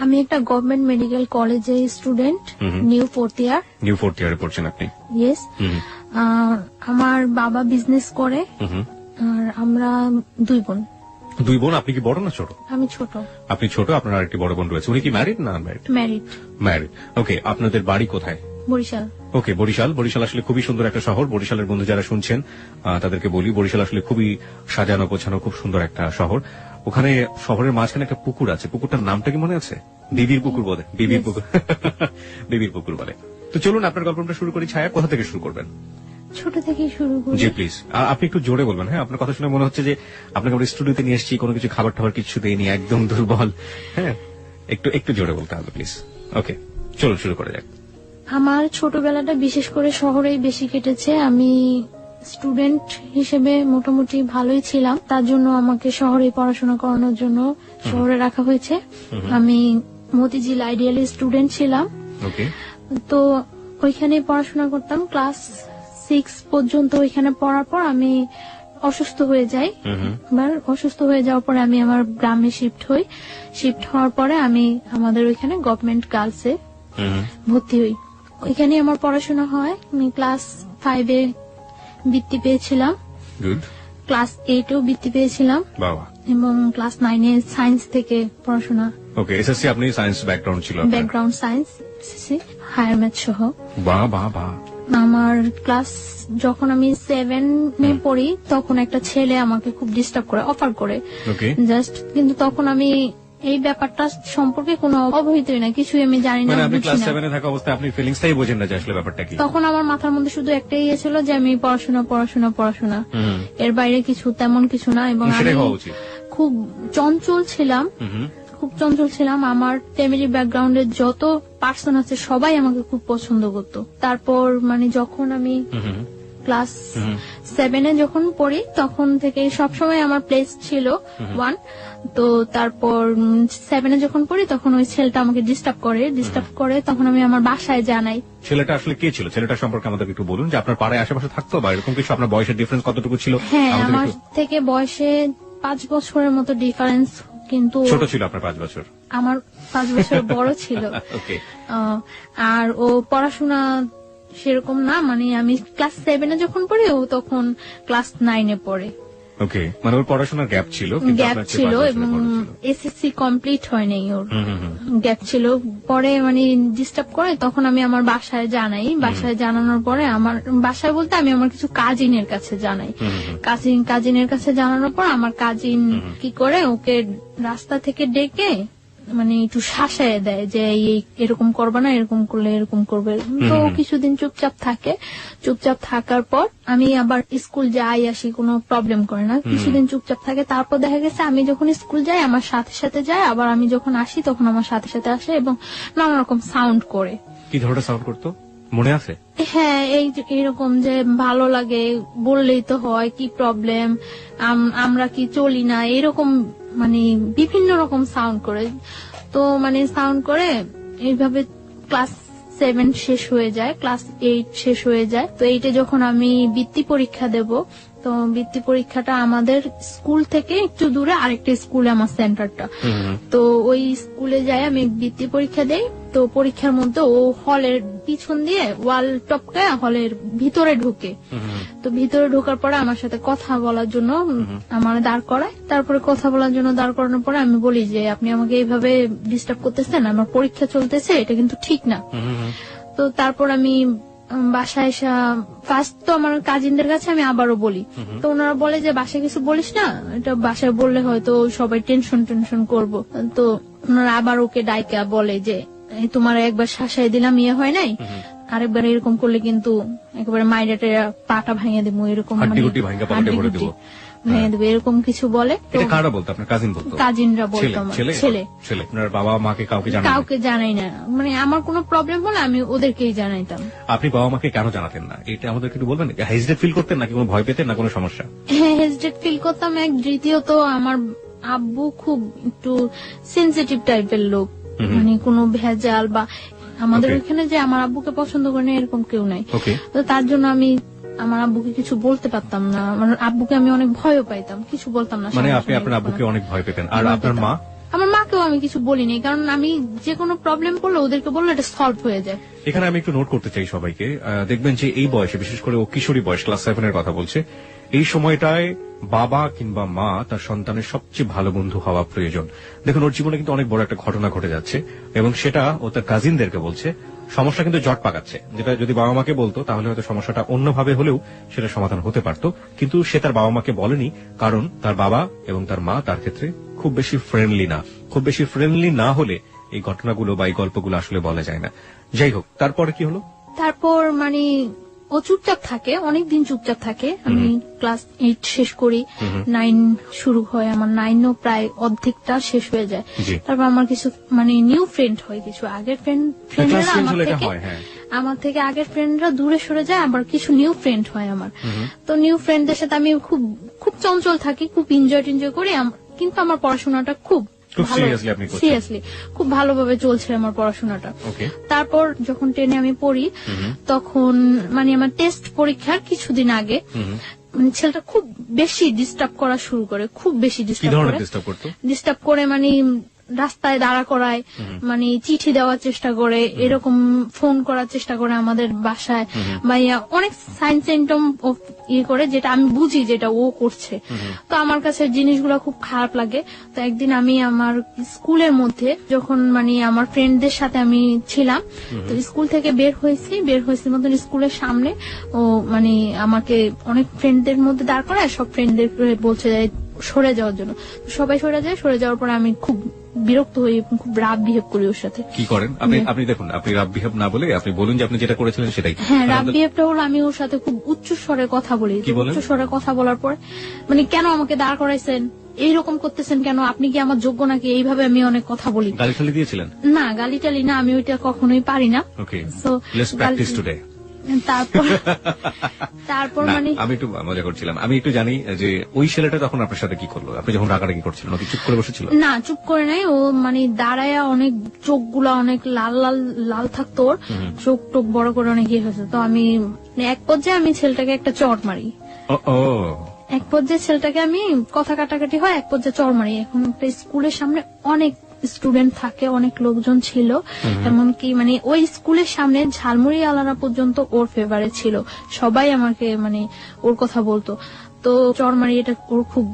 আমি একটা government medical কলেজে স্টুডেন্ট, নিউ ফোর্থ ইয়ারে পড়ছেন আপনি? ইয়েস। আমার বাবা বিজনেস করে, আর আমরা 2 বোন। 2 বোন? আপনি কি বড় না ছোট? আমি ছোট। আপনি ছোট, আপনার আরেকটি বড় বোন রয়েছে। উনি কি ম্যারিড না আনম্যারিড? ম্যারিড। ওকে, আপনাদের বাড়ি কোথায়? বরিশাল। ওকে, বরিশাল আসলে খুবই সুন্দর একটা শহর। বরিশালের বন্ধু যারা শুনছেন তাদেরকে বলি, বরিশাল আসলে খুবই সাজানো গোছানো, খুব সুন্দর একটা শহর। ওখানে শহরের মাঝখানে একটা পুকুর আছে, পুকুরটার নামটা কি মনে আছে? বিবির পুকুর বলে, বিবির পুকুর। বিবির পুকুর বলে। তো চলুন আপনার গল্পটা শুরু করি। ছায়া, কোথা থেকে শুরু করবেন? ছোট থেকে শুরু করি। জি প্লিজ। আপনি একটু জোরে বলবেন। হ্যাঁ, আপনার কথা শুনে মনে হচ্ছে যে আপনাকে আমরা স্টুডিওতে নিয়ে এসেছি, কোনো কিছু খাবার টাবার কিছু দেয়নি, একদম দুর্বল। হ্যাঁ, একটু জোরে বলতে হবে প্লিজ। ওকে, চলুন শুরু করা যাক। আমার ছোটবেলাটা বিশেষ করে শহরেই বেশি কেটেছে। আমি স্টুডেন্ট হিসেবে মোটামুটি ভালোই ছিলাম, তার জন্য আমাকে শহরে পড়াশোনা করানোর জন্য শহরে রাখা হয়েছে। আমি মতিঝিল আইডিয়াল স্টুডেন্ট ছিলাম। তো ওইখানে পড়াশোনা করতাম। ক্লাস 6 পর্যন্ত ওইখানে পড়ার পর আমি অসুস্থ হয়ে যাই। অসুস্থ হয়ে যাওয়ার পরে আমি আমার গ্রামে শিফট হই। শিফট হওয়ার পরে আমি আমাদের ওইখানে গভর্নমেন্ট গার্লসে ভর্তি হই। ওইখানে আমার পড়াশোনা হয়। আমি ক্লাস 5-এ বৃত্তি পেয়েছিলাম, ক্লাস 8-এও বৃত্তি পেয়েছিলাম, এবং ক্লাস 9-এ সায়েন্স থেকে পড়াশোনা। ওকে, এসএসসি আপনি সায়েন্স ব্যাকগ্রাউন্ড ছিল? Background science, SSC, higher math সহ। বাহ বাহ বাহ। আমার ক্লাস যখন আমি 7-এ পড়ি তখন একটা ছেলে আমাকে খুব ডিস্টার্ব করে, অফার করে জাস্ট, কিন্তু তখন আমি এই ব্যাপারটা সম্পর্কে কোনো অবহিতই না, কিছুই আমি জানি না। আপনি ক্লাস 7-এ থাকা অবস্থায় আপনি ফিলিংসটাই বোঝেন না যে আসলে ব্যাপারটা কি। তখন আমার মাথার মধ্যে শুধু একটাই ইয়ে ছিল যে আমি পড়াশোনা, এর বাইরে কিছু তেমন কিছু না। এবং আমি খুব চঞ্চল ছিলাম। আমার ফ্যামিলি ব্যাকগ্রাউন্ডের যত পার্সন আছে সবাই আমাকে খুব পছন্দ করতো। তারপর যখন আমি ক্লাস 7-এ যখন পড়ি তখন থেকে সবসময় আমার প্লেস ছিল 1। তো তারপর 7-এ যখন পড়ি তখন ওই ছেলেটা আমাকে ডিস্টার্ব করে, তখন আমি আমার বাসায় জানাই। ছেলেটা আসলে কে ছিল? ছেলেটা সম্পর্কে আমাদের একটু বলুন, যে আপনার পাড়ায় আশেপাশে থাকতো বা এরকম কিছু? আপনার বয়সের ডিফারেন্স কতটুকু ছিল? হ্যাঁ, আমার থেকে বয়সে 5 বছরের মতো ডিফারেন্স, কিন্তু ছোট ছিল আপনার 5 বছর? আমার 5 বছর বড় ছিল। আর ও পড়াশোনা সেরকম না, আমি ক্লাস 7-এ যখন পড়ি ও তখন ক্লাস 9-এ পড়ে। ওকে, ওর পড়াশোনার গ্যাপ ছিল এবং এসএসসি কমপ্লিট হয়নি, ওর গ্যাপ ছিল। পরে ডিস্টার্ব করে, তখন আমি আমার বাসায় জানাই। বাসায় জানানোর পরে আমার বাসায় বলতে আমি আমার কিছু কাজিনের কাছে জানাই। কাজিনের কাছে জানানোর পর আমার কাজিন কি করে ওকে রাস্তা থেকে ডেকে একটু শাসায় দেয় যে এরকম করবে না, এরকম করলে এরকম করবে। তো কিছুদিন চুপচাপ থাকে। চুপচাপ থাকার পর আমি আবার স্কুল যাই আসি, কোনো প্রবলেম করে না। কিছুদিন চুপচাপ থাকে, তারপর দেখা গেছে আমি যখন স্কুল যাই আমার সাথে সাথে যায়, আবার আমি যখন আসি তখন আমার সাথে সাথে আসে, এবং নানা রকম সাউন্ড করে। কি ধরনের সাউন্ড করতো মনে আছে? হ্যাঁ, এইরকম যে ভালো লাগে, বললেই তো হয়, কি প্রবলেম, আমরা কি চলি না, এরকম বিভিন্ন রকম সাউন্ড করে। তো সাউন্ড করে এইভাবে ক্লাস 7 শেষ হয়ে যায়, ক্লাস 8 শেষ হয়ে যায়। তো 8-এ যখন আমি বৃত্তি পরীক্ষা দেব, তো বৃত্তি পরীক্ষাটা আমাদের স্কুল থেকে একটু দূরে আরেকটা স্কুলে আমার সেন্টারটা। তো ওই স্কুলে যাই আমি বৃত্তি পরীক্ষা দেই। তো পরীক্ষার মধ্যে ও হলের পিছন দিয়ে ওয়াল টপকায় হলের ভিতরে ঢুকে। তো ভিতরে ঢোকার পরে আমার সাথে কথা বলার জন্য আমার দাঁড় করায়। তারপরে কথা বলার জন্য দাঁড় করানোর পরে আমি বলি যে আপনি আমাকে এইভাবে ডিস্টার্ব করতেছেন, আমার পরীক্ষা চলতেছে, এটা কিন্তু ঠিক না। তো তারপর আমি বাসায় এসে ফার্স্ট তো আমার কাজিনদের কাছে আমি আবারও বলি। তো ওনারা বলে যে বাসায় কিছু বলিস না, এটা বাসায় বললে হয়তো সবাই টেনশন করবো। তো ওনারা আবার ওকে ডাইকা বলে যে তোমার একবার শাসায় দিলাম, ইয়ে হয় নাই, আরেকবার এরকম করলে কিন্তু একেবারে মাইরাটে পাটা ভাঙিয়ে দেবো, এরকম ভেঙে দেবো, এরকম কিছু বলে। কারা বলতো? আপনার কাজিন বলতো? কাজিনরা বলতো। ছেলে। আপনার বাবা মাকে কাউকে জানাই না, আমার কোনো প্রবলেম হলে আমি ওদেরকেই জানাইতাম। আপনি বাবা মাকে কেন জানাতেন না এটা আমাদের একটু বলবেন? হেজিটেট ফিল করতেন নাকি কোনো ভয় পেতেন না কোনো সমস্যা? হ্যাঁ, হেজিটেট ফিল করতাম। দ্বিতীয়ত আমার আব্বু খুব একটু সেনসিটিভ টাইপের লোক, কোনো ভেজাল বা আমাদের ওইখানে যে আমার আব্বুকে পছন্দ করে না এরকম কেউ নাই। তো তার জন্য আমি আমার আব্বুকে কিছু বলতে পারতাম না। আমার আব্বুকে আমি অনেক ভয়ও পাইতাম, কিছু বলতাম না। আপনি আপনার আব্বুকে অনেক ভয় পেতেন। আর আপনার মা? আমার মাকেও আমি কিছু বলিনি, কারণ আমি যে কোনো প্রবলেম পড়লে ওদেরকে বললে এটা সলভ হয়ে যায়। এখানে আমি একটু নোট করতে চাই সবাইকে, দেখবেন যে এই বয়সে, বিশেষ করে ও কিশোরী বয়স, ক্লাস 7 এর কথা বলছে, এই সময়টায় বাবা কিংবা মা তার সন্তানের সবচেয়ে ভালো বন্ধু হওয়া প্রয়োজন। দেখুন, ওর জীবনে কিন্তু অনেক বড় একটা ঘটনা ঘটে যাচ্ছে এবং সেটা ও তার কাজিনদেরকে বলছে। সমস্যা কিন্তু জট পাকাচ্ছে, যেটা যদি বাবা মাকে বলতো তাহলে হয়তো সমস্যাটা অন্যভাবে হলেও সেটা সমাধান হতে পারত, কিন্তু সে তার বাবা মাকে বলেনি, কারণ তার বাবা এবং তার মা তার ক্ষেত্রে খুব বেশি ফ্রেন্ডলি না। খুব বেশি ফ্রেন্ডলি না হলে এই ঘটনাগুলো বা এই গল্পগুলো আসলে বলা যায় না। যাই হোক, তারপরে কি হলো? তারপর মানে ও চুপচাপ থাকে, অনেকদিন চুপচাপ থাকে। আমি ক্লাস 8 শেষ করি, 9 শুরু হয়, আমার 9ও প্রায় অর্ধেকটা শেষ হয়ে যায়। তারপর আমার কিছু মানে নিউ ফ্রেন্ড হয়, কিছু আগের ফ্রেন্ডরা আমার থেকে আগের ফ্রেন্ডরা দূরে সরে যায়, আবার কিছু নিউ ফ্রেন্ড হয় আমার। তো নিউ ফ্রেন্ডদের সাথে আমি খুব খুব চঞ্চল থাকি, খুব এনজয় করি, কিন্তু আমার পড়াশোনাটা খুব সিরিয়াসলি খুব ভালোভাবে চলছে আমার পড়াশোনাটা। তারপর যখন 10-এ আমি পড়ি, তখন মানে আমার টেস্ট পরীক্ষার কিছুদিন আগে মানে ছেলেটা খুব বেশি ডিস্টার্ব করা শুরু করে, খুব বেশি ডিস্টার্ব করে মানে রাস্তায় দাঁড়া করায়, মানে চিঠি দেওয়ার চেষ্টা করে, এরকম ফোন করার চেষ্টা করে আমাদের বাসায়, বা অনেক সাইন সিম্পটম ইয়ে করে, যেটা আমি বুঝি যেটা ও করছে। তো আমার কাছে জিনিসগুলো খুব খারাপ লাগে। তো একদিন আমি আমার স্কুলের মধ্যে যখন মানে আমার ফ্রেন্ডদের সাথে আমি ছিলাম, তো স্কুল থেকে বের হয়েছি মতন স্কুলের সামনে ও মানে আমাকে অনেক ফ্রেন্ডদের মধ্যে দাঁড় করায়, সব ফ্রেন্ডদের বলছে সরে যাওয়ার জন্য। সবাই সরে যাওয়ার পরে আমি খুব বিরক্ত হই, খুব রাফ বিহেভ করি ওর সাথে। কি করেন আপনি? দেখুন, আপনি রাফ বিহেভ না বলে আপনি বলুন যে আপনি যেটা করেছিলেন সেটাই। হ্যাঁ, রাফ বিহেভটা হলো আমি ওর সাথে খুব উচ্চ স্বরে কথা বলি। উচ্চ স্বরে কথা বলার পর মানে, কেন আমাকে দাঁড় করাইছেন, এইরকম করতেছেন কেন, আপনি কি আমার যোগ্য নাকি, এইভাবে আমি অনেক কথা বলি। গালি টালি দিয়েছিলেন? না, গালি টালি না, আমি ওইটা কখনোই পারি না। So let's practice today. তারপর মানে আমি একটু মজা করছিলাম। আমি একটু জানি যে ওই ছেলেটা তখন আপনার সাথে কি করলো, আপনি যখন রাগারাগি করছিলেন? ওকে চুপ করে বসেছিল? না, চুপ করে নাই, ও মানে দাঁড়ায়, অনেক চোখগুলা অনেক লাল লাল লাল থাকতো, ওর চোখ টোক বড় করে অনেক ইয়ে হয়েছে। তো আমি এক পর্যায়ে আমি ছেলেটাকে একটা চড় মারি। এক পর্যায়ে ছেলেটাকে আমি কথা কাটাকাটি হয়, এক পর্যায়ে চড় মারি। এখন একটা স্কুলের সামনে অনেক স্টুডেন্ট থাকে, অনেক লোকজন ছিল, এমনকি মানে ওই স্কুলের সামনে ঝালমুড়ি আলারা পর্যন্ত ওর ফেভারে ছিল, সবাই আমাকে মানে ওর কথা বলতো। তো চরমারি এটা ওর খুব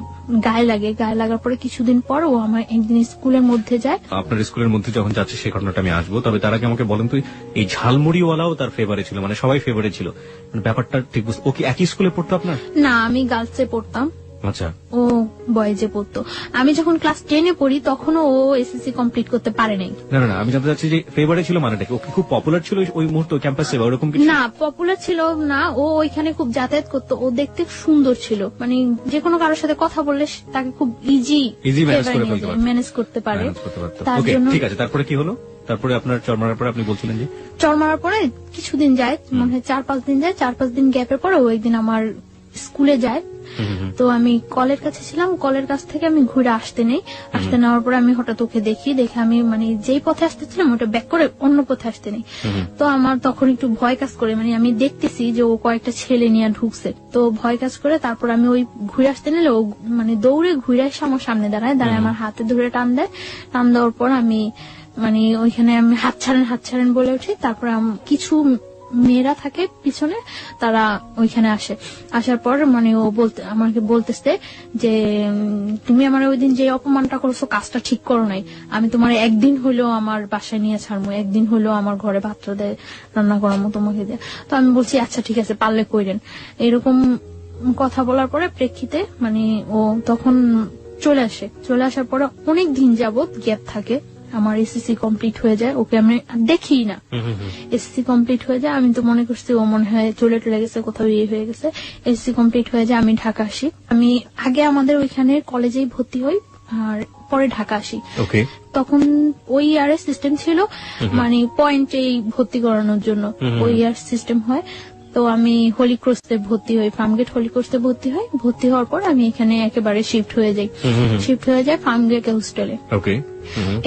গায়ে লাগে। গায়ে লাগার পরে কিছুদিন পর ও আমার একদিন স্কুলের মধ্যে যায়। আপনার স্কুলের মধ্যে যখন যাচ্ছে সেই ঘটনাটা আমি আসবো, তবে তার আগে আমাকে বলেন তো, এই ঝালমুড়িওয়ালাও তার ফেভারে ছিল, মানে সবাই ফেভারে ছিল, মানে ব্যাপারটা ঠিক বুঝতে। ও কি একই স্কুলে পড়তো আপনার? না, আমি গার্লসে পড়তাম। আচ্ছা। ও বয়েজে পড়তো। আমি যখন ক্লাস 10-এ পড়ি তখনও ও এসএসসি কমপ্লিট করতে পারে নাই। না, আমি জানতে চাচ্ছি যে ফেভারে ছিল মানেটা কি? ও কি খুব পপুলার ছিল ওই মুহূর্তে ক্যাম্পাসে বা ওরকম কিছু? না, পপুলার ছিল না, ও ওইখানে খুব যাতায়াত করতো, ও দেখতে সুন্দর ছিল, মানে যে কোনো কারোর সাথে কথা বললে তাকে খুব ইজি ম্যানেজ করতে পারে। ঠিক আছে, তারপরে কি হলো? তারপরে আপনার চর মারার পরে আপনি বলছিলেন যে চর মারার পরে কিছুদিন যায়, মনে হয় 4-5 দিন যায়। 4-5 দিন গ্যাপের পরে ও একদিন আমার স্কুলে যায়। তো আমি কলের কাছে ছিলাম, কলের কাছ থেকে আমি ঘুরে আসতে নেওয়ার পরে আমি হঠাৎ ওকে দেখে আমি মানে যেই পথে আসতেছিলাম ওটা ব্যাক করে অন্য পথে আসতে নেই। তো আমার তখন একটু ভয় কাজ করে, মানে আমি দেখতেছি যে ও কয়েকটা ছেলে নিয়ে ঢুকছে, তো ভয় কাজ করে। তারপর আমি ওই ঘুরে আসতে নিলে ও মানে দৌড়ে ঘুরে এসে আমার সামনে দাঁড়ায় আমার হাতে ধরে টান দেওয়ার পর আমি মানে ওইখানে আমি হাত ছাড়েন বলে উঠি। তারপর কিছু মেয়েরা থাকে পিছনে, তারা ওইখানে আসার পর মানে ও আমাকে বলতেছে যে তুমি আমার ওই দিন যে অপমানটা করছো কাজটা ঠিক করো নাই, আমি তোমার একদিন হইলেও আমার বাসায় নিয়ে ছাড়বো, একদিন হইলেও আমার ঘরে ভাত রান্না করামো তোমাকে দিয়ে। তো আমি বলছি আচ্ছা ঠিক আছে, পারলে কইরেন। এরকম কথা বলার পরে প্রেক্ষিতে মানে ও তখন চলে আসার পরে অনেক দিন যাবত গ্যাপ থাকে। আমার এসএসসি কমপ্লিট হয়ে যায়, ওকে আমি দেখি না। এসএসসি কমপ্লিট হয়ে যায়, আমি তো মনে করছি ও মনে হয় চলে গেছে, কোথাও ইয়ে হয়ে গেছে। এসএসসি কমপ্লিট হয়ে যায়, আমি ঢাকা আসি। আমি আগে আমাদের ওইখানে কলেজেই ভর্তি হই আর পরে ঢাকা আসি। তখন ওই ইয়ারের সিস্টেম ছিল, মানে পয়েন্টেই ভর্তি করানোর জন্য ওই ইয়ার সিস্টেম হয়। তো আমি হোলি ক্রসে ভর্তি হই, ফার্মগেট হোলি ক্রসে ভর্তি হওয়ার পর আমি এখানে একেবারে শিফট হয়ে যাই ফার্মগেট হোস্টেলে।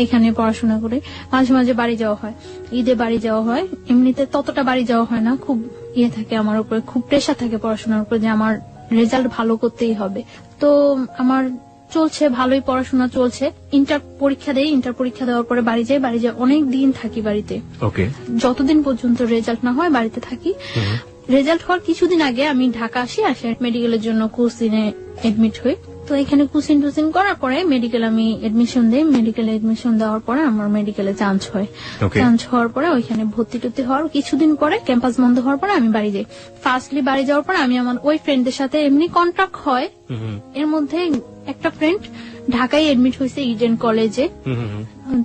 এখানে পড়াশোনা করে মাঝে মাঝে বাড়ি যাওয়া হয়, ঈদে বাড়ি যাওয়া হয়। এমনিতে ততটা বাড়ি যাওয়া হয় না, খুব ইয়ে থাকে আমার উপরে, খুব প্রেশার থাকে পড়াশোনার উপর যে আমার রেজাল্ট ভালো করতেই হবে। তো আমার চলছে, ভালোই পড়াশোনা চলছে। ইন্টার পরীক্ষা দেওয়ার পরে বাড়ি যাই অনেক দিন থাকি বাড়িতে। ওকে। যতদিন পর্যন্ত রেজাল্ট না হয় বাড়িতে থাকি। রেজাল্ট হওয়ার কিছুদিন আগে আমি ঢাকা আসি মেডিকেলের জন্য কোচিনে এডমিট হই। তো এখানে কোচিন টুচিন করার পরে মেডিকেল আমি এডমিশন দেই। মেডিকেলে এডমিশন দেওয়ার পরে আমার মেডিকেলে চান্স হয়। চান্স হওয়ার পরে ওইখানে ভর্তি টর্তি হওয়ার কিছুদিন পরে ক্যাম্পাস বন্ধ হওয়ার পরে আমি বাড়ি যাই। ফার্স্টলি বাড়ি যাওয়ার পরে আমি আমার ওই ফ্রেন্ডদের সাথে এমনি কন্ট্যাক্ট হয়। এর মধ্যে একটা ফ্রেন্ড ঢাকায় এডমিট হয়েছে ইডেন কলেজে,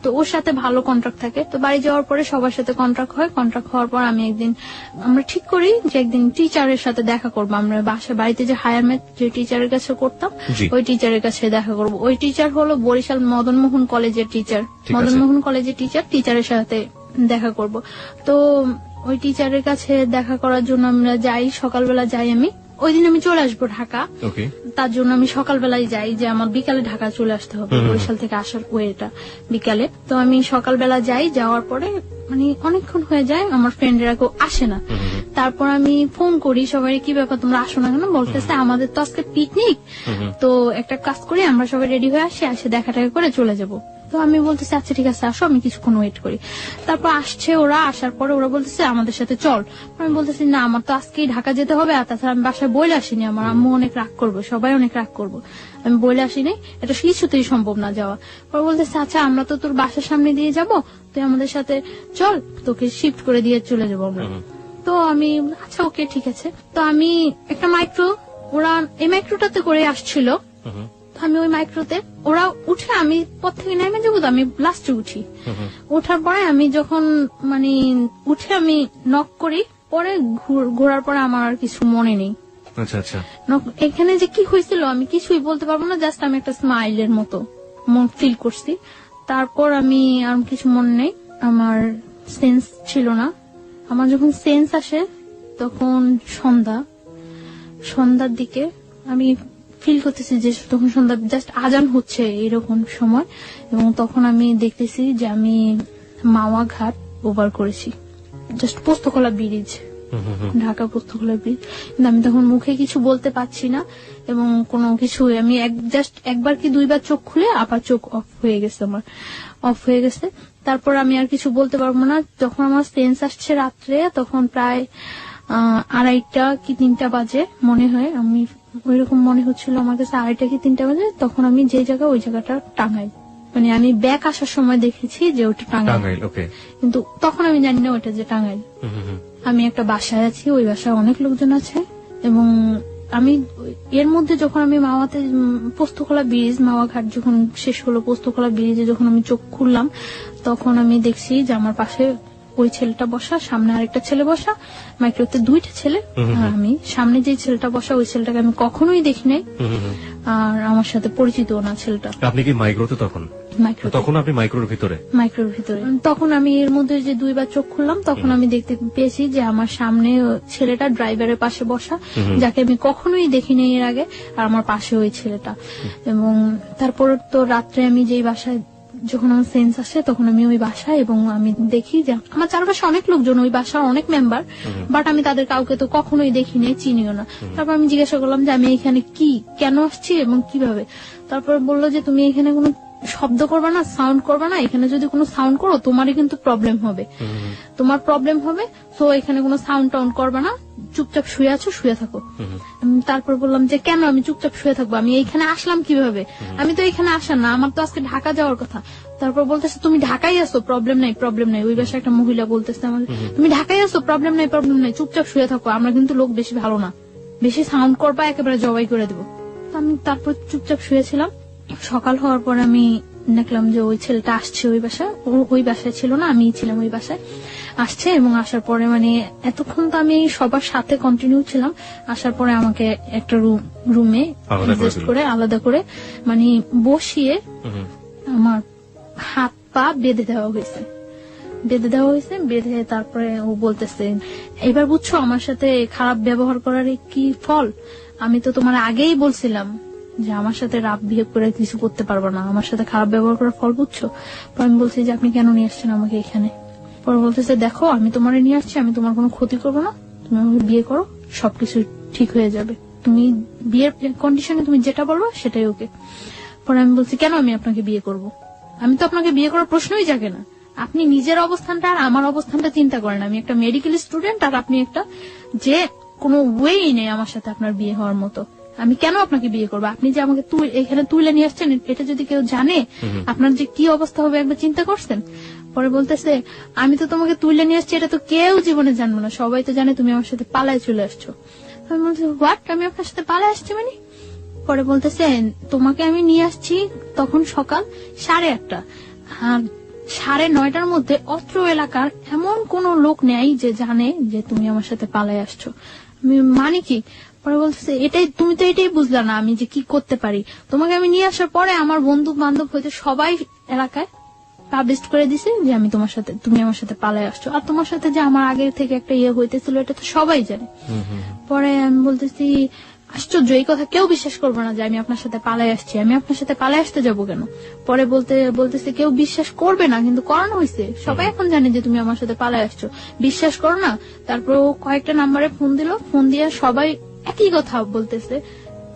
তো ওর সাথে ভালো কন্ট্রাক্ট থাকে। তো বাড়ি যাওয়ার পরে সবার সাথে কন্ট্রাক্ট হয়। কন্ট্রাক্ট হওয়ার পর আমরা ঠিক করি যে একদিন টিচারের সাথে দেখা করবো। আমরা বাড়িতে যে হায়ার ম্যাথ যে টিচারের কাছে করতাম ওই টিচারের কাছে দেখা করবো। ওই টিচার হলো বরিশাল মদনমোহন কলেজের টিচার। মদনমোহন কলেজের টিচারের সাথে দেখা করব। তো ওই টিচারের কাছে দেখা করার জন্য আমরা যাই, সকালবেলা যাই। আমি ওই দিন আমি চলে আসবো ঢাকা, তার জন্য আমি সকালবেলায় যাই যে আমার বিকালে ঢাকা চলে আসতে হবে। বরিশাল থেকে আসার ওয়েটা বিকালে। তো আমি সকালবেলা যাই, যাওয়ার পরে মানে অনেকক্ষণ হয়ে যায়, আমার ফ্রেন্ডেরা কেউ আসে না। তারপর আমি ফোন করি সবাই, কি ব্যাপার তোমরা আসো না কেন? বলতেছে আমাদের তো আজকে পিকনিক, তো একটা কাজ করি আমরা সবাই রেডি হয়ে আসি দেখা টাকা করে চলে যাব। তো আমি বলতেছি আচ্ছা ঠিক আছে আসো, আমি কিছুক্ষণ ওয়েট করি। তারপর আসছে ওরা, আসার পরে ওরা বলতেছে আমাদের সাথে চল। আমি বলতেছি না আমার তো আজকেই ঢাকা যেতে হবে, আর তাছাড়া আমি বাসায় বলে আসিনি, আমার আম্মু অনেক রাগ করবে, সবাই অনেক রাগ করবো, আমি বলে আসিনি, এটা কিছুতেই সম্ভব না যাওয়া। পরে বলতেছে আচ্ছা আমরা তো তোর বাসার সামনে দিয়ে যাব, তুই আমাদের সাথে চল, তোকে শিফট করে দিয়ে চলে যাবো আমরা। তো আমি আচ্ছা ওকে ঠিক আছে। তো আমি একটা মাইক্রো, ওরা এই মাইক্রোটাতে করে আসছিল, আমি ওই মাইক্রোতে ওরা উঠে আমি পথ থেকে নেমে যাবো, তো আমি লাস্টে উঠি। ওঠার পরে আমি যখন মানে উঠে আমি নক করি, পরে ঘোরার পরে আমার আর কিছু মনে নেই। আচ্ছা আচ্ছা, এখানে যে কি হয়েছিল আমি কিছুই বলতে পারবো না, জাস্ট আমি একটা স্মাইলের মতো মন ফিল করছি। তারপর আমি আর কিছু মনে নেই, আমার সেন্স ছিল না। আমার যখন সেন্স আসে তখন সন্ধ্যার দিকে আমি ফিল করতেছি যে তখন সন্ধ্যা জাস্ট আজান হচ্ছে এরকম সময়, এবং তখন আমি দেখতেছি যে আমি মাওয়া ঘাট ওভার করেছি, just Postogola bridge, Dhaka Postogola bridge. কিন্তু আমি তখন মুখে কিছু বলতে পারছি না এবং কোনো কিছু, আমি জাস্ট একবার কি দুইবার চোখ খুলে আবার চোখ অফ হয়ে গেছে। তারপর আমি আর কিছু বলতে পারবো না। যখন আমার সেন্স আসছে রাত্রে, তখন প্রায় 2:30 কি 3টা বাজে মনে হয়, আমি ওইরকম মনে হচ্ছিল আমার কাছে 2:30 কি 3টা বাজে। তখন আমি যে জায়গা ওই জায়গাটা টাঙ্গাইল, মানে আমি ব্যাক আসার সময় দেখেছি যে ওটা টাঙ্গাইল, কিন্তু তখন আমি জানি না ওটা যে টাঙ্গাইল। আমি একটা বাসায় আছি, ওই বাসায় অনেক লোকজন আছে, এবং আমি এর মধ্যে যখন আমি মাওয়াতে পোস্তকলা ব্রিজ, মাওয়া ঘাট যখন শেষ হলো, পোস্তকলা ব্রিজে যখন আমি চোখ খুললাম, তখন আমি দেখছি যে আমার পাশে ওই ছেলেটা বসা, সামনে আরেকটা ছেলে বসা, মাইক্রোতে 2টা ছেলে, আর আমি সামনে যে ছেলেটা বসা ওই ছেলেটাকে আমি কখনোই দেখি নাই, আর আমার সাথে পরিচিত না ছেলেটা। আপনি কি মাইক্রোতে তখন আপনি মাইক্রোর ভিতরে? তখন আমি এর মধ্যে যে 2বার চোখ খুললাম, তখন আমি দেখতে পেয়েছি যে আমার সামনে ছেলেটা ড্রাইভারের পাশে বসা, যাকে আমি কখনোই দেখিনি এর আগে, আর আমার পাশে ওই ছেলেটা। এবং তারপর তো রাত্রে আমি যেই বাসায় যখন আমার সেন্স আসে, তখন আমি ওই বাসায়, এবং আমি দেখি যে আমার চারপাশে অনেক লোকজন, ওই বাসার অনেক মেম্বার, বাট আমি তাদের কাউকে তো কখনোই দেখিনি, চিনিও না। তারপর আমি জিজ্ঞাসা করলাম যে আমি এখানে কেন আসছি এবং কিভাবে। তারপর বললো যে তুমি এখানে কোনো শব্দ করবা না, সাউন্ড করবা না, এখানে যদি কোনো সাউন্ড করো তোমারই কিন্তু প্রবলেম হবে, তো এখানে কোনো সাউন্ড টাউন্ড করবা না, চুপচাপ শুয়ে থাকো। তারপর বললাম যে কেন আমি চুপচাপ শুয়ে থাকবো, আমি এইখানে আসলাম কিভাবে, আমি তো এখানে আসা না, আমার তো আজকে ঢাকা যাওয়ার কথা। তারপর বলতেছে তুমি ঢাকায় আসো, প্রবলেম নাই। ওই বাসায় একটা মহিলা বলতেছে আমাকে, তুমি ঢাকায় আসো, প্রবলেম নাই, চুপচাপ শুয়ে থাকো, আমরা কিন্তু লোক বেশি ভালো না, বেশি সাউন্ড করবা একেবারে জবাই করে দেবো। আমি তারপর চুপচাপ শুয়েছিলাম। সকাল হওয়ার পর আমি দেখলাম যে ওই ছেলেটা আসছে ওই বাসায় ছিল না, আমি ছিলাম ওই বাসায়, আসছে, এবং আসার পরে মানে এতক্ষণ তো আমি সবার সাথে কন্টিনিউ ছিলাম। আসার পরে আমাকে একটা রুমে আলাদা করে মানে বসিয়ে আমার হাত পা বেঁধে দেওয়া হয়েছে। বেঁধে তারপরে ও বলতেছে এবার বুঝছো আমার সাথে খারাপ ব্যবহার করার কি ফল, আমি তো তোমার আগেই বলছিলাম যে আমার সাথে রাফ বিহেভ করে কিছু করতে পারবো না, আমার সাথে খারাপ ব্যবহার করার ফল বুঝছো। পরে আমি বলছি যে আপনি কেন নিয়ে আসছেন আমাকে এখানে। পরে বলতেছে দেখো আমি তোমার নিয়ে আসছি, আমি তোমার কোনো ক্ষতি করবো না, তুমি আমাকে বিয়ে করো, সবকিছু ঠিক হয়ে যাবে, তুমি বিয়ের কন্ডিশনে তুমি যেটা বলবো সেটাই ওকে। পরে আমি বলছি কেন আমি আপনাকে বিয়ে করব? আমি তো আপনাকে বিয়ে করার প্রশ্নই জাগে না। আপনি নিজের অবস্থানটা আর আমার অবস্থানটা চিন্তা করেন। আমি একটা মেডিকেল স্টুডেন্ট আর আপনি একটা, যে কোনো ওয়েই নেই আমার সাথে আপনার বিয়ে হওয়ার মতো। আমি কেন আপনাকে বিয়ে করবো? আপনি যে আমাকে এখানে তুলে নিয়ে আসছেন, এটা যদি কেউ জানে আপনার যে কি অবস্থা হবে একবার চিন্তা করছেন? পরে বলতেছে আমি তো তোমাকে তুলে নিয়ে আসছি, এটা তো কেউ জীবনে জানবো না, সবাই তো জানে তুমি আমার সাথে পালায় চলে আসছো। আমি বলছি হোয়াট, আমি আপনার সাথে পালায় আসছি মানে? পরে বলতেছে তোমাকে আমি নিয়ে আসছি তখন সকাল 8:30, আর 9:30 মধ্যে অত্র এলাকার এমন কোন লোক নেই যে জানে যে তুমি আমার সাথে পালায় আসছো। আমি মানে কি? পরে বলতেছে এটাই, তুমি তো এটাই বুঝলা না আমি যে কি করতে পারি। তোমাকে আমি নিয়ে আসার পরে আমার বন্ধু বান্ধব হইতে সবাই এলাকায় পাবলিশ করে দিছে যে আমি তোমার সাথে, তুমি আমার সাথে পালায় আসছো, আর তোমার সাথে যে আমার আগে থেকে একটা ইয়ে হইতেছিল এটা তো সবাই জানে। পরে আমি বলতেছি আশ্চর্য, এই কথা কেউ বিশ্বাস করবো না যে আমি আপনার সাথে পালায় আসছি, আমি আপনার সাথে পালায় আসতে যাবো কেন? পরে বলতেছে কেউ বিশ্বাস করবে না, কিন্তু করানো হয়েছে, সবাই এখন জানে যে তুমি আমার সাথে পালায় আসছো, বিশ্বাস করো না। তারপর ও কয়েকটা নাম্বারে ফোন দিল, ফোন দিয়ে সবাই একই কথা বলতেছে,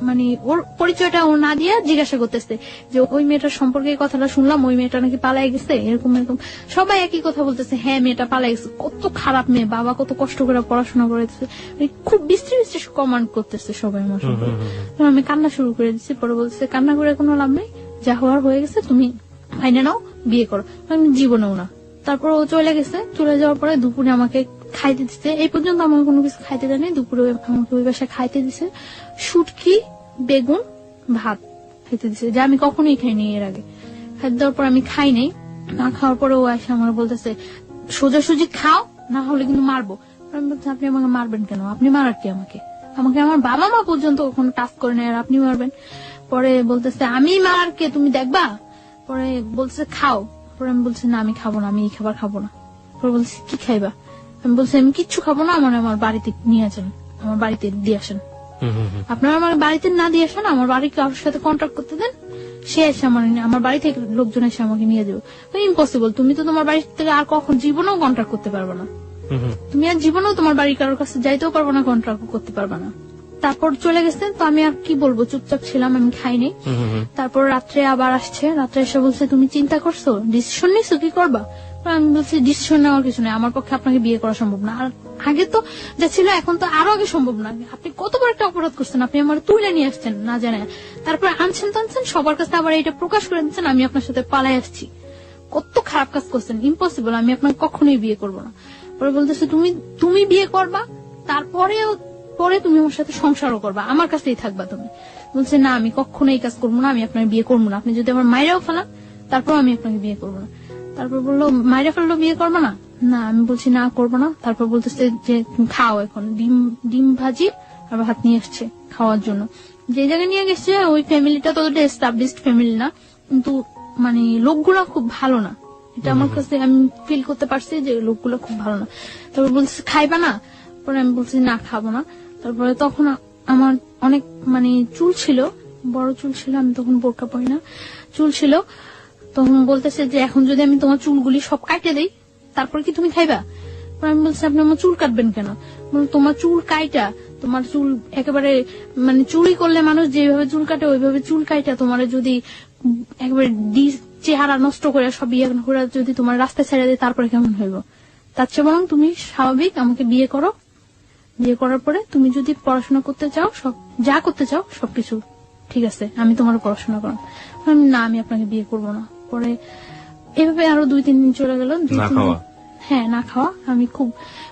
মানে ওর পরিচয়টা ও না দিয়ে জিজ্ঞাসা করতেছে যে ওই মেয়েটার সম্পর্কে এই কথাটা শুনলাম, ওই মেয়েটা নাকি পালাই গেছে, এরকম এরকম সবাই একই কথা বলতেছে, হ্যাঁ মেয়েটা পালাই গেছে, কত খারাপ মেয়ে, বাবা কত কষ্ট করে পড়াশোনা করেছে, খুব বিশ্রী বিশ্রী কমান্ড করতেছে সবাই আমার সাথে। আমি কান্না শুরু করে দিচ্ছি। পরে বলছে কান্না করে কোনো লাভ নেই, যা হওয়ার হয়ে গেছে, তুমি আইনে নাও, বিয়ে করো। আমি জীবনেও না। তারপর ও চলে গেছে, চলে যাওয়ার পরে দুপুরে আমাকে খাইতে দিচ্ছে, এই পর্যন্ত আমাকে কোনো কিছু খাইতে দেয়নি, দুপুরে আমাকে ওই বাসায় খাইতে দিছে শুটকি, বেগুন, ভাত খাইতে দিছে, যা আমি কখনোই খাইনি এর আগে। খাইতে দেওয়ার পর আমি খাই নাই, না খাওয়ার পরে ও এসে আমার বলতেছে সোজাসুজি খাও, না হলে কিন্তু মারবো। আমি বলছি আপনি আমাকে মারবেন কেন? আপনি মারার কি আমাকে? আমাকে আমার বাবা মা পর্যন্ত কোনো টাচ করে নেয় আর আপনি মারবেন? পরে বলতেছে আমি মারার কে, তুমি দেখবা। পরে বলছে খাও। পরে আমি বলছি না আমি খাবো না, আমি এই খাবার খাবো না। পরে বলছি কি খাইবা? আমি বলছি আমি কিচ্ছু খাবো না, আমার বাড়িতে নিয়ে আসেন, আমার বাড়িতে দিয়ে আসেন। আপনারা আমার বাড়িতে না দিয়ে আসেন, আমার বাড়ি কারোর সাথে কন্ট্যাক্ট করতে দেন, সে এসে আমার বাড়ি থেকে লোকজন এসে আমাকে নিয়ে যাবে। ইম্পসিবল, তুমি তো তোমার বাড়ি থেকে আর কখন জীবনেও কন্ট্যাক্ট করতে পারবে না, তুমি আর জীবনেও তোমার বাড়ি কারোর কাছে যাইতেও পারবো না, কন্ট্যাক্ট করতে পারবে না। তারপর চলে গেছে, তো আমি আর কি বলবো, চুপচাপ ছিলাম, আমি খাইনি। তারপর রাত্রে আবার আসছে, রাত্রে এসে বলছে তুমি চিন্তা করছো, ডিসিশন নিছো, কি করবা? আমি বলছি ডিসিশন নেওয়ার কিছু নেই, আমার পক্ষে আপনাকে বিয়ে করা সম্ভব না, আর আগে তো যা ছিল এখন তো আরো আগে সম্ভব না। আপনি কত বড় একটা অপরাধ করছেন, আপনি আমার তুলে নিয়ে আসছেন না জানে, তারপর আনছেন টানছেন সবার কাছে আবার এটা প্রকাশ করে দিচ্ছেন আমি আপনার সাথে পালাই আসছি, কত খারাপ কাজ করছেন, ইম্পসিবল, আমি আপনাকে কখনোই বিয়ে করবো না। পরে বলতেছে তুমি বিয়ে করবা, পরে তুমি আমার সাথে সংসারও করবা, আমার কাছেই থাকবা তুমি। বলছে না আমি কখনো এই কাজ করবো না, আমি আপনার বিয়ে করবো না, আপনি যদি আমার মায়েরাও ফেলান তারপর আমি আপনাকে বিয়ে করবো না। তারপর বললো মায়েরা ফেললো বিয়ে করবো না, না আমি বলছি না করবো না। তারপর বলতেছে যে খাও, এখন ডিম ভাজি আর ভাত নিয়ে এসছে খাওয়ার জন্য। যে জায়গায় নিয়ে গেছে ওই ফ্যামিলিটা তো এস্টাবলিশড ফ্যামিলি না, কিন্তু মানে লোকগুলো খুব ভালো না, এটা আমার কাছে আমি ফিল করতে পারছি যে লোকগুলো খুব ভালো না। তারপর বলছে খাইবা না? পরে আমি বলছি না খাবো না। তারপরে তখন আমার অনেক মানে চুল ছিল, বড় চুল ছিল, আমি তখন বোরকা পরি না, চুল ছিল। তখন বলতেছে যে এখন যদি আমি তোমার চুলগুলি সব কাটে দেই তারপর কি তুমি খাইবা? আমি বলছি আপনি আমার চুল কাটবেন কেন? তোমার চুল কাইটা, তোমার চুল একেবারে মানে চুরি করলে মানুষ যেভাবে চুল কাটে ওইভাবে চুল কাইটা তোমার যদি একেবারে চেহারা নষ্ট করে সব ইয়ে করে যদি তোমার রাস্তায় ছেড়ে দেয় তারপরে কেমন হইব? তার চেয়ে বরং তুমি স্বাভাবিক আমাকে বিয়ে করো, বিয়ে করার পরে তুমি যদি পড়াশোনা করতে চাও, সব যা করতে চাও সবকিছু ঠিক আছে, আমি তোমার পড়াশোনা করাম। না আমি আপনাকে বিয়ে করবো না। পরে এভাবে আরো 2-3 দিন চলে গেল, হ্যাঁ না খাওয়া, আমি খুব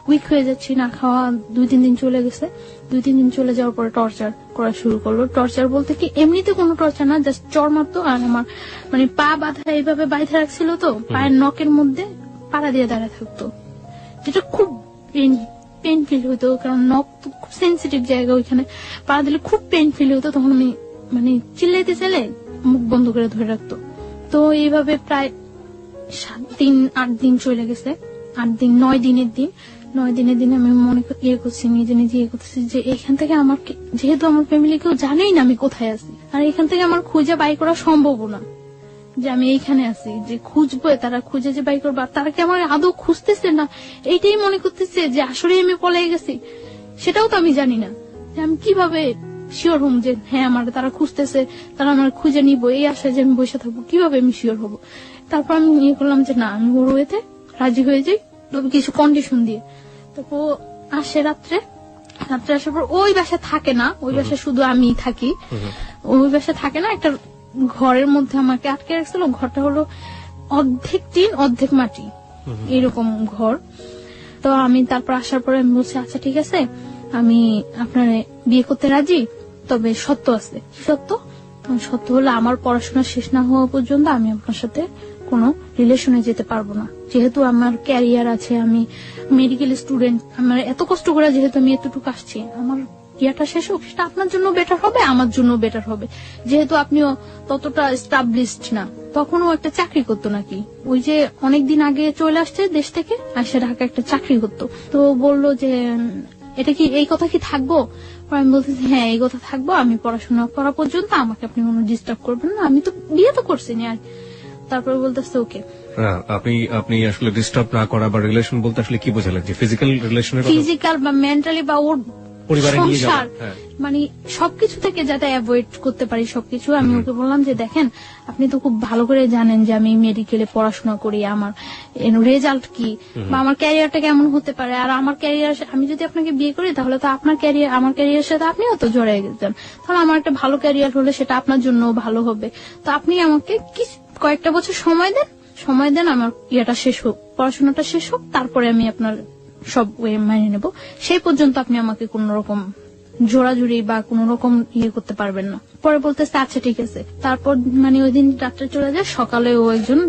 উইক হয়ে যাচ্ছি, না খাওয়া 2-3 দিন চলে গেছে। 2-3 দিন চলে যাওয়ার পরে টর্চার করা শুরু করলো। টর্চার বলতে কি এমনিতে কোনো টর্চার না, জাস্ট চর মারতো, আর আমার মানে পা বাঁধা এইভাবে বাইধে রাখছিল, তো পায়ের নখের মধ্যে পাড়া দিয়ে দাঁড়ায় থাকতো, যেটা খুব পেন ফিল হতো, কারণ নখ তো খুব সেন্সিটিভ জায়গা, ওইখানে পাড়া দিলে খুব পেন ফিল হতো। তখন আমি মানে চিল্লাইতে চাইলে মুখ বন্ধ করে ধরে রাখতো। তো এইভাবে প্রায় 7-8 দিন চলে গেছে, 8 দিন 9 দিনের দিন, 9 দিনের দিন আমি মনে করছি নিজে নিজে করতেছি যে এখান থেকে আমার, যেহেতু আমার ফ্যামিলি কেউ জানেই না আমি কোথায় আছি, আর এখান থেকে আমার খুঁজে বাই করা সম্ভব না যে আমি এইখানে আছি, যে খুঁজবো তারা খুঁজে যে বাই করবো, তারা কি আমার আদৌ খুঁজতেছে না এইটাই মনে করতেছে যে আসলে আমি পলাই গেছি, সেটাও তো আমি জানি না যে আমি কিভাবে শিওর হম যে হ্যাঁ আমার তারা খুঁজতেছে, তারা আমার খুঁজে নিবো, এই আশায় যে আমি বসে থাকবো, কিভাবে আমি শিওর হবো। তারপর আমি ইয়ে করলাম যে না, আমি ওর ওয়েতে রাজি হয়ে যাই, তবে কিছু কন্ডিশন দিয়ে। তারপর ও আসে রাত্রে আসার পর ওই বাসায় থাকে না, ওই বাসায় শুধু আমি থাকি। ওই বাসায় থাকে না, একটা ঘরের মধ্যে আমাকে আটকে রাখছিল। ঘরটা হলো অর্ধেক টিন অর্ধেক মাটি, এরকম ঘর। তো আমি তারপর আসার পরে আমি বলছি আচ্ছা ঠিক আছে, আমি আপনার বিয়ে করতে রাজি, তবে সত্য আছে। সত্য সত্য হলো আমার পড়াশোনা শেষ না হওয়া পর্যন্ত আমি আপনার সাথে কোনো রিলেশনে যেতে পারবো না। যেহেতু আমার ক্যারিয়ার আছে, আমি মেডিকেল স্টুডেন্ট, আমার এত কষ্ট করে যেহেতু আমি এতটুকু আসছি, আমার ইয়াটা শেষ হোক, সেটা আপনার জন্য বেটার হবে, আমার জন্য বেটার হবে। যেহেতু আপনিও ততটা এস্টাবলিশড না, তখনও একটা চাকরি করতো নাকি, ওই যে অনেকদিন আগে চলে আসছে দেশ থেকে, আর সে ঢাকা একটা চাকরি করতো। তো বললো যে এটা কি, এই কথা কি থাকবো? আমি বলতেছি হ্যাঁ এই কথা থাকবো, আমি পড়াশোনা করা পর্যন্ত আমাকে আপনি কোনো ডিস্টার্ব করবেন না, আমি তো বিয়ে তো করছি না। আর তারপরে বলতেছে ওকে। আপনি আসলে ডিস্টার্ব না করা বা রিলেশন বলতে আসলে কি বোঝালেন, যে ফিজিক্যাল রিলেশনের ফিজিক্যাল বা মেন্টালি বা ওর পরিবারে নিয়ে সংসার, যাওয়া, হ্যাঁ। মানে সবকিছু থেকে যাতে অ্যাভয়েড করতে পারি সবকিছু। আমি ওকে বললাম যে দেখেন, আপনি তো খুব ভালো করে জানেন যে আমি মেডিকেলে পড়াশোনা করি, আমার রেজাল্ট কি বা আমার ক্যারিয়ারটা কেমন হতে পারে। আর আমার ক্যারিয়ার, আমি যদি আপনাকে বিয়ে করি তাহলে তো আপনার ক্যারিয়ার, আমার ক্যারিয়ারের সাথে আপনিও তো জড়াই গেছেন, তাহলে আমার একটা ভালো ক্যারিয়ার হলে সেটা আপনার জন্য ভালো হবে। তো আপনি আমাকে কয়েকটা বছর সময় দেন, আমার ইয়েটা শেষ হোক, পড়াশোনাটা শেষ হোক, তারপরে আমি আপনার সব ওয়ে মেনে নেব। সেই পর্যন্ত আপনি আমাকে কোন রকম জোড়াজুড়ি বা কোন রকম ইয়ে করতে পারবেন না। পরে বলতেছে আচ্ছা ঠিক আছে। তারপর মানে ওই দিন রাত্রে চলে যায়, সকালে ও একজন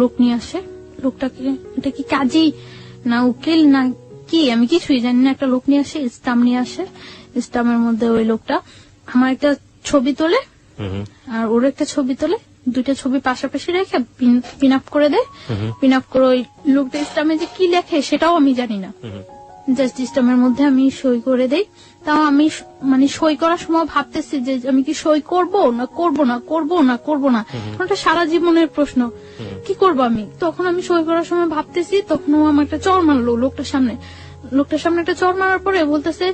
লোক নিয়ে আসে। লোকটাকে, এটা কি কাজী না উকিল না কি আমি কিছুই জানি না, একটা লোক নিয়ে আসে, স্টাম্প নিয়ে আসে। স্টাম্পের মধ্যে ওই লোকটা আমার একটা ছবি তোলে আর ওর একটা ছবি তোলে, দুইটা ছবি পাশাপাশি রেখে পিন আপ করে দেয়। পিন আপ করে ওই লোকটা স্টাম্পে যে কি লেখে সেটাও আমি জানি না, জাস্ট স্টাম্পের মধ্যে আমি সই করে দেই। তাও আমি মানে সই করার সময় ভাবতেছি যে আমি কি সই করব না করব না, ওটা সারা জীবনের প্রশ্ন, কি করব আমি। তখন আমি সই করার সময় ভাবতেছি, তখন ও আমার একটা চড় মারলো লোকটার সামনে একটা চড় মারার পরে বলতেছে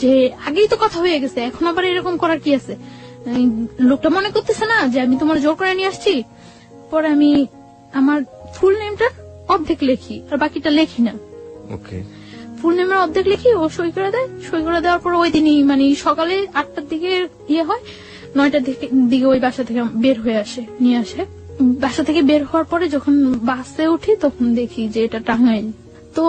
যে আগেই তো কথা হয়ে গেছে, এখন আবার এরকম করার কি আছে। লোকটা মনে করতেছে না যে আমি তোমার জোর করে নিয়ে আসছি। পরে আমি আমার ফুল নেমটা অর্ধেক লিখি আর বাকিটা লেখি না। ফুল নেমের অর্ধেক লিখি, ও সই করে দেয়। সই করে দেওয়ার পর ওই দিনই মানে সকালে 8টার দিকে ইয়ে হয়, 9টার দিকে ওই বাসা থেকে বের হয়ে নিয়ে আসে। বাসা থেকে বের হওয়ার পরে যখন বাসে উঠি তখন দেখি যে এটা টাঙ্গাইল। তো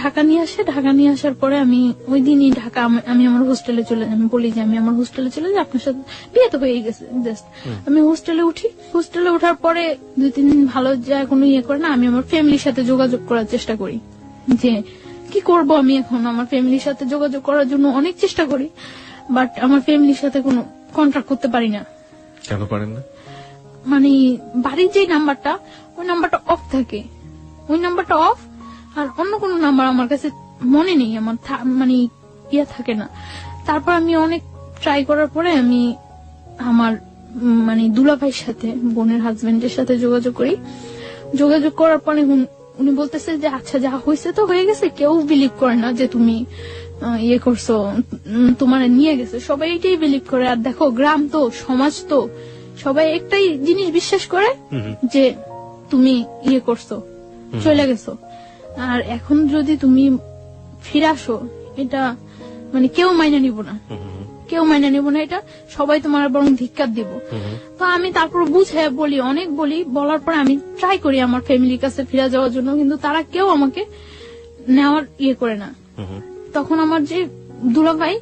ঢাকা নিয়ে আসার পরে আমি ওই দিনই ঢাকা, আমি আমার হোস্টেলে আমি বলি যে আমি আমার হোস্টেলে চলে যাই, আপনার সাথে বিয়ে তো হয়ে গেছে। জাস্ট আমি হোস্টেলে উঠি। হোস্টেলে ওঠার পরে 2-3 দিন ভালো যায়, কোনো ইয়ে করে না। আমি আমার ফ্যামিলির সাথে যোগাযোগ করার চেষ্টা করি যে কি করব আমি এখন। আমার ফ্যামিলির সাথে যোগাযোগ করার জন্য অনেক চেষ্টা করি, বাট আমার ফ্যামিলির সাথে কোনো কন্ট্যাক্ট করতে পারি না। কেন পারেন না? মানে বাড়ির যে নাম্বারটা, ওই নাম্বারটা অফ থাকে, ওই নাম্বারটা অফ। আর অন্য কোনো নাম্বার আমার কাছে মনে নেই, আমার মানে ইয়া থাকে না। তারপর আমি অনেক ট্রাই করার পরে আমি আমার মানে দুলাভাইয়ের সাথে, বোনের হাজবেন্ডের সাথে যোগাযোগ করি। যোগাযোগ করার পরে উনি বলতেছে যে আচ্ছা যা হয়েছে তো হয়ে গেছে, কেউ বিলিভ করে না যে তুমি ইয়ে করছো, তোমার নিয়ে গেছে, সবাই এটাই বিলিভ করে। আর দেখো গ্রাম তো, সমাজ তো, সবাই একটাই জিনিস বিশ্বাস করে যে তুমি ইয়ে করছো, চলে গেছো। আর এখন যদি তুমি ফিরে আসো, এটা মানে কেউ মাইনা নিব না, এটা সবাই তোমার বরং ধিক্কার দিব। তো আমি তারপর বুঝে বলি, অনেক বলার পরে আমি ট্রাই করি আমার ফ্যামিলির কাছে ফিরে যাওয়ার জন্য, কিন্তু তারা কেউ আমাকে নেওয়ার ইয়ে করে না। তখন আমার যে দুলাভাই,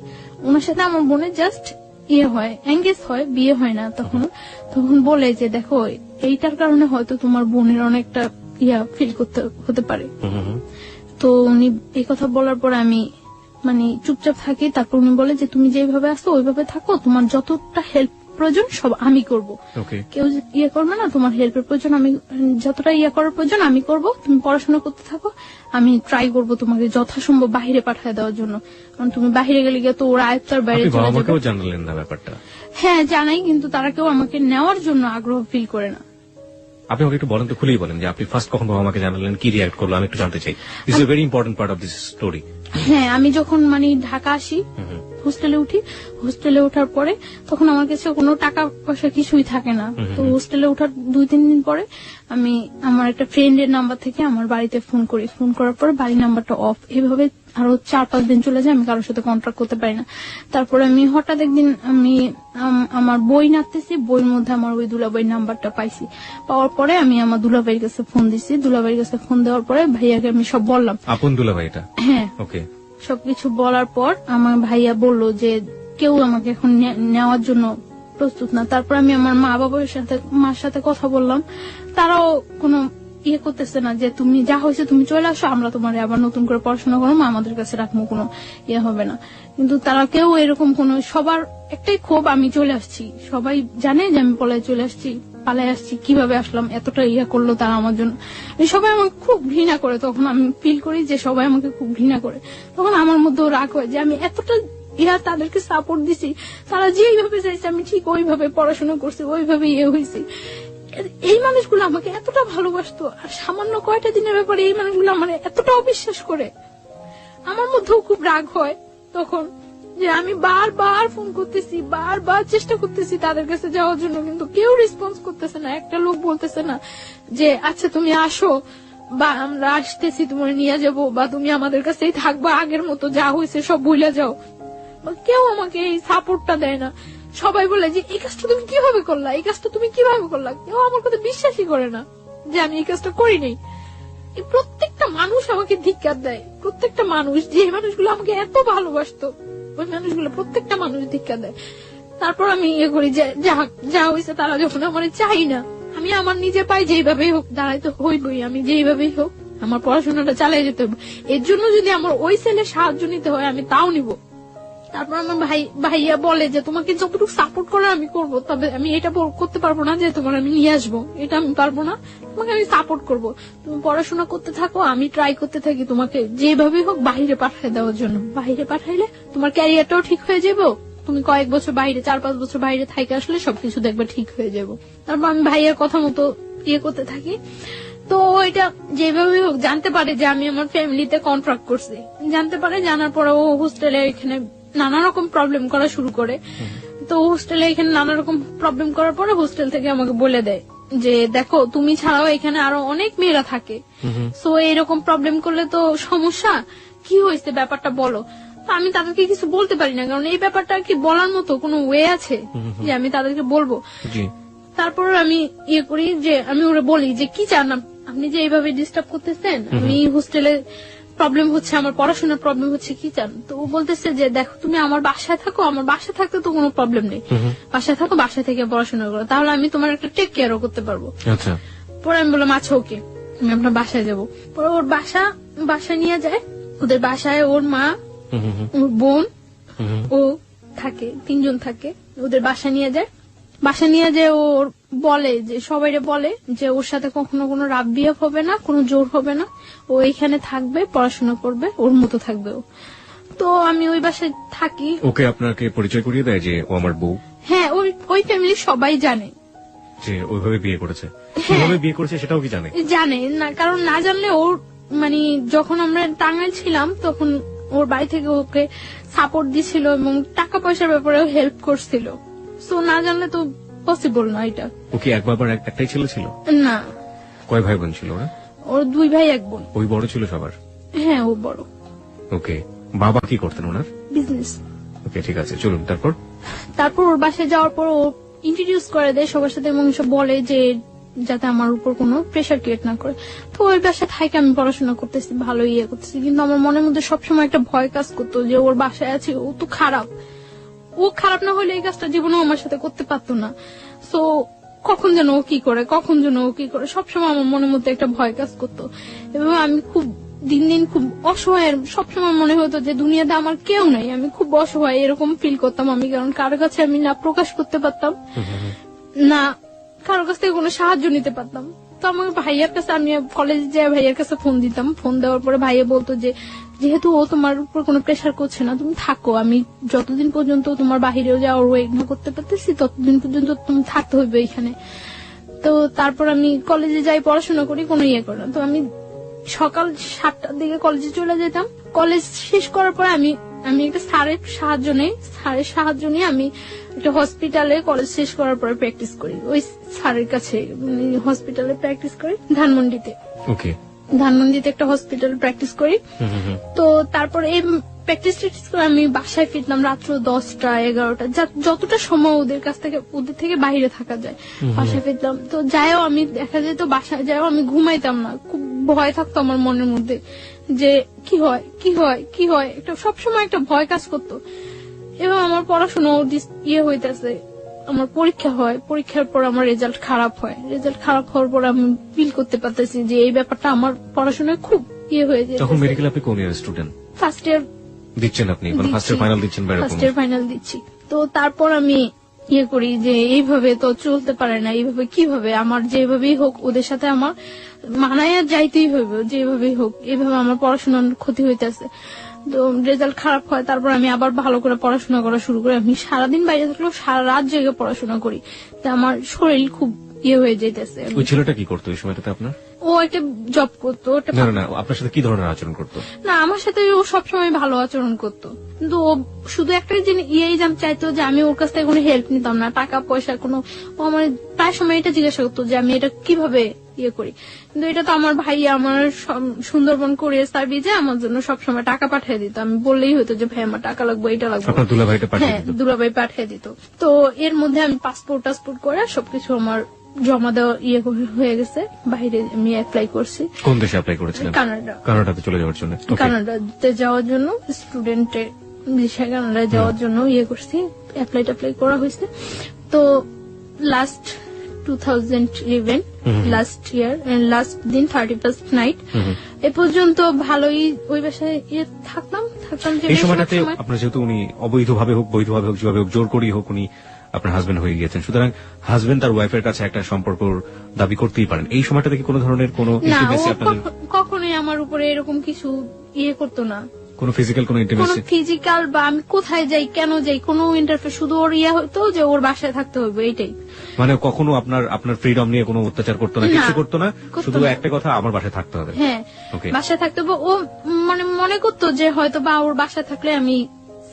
ওনার সাথে আমার বোনের জাস্ট ইয়ে হয়, এঙ্গেজ হয়, বিয়ে হয় না। তখন বলে যে দেখো এইটার কারণে হয়তো তোমার বোনের অনেকটা ইয়া ফিল করতে হতে পারে। তো উনি এই কথা বলার পরে আমি মানে চুপচাপ থাকি। তারপর উনি বলে যে তুমি যেভাবে আসো ওইভাবে থাকো, তোমার যতটা হেল্প প্রয়োজন সব আমি করব, কেউ ইয়ে করবে না। তোমার হেল্পের প্রয়োজন, আমি যতটা ইয়ে করার প্রয়োজন আমি করব, তুমি পড়াশোনা করতে থাকো, আমি ট্রাই করব তোমাকে যথাসম্ভব বাহিরে পাঠিয়ে দেওয়ার জন্য। কারণ তুমি বাহিরে গেলে গিয়ে তো ওরা আয়ত্তার বাইরে চলে যাবে। জানালেন না ব্যাপারটা? হ্যাঁ জানাই, কিন্তু তারা কেউ আমাকে নেওয়ার জন্য আগ্রহ ফিল করে না। আপনি আমাকে একটু বলেন তো, খুলেই বলেন যে আপনি ফার্স্ট কখন বাবা মাকে জানালেন, কি রিয়াক্ট করলো, আমি একটু জানতে চাই। This is a very important part of this story. হ্যাঁ, আমি যখন মানে ঢাকা আসি হোস্টেলে উঠি। হোস্টেলে ওঠার পরে তখন আমার কাছে কোনো টাকা পয়সা কিছুই থাকে না। তো হোস্টেলে ওঠার 2-3 দিন পরে আমি আমার একটা ফ্রেন্ডের নাম্বার থেকে আমার বাড়িতে ফোন করি। ফোন করার পরে বাড়ির নাম্বারটা অফ। এভাবে আরো 4-5 দিন চলে যায়, আমি কারোর সাথে কন্ট্যাক্ট করতে পারি না। তারপরে আমি হঠাৎ একদিন আমি আমার বই নাড়তেছি, বইয়ের মধ্যে আমার ওই দুলাভাইয়ের নাম্বারটা পাইছি। পাওয়ার পরে আমি আমার দুলাভাইয়ের কাছে ফোন দিছি। দুলাভাইয়ের কাছে ফোন দেওয়ার পরে ভাইয়াকে আমি সব বললাম। আপন দুলাভাই এটা? হ্যাঁ। ওকে। সবকিছু বলার পর আমার ভাইয়া বলল যে কেউ আমাকে এখন নেওয়ার জন্য প্রস্তুত না। তারপর আমি আমার মার সাথে কথা বললাম। তারাও কোনো ইয়ে করতেছে না যে তুমি যা হয়েছে তুমি চলে আসো, আমরা তোমার আবার নতুন করে পড়াশোনা করবো, আমাদের কাছে রাখবো, কোনো ইয়ে হবে না। কিন্তু তারা কেউ এরকম কোন, সবার একটাই ক্ষোভ আমি চলে আসছি। সবাই জানে যে আমি পালাই আসছি, কিভাবে আসলাম, এতটা ইয়ে করলো তারা আমার জন্য। সবাই আমাকে খুব ঘৃণা করে। তখন আমি ফিল করি যে সবাই আমাকে খুব ঘৃণা করে। তখন আমার মধ্যেও রাগ হয় যে আমি এতটা তাদেরকে সাপোর্ট দিছি, তারা যেইভাবে চাইছে আমি ঠিক ওইভাবে পড়াশোনা করছি, ওইভাবে ইয়ে হয়েছি। এই মানুষগুলো আমাকে এতটা ভালোবাসতো, আর সামান্য কয়টা দিনের ব্যাপারে এই মানুষগুলো আমার এতটা অবিশ্বাস করে। আমার মধ্যেও খুব রাগ হয় তখন যে আমি বারবার ফোন করতেছি, বারবার চেষ্টা করতেছি তাদের কাছে যাওয়ার জন্য, কিন্তু কেউ রেসপন্স করতেছে না। একটা লোক বলতেছে না যে আচ্ছা তুমি আসো, বা আমরা আসতেছি তোমার নিয়ে যাবো, বা তুমি আমাদের কাছেই থাকবা, আগের মতো যা হয়েছে সব ভুলে যাও। কেউ আমাকে এই সাপোর্টটা দেয় না। সবাই বলে যে এই কাজটা তুমি কিভাবে করলা, এই কাজটা তুমি কিভাবে করলা। কেউ আমার কথা বিশ্বাসই করে না যে আমি এই কাজটা করি নাই। প্রত্যেকটা মানুষ আমাকে ধিক্কার দেয়। প্রত্যেকটা মানুষ, যে মানুষগুলো আমাকে এত ভালোবাসতো, ওই মানুষগুলো প্রত্যেকটা মানুষ ধিক্কার দেয়। তারপর আমি ইয়ে করি যে যা হয়েছে, তারা যখন আমার চাই না, আমি আমার নিজে পাই যেইভাবেই হোক দাঁড়াইতে হইবই, আমি যেইভাবেই হোক আমার পড়াশোনাটা চালিয়ে যেতে হবে। এর জন্য যদি আমার ওই ছেলের সাহায্য নিতে হয় আমি তাও নিব। তারপর আমার ভাইয়া বলে যে তোমাকে যতটুকু সাপোর্ট করে আমি করব, তবে আমি এটা করতে পারবো না যে তোমার আমি নিয়ে আসবো, এটা আমি পারবো না। তোমাকে আমি সাপোর্ট করব, তুমি পড়াশোনা করতে থাকো, আমি ট্রাই করতে থাকি তোমাকে যেভাবে হোক বাইরে পাঠিয়ে দেওয়ার জন্য। বাইরে পাঠাইলে তোমার ক্যারিয়ারটাও ঠিক হয়ে যাবে। তুমি কয়েক বছর বাইরে, 4-5 বছর বাইরে থাইকে আসলে সবকিছু দেখবে ঠিক হয়ে যাবো। তারপর আমি ভাইয়ার কথা মতো ইয়ে করতে থাকি। তো এটা যেভাবে হোক জানতে পারে যে আমি আমার ফ্যামিলিতে কন্ট্রাক্ট করছি। জানতে পারে, জানার পরে ও হোস্টেলে এখানে নানা রকম প্রবলেম করা শুরু করে। তো হোস্টেলে এখানে নানা রকম প্রবলেম করার পরে হোস্টেল থেকে আমাকে বলে দেয় যে দেখো তুমি ছাড়াও এখানে আরো অনেক মেয়েরা থাকে, সো এরকম প্রবলেম করলে তো সমস্যা, কি হয়েছে ব্যাপারটা বলো। আমি তাদেরকে কিছু বলতে পারি না, কারণ এই ব্যাপারটা কি বলার মতো কোনো ওয়ে আছে যে আমি তাদেরকে বলবো। তারপর আমি ইয়ে করি যে আমি ওরা বলি যে কি চান আপনি, যে এইভাবে ডিস্টার্ব করতেছেন, আমি হোস্টেলে প্রবলেম হচ্ছে, আমার পড়াশোনার প্রবলেম হচ্ছে, কি চান। তো ও বলতেছে যে দেখো তুমি আমার বাসায় থাকো, আমার বাসায় থাকতে তো কোনো প্রবলেম নেই, বাসায় থাকো, বাসায় থেকে পড়াশোনা করো, তাহলে আমি তোমার একটা টেক কেয়ারও করতে পারবো। পরে আমি বললাম আচ্ছা ওকে, আমি আপনার বাসায় যাবো। পরে ওর বাসায় নিয়ে যায়। ওদের বাসায় ওর মা, ওর বোন, ও থাকে, 3 জন থাকে। ওদের বাসা নিয়ে যায়। বাসা নিয়ে যে ওর বলে যে সবাইরে বলে যে ওর সাথে কখনো কোনো রাগ বিহেভ হবে না, কোনো জোর হবে না, ও এখানে থাকবে, পড়াশোনা করবে, ওর মতো থাকবে ও। তো আমি ওই বাসায় থাকি। ওকে আপনাকে পরিচয় করিয়ে দেয় যে ও আমার বউ? হ্যাঁ, ওই ফ্যামিলির সবাই জানে যে ওইভাবে বিয়ে করেছে। কিভাবে বিয়ে করেছে সেটাও কি জানে না, কারণ না জানলে ওর মানে যখন আমরা টাঙ্গাইল ছিলাম তখন ওর বাড়ি থেকে ওকে সাপোর্ট দিছিল এবং টাকা পয়সার ব্যাপারে হেল্প করছিল। সো না জানলে তো পসিবল না এটা। ওকে এক বাবার একটাই ছেলে ছিল? না। কয় ভাই বোন ছিল ওরা? ওর 2 ভাই 1 বোন। ওই বড় ছিল সবার? হ্যাঁ, ও বড়। ওকে, বাবা কি করতেন ওনার? বিজনেস। ওকে, ঠিক আছে, চলুন। তারপর ওর বাসায় যাওয়ার পর ও ইন্ট্রোডিউস করে দেয় সবার সাথে এবং সব বলে যে যাতে আমার উপর কোনো প্রেশার ক্রিয়েট না করে। তো ওই বাসায় থাকি, আমি পড়াশোনা করতেছি, ভালো ইয়ে করতেছি, কিন্তু আমার মনের মধ্যে সবসময় একটা ভয় কাজ করতো যে ওর বাসায় আছে, ও তো খারাপ, ও খারাপ না হলে এই কাজটা জীবনেও আমার সাথে করতে পারতো না। সো কখন যেন ও কি করে সবসময় আমার মনের মধ্যে একটা ভয় কাজ করতো। এবং আমি খুব দিন দিন খুব অসহায়, সবসময় মনে হতো যে দুনিয়াতে আমার কেউ নাই, আমি খুব অসহায় এরকম ফিল করতাম আমি। কারণ কারো কাছে আমি না প্রকাশ করতে পারতাম, না কারো কাছ থেকে কোনো সাহায্য নিতে পারতাম। তো আমার ভাইয়ার কাছে, আমি কলেজে যাই ভাইয়ার কাছে ফোন দিতাম। ফোন দেওয়ার পরে ভাইয়া বলতো যে যেহেতু ও তোমার উপর কোনো প্রেশার করছে না, তুমি থাকো, আমি যতদিন পর্যন্ত তোমার বাহিরেও যাওয়ার ওয়েট না করতে পারতেছি ততদিন পর্যন্ত তুমি থাকতে হইবে এখানে। তো তারপর আমি কলেজে যাই, পড়াশোনা করি, কোনো ইয়ে করি না। তো আমি সকাল 7টার দিকে কলেজে চলে যেতাম। কলেজ শেষ করার পরে আমি আমি একটা স্যারের সাহায্য নিয়ে আমি একটা হসপিটালে কলেজ শেষ করার পরে প্র্যাকটিস করি, ওই স্যারের কাছে হসপিটালে প্র্যাকটিস করি ধানমন্ডিতে। ওকে, ধানমন্ডিতে একটা হসপিটাল প্র্যাকটিস করি। তো তারপর এই প্র্যাকটিস করে আমি বাসায় ফিরতাম রাত্র 10টা 11টা, যতটা সময় ওদের থেকে বাইরে থাকা যায় বাসায় ফিরতাম। তো যাইও আমি দেখা যেত বাসায় যাইও আমি ঘুমাইতাম না, খুব ভয় থাকতো আমার মনের মধ্যে যে কি হয় একটা সবসময় একটা ভয় কাজ করতো। এবং আমার পড়াশোনা হইতেছে, আমার পরীক্ষা হয়, পরীক্ষার পর আমার রেজাল্ট খারাপ হওয়ার পর আমি ফিল করতে পারতেছি যে এই ব্যাপারটা আমার পড়াশোনায় খুব হয়ে যায়। তখন মেডিকেল আপনি কোন ইয়ার স্টুডেন্ট? ফার্স্ট ইয়ার দিচ্ছেন আপনি, মানে ফার্স্ট ইয়ার ফাইনাল দিচ্ছেন? ফার্স্ট ইয়ার ফাইনাল দিচ্ছি। তো তারপর আমি করি যে এইভাবে তো চলতে পারে না, এইভাবে কিভাবে আমার যেভাবেই হোক ওদের সাথে আমার মানায় যাইতেই হইবে, যেভাবেই হোক এইভাবে আমার পড়াশোনার ক্ষতি হইতেছে। তো রেজাল্ট খারাপ হয়, তারপর আমি আবার ভালো করে পড়াশোনা করা শুরু করি। আমি সারাদিন বাইরে থাকলেও সারা রাত জেগে পড়াশোনা করি, তো আমার শরীর খুব হয়ে যাইতেছে। ওই ছেলেটা কি করতো এই সময়টাতে আপনার? ও একটা জব করতো। না, আপনার সাথে কি ধরনের আচরণ করতো? না, আমার সাথে ও সবসময় ভালো আচরণ করতো, কিন্তু ও শুধু একটা চাইতো যে আমি ওর কাছ থেকে কোনো হেল্প নিতাম না, টাকা পয়সা কোনো। ও আমার প্রায় সময় এটা জিজ্ঞাসা করতো যে আমি এটা কিভাবে করি, কিন্তু এটা তো আমার ভাই আমার সুন্দরবন কুরিয়ার সার্ভিসে আমার জন্য সবসময় টাকা পাঠিয়ে দিত। আমি বললেই হতো যে ভাই আমার টাকা লাগবে, এটা লাগবে, হ্যাঁ দুলাভাই পাঠিয়ে দিত। তো এর মধ্যে আমি পাসপোর্ট করে সবকিছু আমার জমা দেওয়া হয়ে গেছে। বাইরে আমি অ্যাপ্লাই করছি। কোন দেশে অ্যাপ্লাই করেছিলেন? কানাডাতে চলে যাওয়ার জন্য। কানাডাতে যাওয়ার জন্য স্টুডেন্টের ভিসায় কানাডায় যাওয়ার জন্য করছি, অ্যাপ্লাই করা হয়েছে। তো লাস্ট 2011 লাস্ট ইয়ার লাস্ট দিন 31st নাইট এ পর্যন্ত ভালোই ওই বাসায় থাকতাম। এই সময়টাতে আপনার যেহেতু উনি অবৈধভাবে হোক বৈধভাবে হোক যেভাবে হোক জোর করেই হোক উনি আপনার হাজবেন্ড হয়ে গিয়েছেন, সুতরাং হাজবেন্ড তার ওয়াইফের কাছে একটা সম্পর্ক দাবি করতেই পারেন। এই সময়টা থেকে কোনো ধরনের কোনো ইন্টিমেসি আপনাদের? কখনোই আমার উপরে এরকম কিছু করতো না, কোনো ফিজিক্যাল কোনো ইন্টিমেসি? ফিজিক্যাল বা আমি কোথায় যাই কেন যাই কোনো ইন্টারফেয়ার, শুধু ওর হইতো যে ওর বাসায় থাকতে হবে, এইটাই। মানে কখনো আপনার ফ্রিডম নিয়ে কোনো অত্যাচার করতো না, কিছু করতো না, শুধু একটা কথা আমার বাসায় থাকতে হবে। হ্যাঁ, বাসায় থাকতে হবে। ও মানে মনে করতো যে হয়তো বা ওর বাসায় থাকলে আমি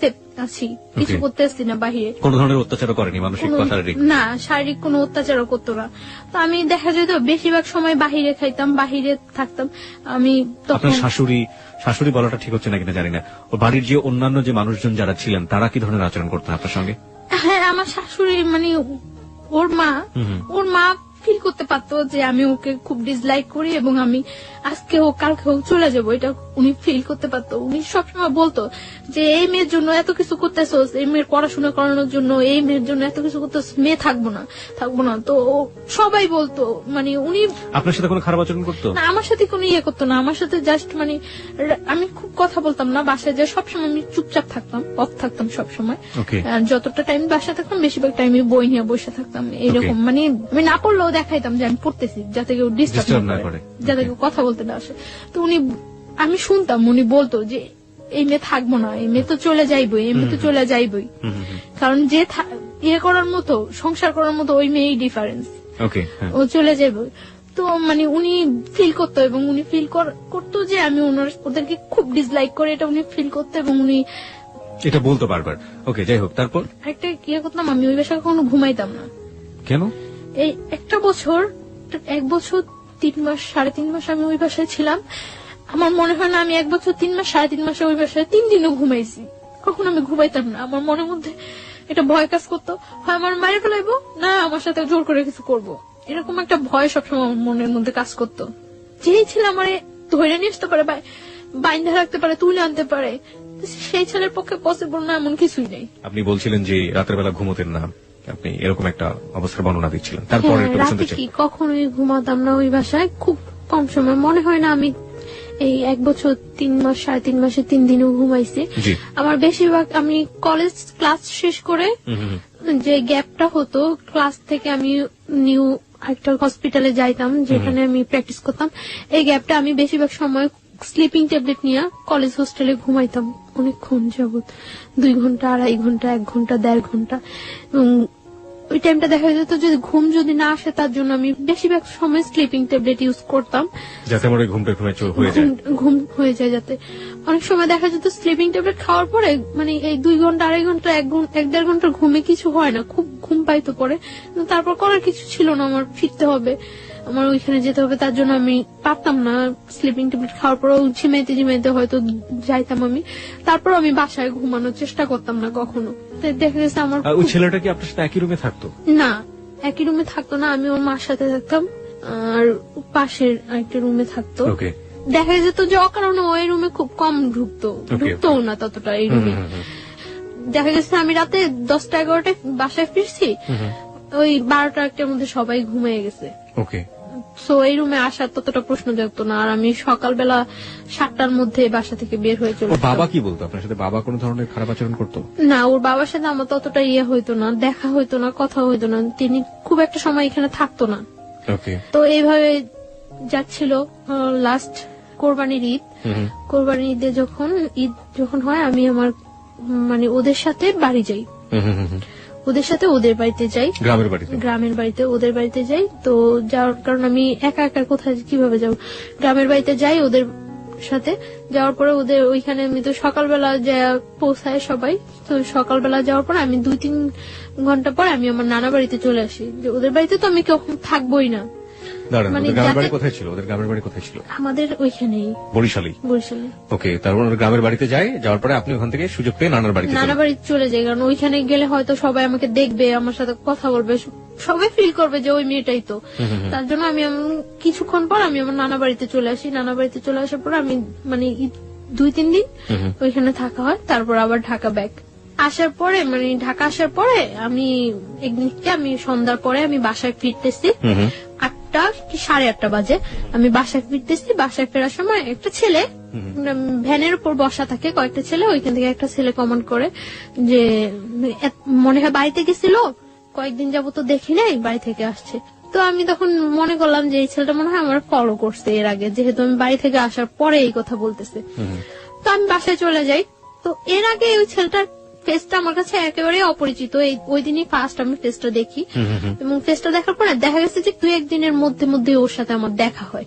সেফ আছি, কিছু করতে আসছি না বাহিরে। কোন ধরনের অত্যাচারও করেনি, মানসিক বা শারীরিক? না, শারীরিক কোনো অত্যাচারও করতো না। তো আমি দেখা যেত বেশিরভাগ সময় বাহিরে খাইতাম, বাহিরে থাকতাম। আমি আপনার শাশুড়ি বলাটা ঠিক হচ্ছে না কিনা জানি না, ও বাড়ির যে অন্যান্য যে মানুষজন যারা ছিলেন তারা কি ধরনের আচরণ করতেন আপনার সঙ্গে? হ্যাঁ, আমার শাশুড়ি মানে ওর মা ফিল করতে পারতো যে আমি ওকে খুব ডিসলাইক করি এবং আমি আজকে হোক কালকে হোক চলে যাবো, এটা উনি ফিল করতে পারতো। উনি সবসময় বলতো যে এই মেয়ের জন্য এত কিছু করতেছোস, এই মেয়ের পড়াশোনা করানোর জন্য এই মেয়ের জন্য এত কিছু করতেছ, মেয়ে থাকবো না। তো সবাই বলতো, মানে উনি আপনার সাথে কোনো খারাপ আচরণ করতো না, আমার সাথে কোনো করতো না। আমার সাথে জাস্ট মানে আমি খুব কথা বলতাম না বাসায়, যে সবসময় আমি চুপচাপ থাকতাম, অফ থাকতাম সবসময়। যতটা টাইম বাসায় থাকতাম বেশিরভাগ টাইমে বই নিয়ে বসে থাকতাম, এরকম। মানে আমি না পড়লেও দেখাইতাম যে আমি পড়তেছি, যাতে কেউ ডিস্টার্ব না করে, যাতে কেউ কথা বলতে না আসে। তো আমি শুনতাম উনি বলতো যে এই মেয়ে থাকবো না, এই মেয়ে তো চলে যাইবই, কারণ যে করার মতো সংসার করার মতো ওই মেয়েই ডিফারেন্স, ও চলে যাইব। তো মানে উনি ফিল করতো এবং উনি ফিল করতো যে আমি ওদেরকে খুব ডিসলাইক করে, এটা উনি ফিল করতো এবং উনি এটা বলতো বারবার। ওকে, যাই হোক, তারপর একটা করতাম, আমি ওই বাসায় কখনো ঘুমাইতাম না। কেন? এই 1 বছর 3 মাস 3.5 মাস আমি ওই বাসায় ছিলাম। আমার মনে হয় না আমি 1 বছর 3 মাস 3.5 মাসে ওই বাসায় 3 দিনও ঘুমাইছি। কখনো আমি ঘুমাইতাম না। আমার মনের মধ্যে এটা ভয় কাজ করতো, হয় আমার মায়ের ফেলাইবো, না আমার সাথে জোর করে কিছু করব, এরকম একটা ভয় সবসময় মনের মধ্যে কাজ করতো। যেই ছেলে আমার ধরে নিয়ে আসতে পারে, বাইন্ধা রাখতে পারে, তুলে আনতে পারে, সেই ছেলের পক্ষে পসিবল না এমন কিছুই নেই। আপনি বলছিলেন যে রাতের বেলা ঘুমোতেন না, আপনি এরকম একটা অবস্থার বর্ণনা দিচ্ছিলেন। তারপরে রাতে কি কখনোই ঘুমাতাম না ওই বাসায়, খুব কম সময়। মনে হয় না আমি এই 1 বছর 3 মাস 3.5 মাসে 3 দিনও ঘুমাইছি। আমার বেশিরভাগ আমি কলেজ ক্লাস শেষ করে যে গ্যাপটা হতো, ক্লাস থেকে আমি নিউ একটা হসপিটালে যাইতাম যেখানে আমি প্র্যাকটিস করতাম। এই গ্যাপটা আমি বেশিরভাগ সময় স্লিপিং ট্যাবলেট নিয়ে কলেজ হোস্টেলে ঘুমাইতাম অনেকক্ষণ যাবত, 2 ঘন্টা 2.5 ঘন্টা 1 ঘন্টা 1.5 ঘন্টা। ওই টাইমটা দেখা যেত যদি ঘুম যদি না আসে তার জন্য আমি বেশিরভাগ সময় স্লিপিং ট্যাবলেট ইউজ করতাম, যাতে আমার ওই ঘুমটা একটু হয়ে যায়। ঘুম হয়ে যায় যাতে। অনেক সময় দেখা যেত স্লিপিং ট্যাবলেট খাওয়ার পরে মানে এই 2 ঘন্টা 2.5 ঘন্টা 1-1.5 ঘন্টার ঘুমে কিছু হয় না, খুব ঘুম পাইতো পরে, কিন্তু তারপর করার কিছু ছিল না, আমার ফিরতে হবে, আমার ওইখানে যেতে হবে, তার জন্য আমি পারতাম না স্লিপিং ট্যাবলেট খাওয়ার পরেও ঝিমাইতে ঝিমাইতে হয়তো যাইতাম আমি, তারপর আমি বাসায় ঘুমানোর চেষ্টা করতাম না কখনো। তো দেখা গেছে আমার ওই ছেলেটা কি আপনার সাথে একই রুমে থাকতো? না, একই রুমে থাকতো না, আমি ওর মার সাথে থাকতাম আর পাশের একটা রুমে থাকতো। ওকে। দেখা যেত যে অকারণে ওই রুমে খুব কম ঢুকতো না ততটা এই রুমে। দেখা গেছে আমি রাতে 10টা-11টায় বাসায় ফিরছি, ওই 12টা-1টার মধ্যে সবাই ঘুমিয়ে গেছে। ওকে। সো এই রুমে আসার ততটা প্রশ্ন জাগতো না, আর আমি সকালবেলা 7টার মধ্যে বাসা থেকে বের হয়ে চলে যেতাম। বাবা কি বলতো আপনার সাথে? বাবা কোনো ধরনের খারাপ আচরণ করতো? না, ওর বাবার সাথে আমার ততটা হইতো না, দেখা হইতো না, কথা হইতো না, তিনি খুব একটা সময় এখানে থাকতো না। ওকে। তো এইভাবে যাচ্ছিল লাস্ট কোরবানির ঈদ। কোরবানির ঈদে যখন হয় আমি আমার মানে ওদের সাথে বাড়ি যাই, ওদের সাথে ওদের বাড়িতে যাই, গ্রামের বাড়িতে ওদের বাড়িতে যাই। তো যাওয়ার কারণ আমি একা একা কোথায় কিভাবে যাব, গ্রামের বাড়িতে যাই ওদের সাথে। যাওয়ার পরে ওদের ওইখানে আমি তো সকালবেলা যা পৌঁছায় সবাই, তো সকালবেলা যাওয়ার পর আমি 2-3 ঘন্টা পর আমি আমার নানা বাড়িতে চলে আসি, যে ওদের বাড়িতে তো আমি কখন থাকবোই না। মানে গ্রামের বাড়ি কোথায় ছিল? ওদের গ্রামের বাড়ি কোথায় ছিল? আমাদের ওইখানেই, বরিশালে। ওকে, তারপর গ্রামের বাড়িতে যায়, যাওয়ার পরে আপনি ওখান থেকে সুযোগ পেয়ে নানা বাড়ি চলে যাই, কারণ ওইখানে গেলে হয়তো সবাই আমাকে দেখবে, আমার সাথে কথা বলবে, সবাই ফিল করবে যে ওই মেয়েটাই তো। তার জন্য আমি কিছুক্ষণ পর আমি আমার নানা বাড়িতে চলে আসি। নানা বাড়িতে চলে আসার পর আমি মানে 2-3 দিন ওইখানে থাকা হয়, তারপর আবার ঢাকা ব্যাক আসার পরে মানে ঢাকা আসার পরে আমি একদিনকে আমি সন্ধ্যার পরে আমি বাসায় ফিরতেছি, 8টা কি 8:30 বাজে আমি বাসায় ফিরতেছি। বাসায় ফেরার সময় একটা ছেলে ভ্যানের উপর বসা থাকে, কয়েকটা ছেলে, ওইখান থেকে একটা ছেলে কমেন্ট করে যে মনে হয় বাড়িতে গেছিল, কয়েকদিন যাবো তো দেখি নাই, বাড়ি থেকে আসছে। তো আমি তখন মনে করলাম যে এই ছেলেটা মনে হয় আমার ফলো করছে এর আগে, যেহেতু আমি বাড়ি থেকে আসার পরে এই কথা বলতেছে। তো আমি বাসায় চলে যাই। তো এর আগে ওই ছেলেটার ফেসটা আমার কাছে একেবারে অপরিচিত, ওই দিনই ফার্স্ট আমি ফেসটা দেখি, এবং ফেসটা দেখার পরে দেখা গেছে যে 2-1 দিনের মধ্যে ওর সাথে আমার দেখা হয়।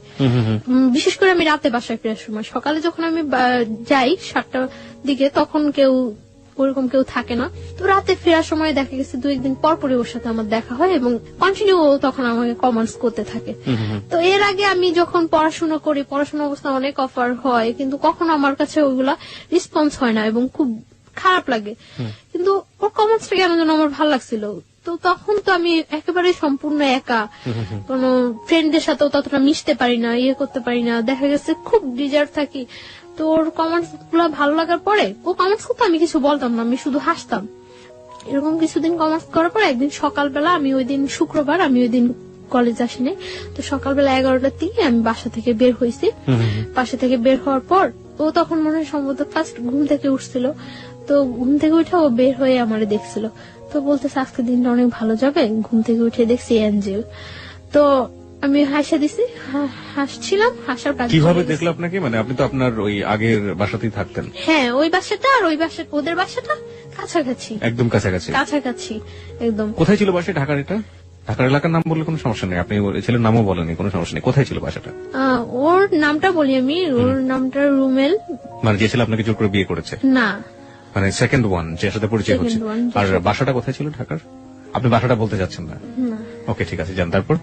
বিশেষ করে আমি রাতে বাসায় ফেরার সময়, সকালে যখন আমি যাই 7টার দিকে তখন ওরকম কেউ থাকে না। তো রাতে ফেরার সময় দেখা গেছে 2-1 দিন পর ওর সাথে আমার দেখা হয়, এবং কন্টিনিউ তখন আমাকে কমেন্টস করতে থাকে। তো এর আগে আমি যখন পড়াশোনা করি, পড়াশোনা অবস্থা অনেক অফার হয়, কিন্তু কখনো আমার কাছে ওইগুলা রেসপন্স হয় না এবং খুব খারাপ লাগে, কিন্তু ওর কমেন্টসটা কেন যেন আমার ভালো লাগছিল। তো তখন তো আমি একেবারে সম্পূর্ণ একা, কোন ফ্রেন্ডদের সাথেও ততটা মিশতে পারি না, করতে পারি না, দেখা গেছে খুব ডিজার্ট থাকি। তো ওর কমেন্টস গুলো ভালো লাগার পরে ও কমেন্টস করতে আমি কিছু বলতাম না, আমি শুধু হাসতাম। এরকম কিছুদিন কমেন্টস করার পরে একদিন সকালবেলা, আমি ওই দিন শুক্রবার, আমি ওই দিন কলেজ আসিনি, তো সকালবেলা 11টার দিকে আমি বাসা থেকে বের হয়েছি। বাসা থেকে বের হওয়ার পর ও তখন মনে হয় সম্ভবত ফার্স্ট ঘুম থেকে উঠছিল, তো ঘুম থেকে উঠে ও বের হয়ে আমারে দেখছিল, তো বলতেছে আজকে দিনটা অনেক ভালো যাবে। ঘুম থেকে উঠে দেখছি অ্যাঞ্জেল। তো আমি হাসা দিছি, হাসছিলাম, হাসার কাজ। কিভাবে দেখলো আপনাকে? মানে আপনি তো আপনার ওই আগের বাসাতেই থাকতেন। হ্যাঁ, ওই বাসাটা আর ওই বাসা, ওদের বাসাটা কাছাকাছি, একদম কাছাকাছি একদম। কোথায় ছিল বাসা? ঢাকার এটা ঢাকার এলাকার নাম বললে কোনো সমস্যা নেই, আপনি ছেলের নামও বলেনি, কোনো সমস্যা নেই। কোথায় ছিল বাসাটা? ওর নামটা বলি আমি, ওর নামটা রুমেল। মানে যে ছেলে আপনাকে জোর করে বিয়ে করেছে? না, মানে সেকেন্ড ওয়ান, যার সাথে পরিচয় হচ্ছে। আর বাসাটা কোথায় ছিল ঢাকার? আপনি বাসাটা বলতে যাচ্ছেন না? ওকে, ঠিক আছে, যান। তারপর?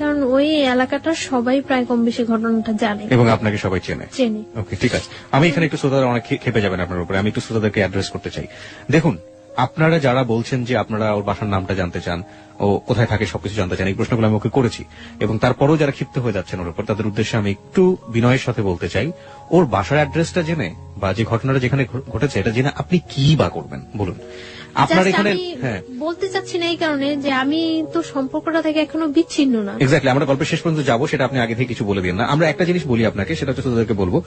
কারণ ওই এলাকাটার সবাই প্রায় কম বেশি ঘটনাটা জানে এবং আপনাকে সবাই চেনে। ওকে, ঠিক আছে। আমি এখানে একটু শ্রোতারা অনেক খেপে যাবেন আপনার উপরে, আমি একটু শ্রোতাদেরকে অ্যাড্রেস করতে চাই। দেখুন, আপনারা যারা বলছেন যে আপনারা ওর বাসার নামটা জানতে চান, ও কোথায় থাকে সবকিছু জানতে চান, এই প্রশ্নগুলো আমি ওকে করেছি, এবং তারপরও যারা ক্ষিপ্ত হয়ে যাচ্ছেন ওর উপর, তাদের উদ্দেশ্যে আমি একটু বিনয়ের সাথে বলতে চাই, ওর বাসার অ্যাড্রেসটা জেনে বা যে ঘটনাটা যেখানে ঘটেছে এটা জেনে আপনি কি বা করবেন বলুন। আপনার এখানে বলতে চাচ্ছি না এই কারণে যে আমি তো সম্পর্কটা থেকে এখনো বিচ্ছিন্ন না। এক্স্যাক্টলি, আমরা গল্পের শেষ পর্যন্ত যাবো, সেটা আপনি আগে থেকে কিছু বলে দিন না। আমরা একটা জিনিস বলি আপনাকে, সেটা হচ্ছে তাদেরকে বলবো